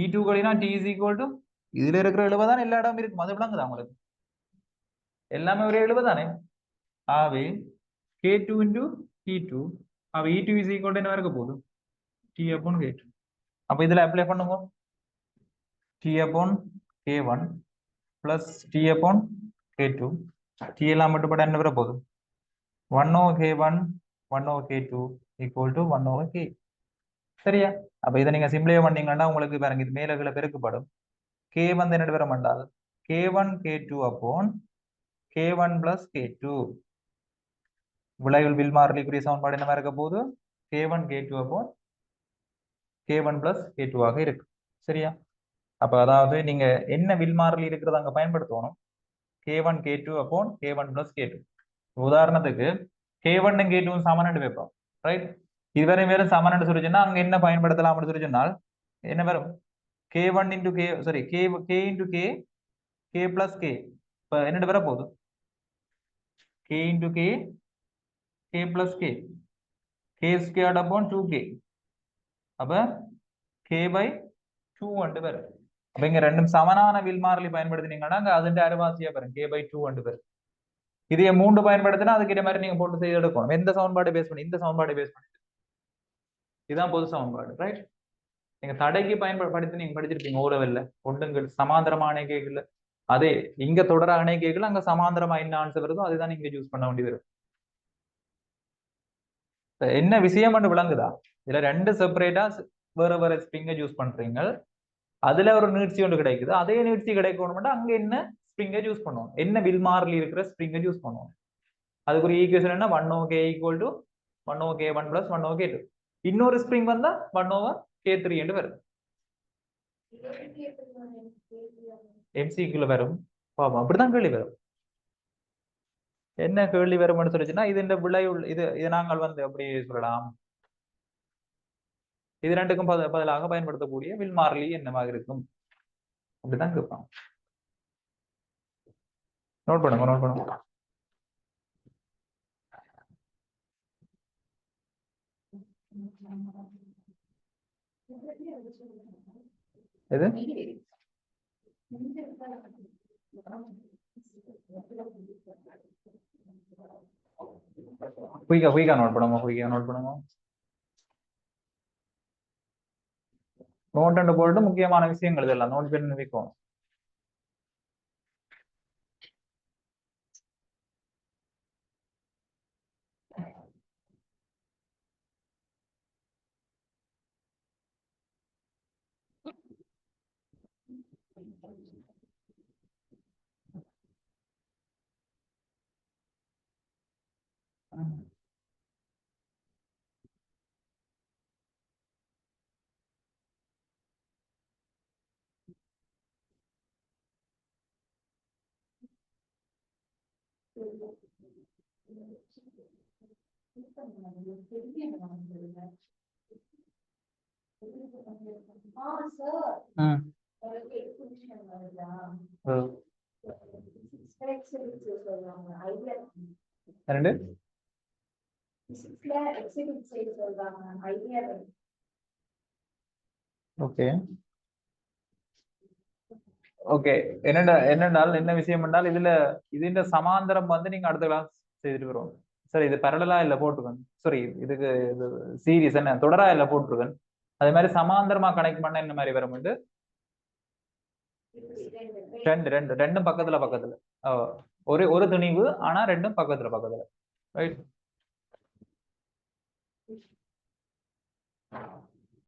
E2 எழுதினா T is equal to, இதுல இருக்கிற 70 தான் எல்லா இடமும் இருக்கும், அது விளங்குதா உங்களுக்கு, எல்லாமே ஒரே 70 தானே. ஆகவே K2 into E2, ஆக E2 is equal to என்ன இருக்க போகுது, T upon K2. அப்ப இதுல அப்ளை பண்ணுங்க, T upon K1 plus T upon K2, T எல்லாம் மட்டுப்பட்ட என்ன வர போகுது, 1 over K1 1 over K2 equal to 1 over K. சரியா? அப்ப இதை நீங்க சிம்பிளை பண்ணீங்கன்னா உங்களுக்கு பாருங்க, இது மேல கீழே பெருக்கப்படும். K வந்து என்ன வர மாட்டாது, K1 K2 upon K1 plus K2. விளைவில் வில் மாறிலிக்குரிய சமன்பாடு என்ன இருக்க போகுது, K1 K2 upon k1 plus k2 ஆக இருக்கு. சரியா? அப்ப அதாவது நீங்க என்ன வில்மாறிலி இருக்கிறத அங்க பயன்படுத்தணும். k1 k2 upon k1 plus k2. உதாரணத்துக்கு k1 k2 சமன்னு வைப்போம். ரைட்? இதுவரை வெறும் சமன்னு சொல்லிச்சுன்னா அங்க என்ன பயன்படுத்தலாம்னு சொல்லி சொன்னால் என்ன வரும்? k1 into k sorry k into k k plus k. இப்ப என்ன வர போகுது? k into k k plus k k squared upon 2k. அப்ப k by 2 வந்து வரும். அப்ப இங்க ரெண்டும் சமனான வில்மாறிலி பயன்படுத்தினீங்கன்னா அங்க அதுന്റെ அரைவாசியா வரும் k by 2 வந்து வரும். இதைய 3 பயன்படுத்தினா அதுக்கு இதே மாதிரி நீங்க போட்டு செய்து எடுக்கணும். எந்த சமன்பாடு பேஸ் பண்ணி? இந்த சமன்பாடு பேஸ் பண்ணி. இதுதான் பொது சமன்பாடு. ரைட்? நீங்க தடைக்கு பயன்படுத்தி நீங்க படிச்சிருப்பீங்க ஓரவெல்ல ஒன்றுங்கள் சமாந்தரமான கேட்கல. அதே இங்க தொடர அணை கேட்கல அங்க சமாந்தரமா என்ன ஆன்சர் வருதோ அதுதான் நீங்க யூஸ் பண்ண வேண்டியது வரும். என்ன விஷயம் விளங்குதா? இதுல ரெண்டு செப்பரேட்டா வேற வேற ஸ்ப்ரிங்க யூஸ் பண்றீங்க. அதுல ஒரு நீட்சி ஒன்று கிடைக்குது. அதே நீட்சி கிடைக்கணும்னா அங்க என்ன ஸ்ப்ரிங்க யூஸ் பண்ணுவோம்? என்ன வில்மாறிலி இருக்கிற ஸ்ப்ரிங்க யூஸ் பண்ணுவோம்? அதுக்கு ஒரு ஈக்குவேஷன் என்ன? 1/k = 1/k1 + 1/k2. இன்னொரு ஸ்ப்ரிங் வந்தா 1/k3 என்று வரும். MCQல வரும். பாப்போம். அப்படிதான் கேள்வி வரும். என்ன கேள்வி வரும்னு சொல்லிச்சுன்னா இது இந்த விளை இது நாங்கள் வந்து அப்படி சொல்லலாம். இது ரெண்டுக்கும் பதிலாக பயன்படுத்தக்கூடிய வில்மாறிலி என்னவாக இருக்கும்? அப்படிதான் கேட்பாங்க. நோட் பண்ணுங்க. எது? குயிக்கா நோட் பண்ணுங்க. நோட் போட்டு முக்கியமான விஷயங்கள் இதெல்லாம் நோட் பண்ணி வைக்கணும். ஓகே என்னென்றால் என்ன விஷயம் என்றால் இதுல சமாந்தரம் வந்து நீங்க அடுத்த கிளாஸ் செய்துட்டு வருவோம். சரி, இது பரலலா இல்ல போட்டுருக்கேன். சாரி, இதுக்கு சீரிஸ் என்ன தொடரா இல்ல போட்டுருக்கேன். அதே மாதிரி சமாந்தரமா கனெக்ட் பண்ண என்ன மாதிரி வரும்? ரெண்டும் பக்கத்துல ஒரு துணிவு, ஆனா ரெண்டும் பக்கத்துல ரைட்.